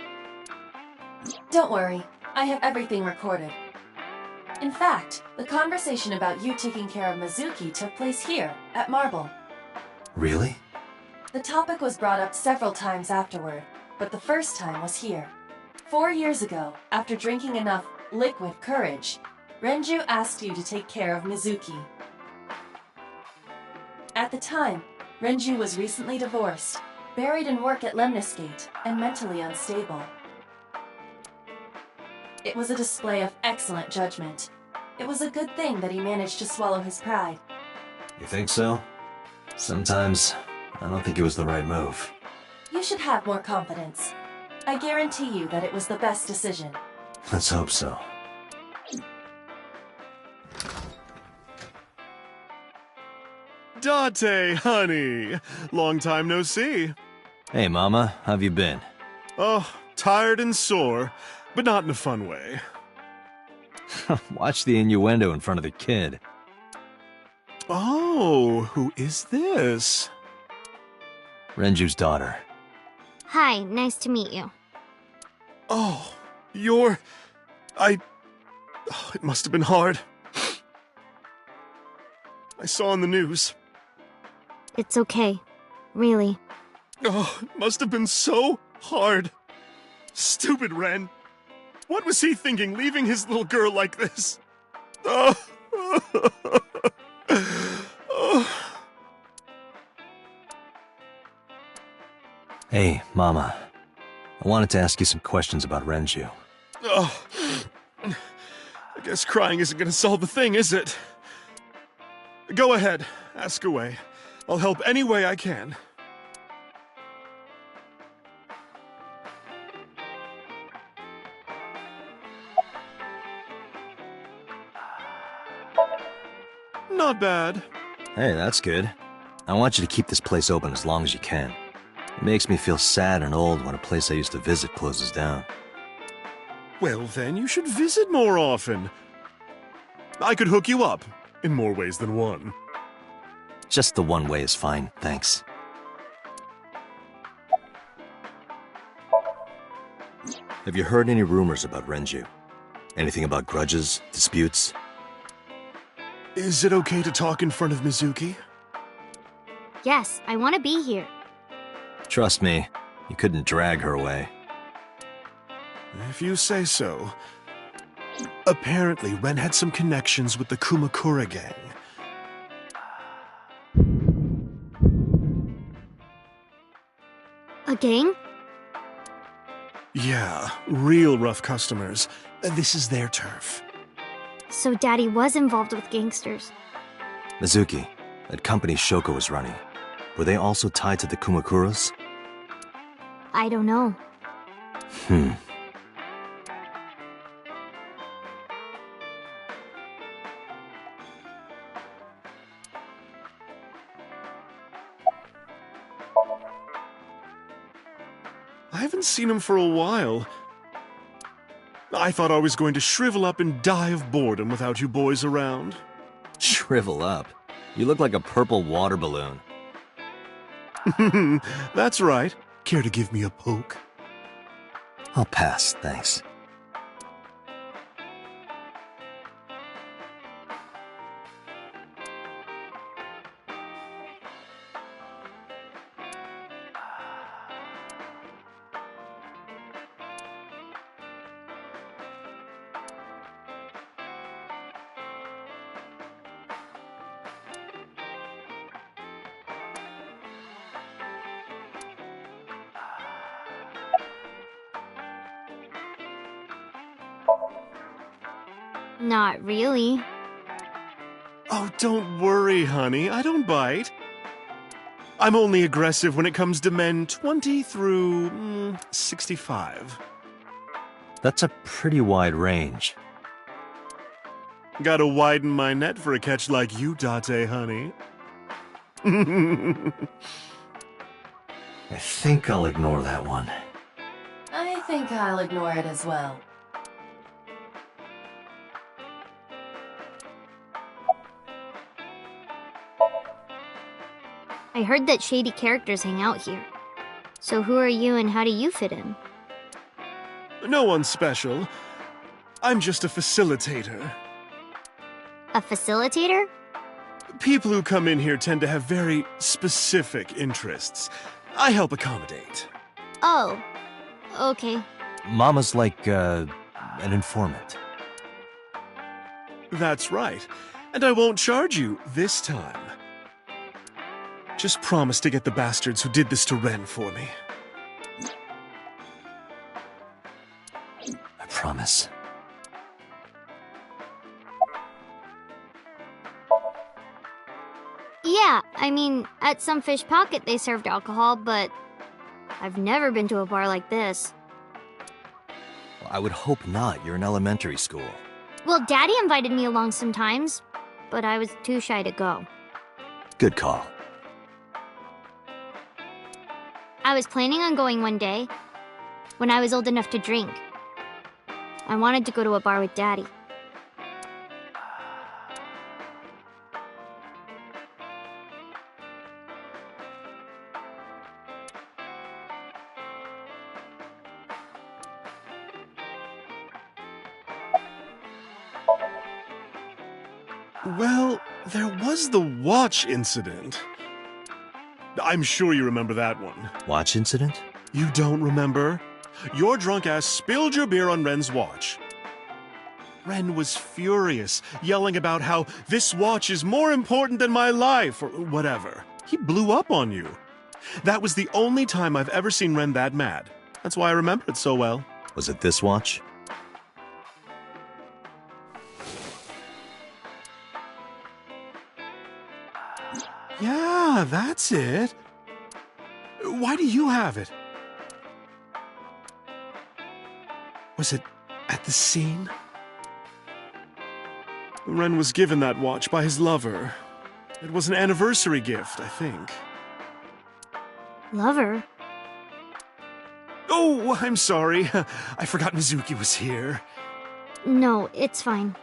S4: Don't worry, I have everything recorded. In fact, the conversation about you taking care of Mizuki took place here, at Marble.
S3: Really?
S4: The topic was brought up several times afterward, but the first time was here. 4 years ago, after drinking enough liquid courage, Renju asked you to take care of Mizuki. At the time, Renju was recently divorced, buried in work at Lemniscate, and mentally unstable. It was a display of excellent judgment. It was a good thing that he managed to swallow his pride.
S3: You think so? Sometimes, I don't think it was the right move.
S4: You should have more confidence. I guarantee you that it was the best decision.
S3: Let's hope so.
S9: Date, honey. Long time no see.
S3: Hey, Mama, how've you been?
S9: Oh, tired and sore, but not in a fun way.
S3: Watch the innuendo in front of the kid.
S9: Oh, who is this?
S3: Renju's daughter.
S1: Hi, nice to meet you.
S9: Oh, it must have been hard. I saw on the news.
S1: It's okay. Really.
S9: Oh, it must have been so hard. Stupid Ren. What was he thinking, leaving his little girl like this? Oh.
S3: Hey, Mama. I wanted to ask you some questions about Renju.
S9: Oh. I guess crying isn't gonna solve the thing, is it? Go ahead, ask away. I'll help any way I can. Not bad.
S3: Hey, that's good. I want you to keep this place open as long as you can. It makes me feel sad and old when a place I used to visit closes down.
S9: Well, then you should visit more often. I could hook you up, in more ways than one.
S3: Just the one way is fine, thanks. Have you heard any rumors about Renju? Anything about grudges, disputes?
S9: Is it okay to talk in front of Mizuki?
S1: Yes, I want to be here.
S3: Trust me, you couldn't drag her away.
S9: If you say so. Apparently, Ren had some connections with the Kumakura gang.
S1: A gang?
S9: Yeah, real rough customers. This is their turf.
S1: So Daddy was involved with gangsters.
S3: Mizuki, that company Shoko was running, were they also tied to the Kumakuras?
S1: I don't know.
S9: I haven't seen him for a while. I thought I was going to shrivel up and die of boredom without you boys around.
S3: Shrivel up? You look like a purple water balloon.
S9: That's right. Care to give me a poke?
S3: I'll pass, thanks.
S1: Not really.
S9: Oh, don't worry, honey. I don't bite. I'm only aggressive when it comes to men 20 through 65.
S3: That's a pretty wide range.
S9: Gotta widen my net for a catch like you, Date, honey.
S3: I think I'll ignore that one.
S4: I think I'll ignore it as well.
S1: I heard that shady characters hang out here. So who are you and how do you fit in?
S9: No one special. I'm just a facilitator.
S1: A facilitator?
S9: People who come in here tend to have very specific interests. I help accommodate.
S1: Oh, okay.
S3: Mama's like, an informant.
S9: That's right. And I won't charge you this time. Just promise to get the bastards who did this to Ren for me.
S3: I promise.
S1: Yeah, I mean, at some fish pocket they served alcohol, but I've never been to a bar like this.
S3: Well, I would hope not. You're in elementary school.
S1: Well, Daddy invited me along sometimes, but I was too shy to go.
S3: Good call.
S1: I was planning on going one day, when I was old enough to drink. I wanted to go to a bar with Daddy.
S9: Well, there was the watch incident. I'm sure you remember that one.
S3: Watch incident?
S9: You don't remember? Your drunk ass spilled your beer on Ren's watch. Ren was furious, yelling about how this watch is more important than my life, or whatever. He blew up on you. That was the only time I've ever seen Ren that mad. That's why I remember it so well.
S3: Was it this watch?
S9: Yeah, that's it. Why do you have it? Was it at the scene? Ren was given that watch by his lover. It was an anniversary gift, I think.
S1: Lover?
S9: Oh, I'm sorry. I forgot Mizuki was here.
S1: No, it's fine.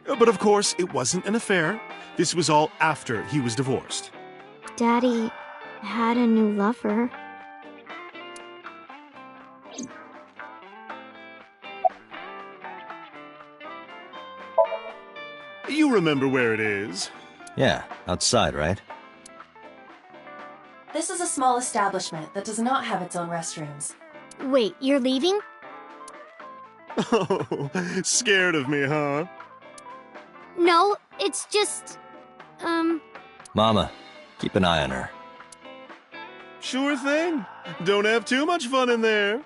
S9: But of course, it wasn't an affair. This was all after he was divorced.
S1: Daddy had a new lover.
S9: You remember where it is?
S3: Yeah, outside, right?
S4: This is a small establishment that does not have its own restrooms.
S1: Wait, you're leaving?
S9: Oh, scared of me, huh?
S1: No, it's just...
S3: Mama, keep an eye on her.
S9: Sure thing. Don't have too much fun in there.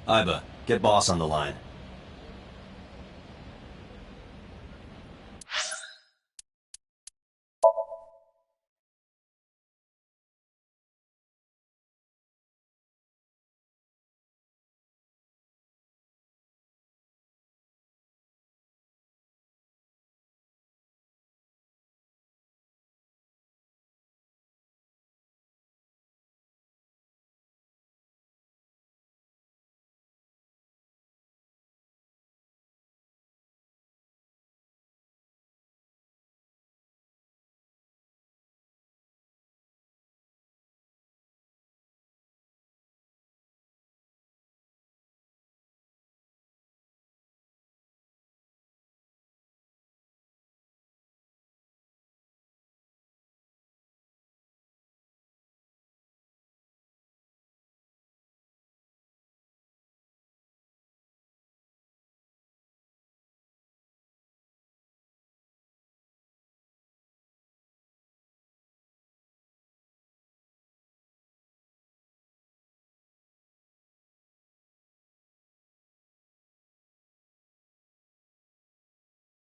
S3: Iba, get boss on the line.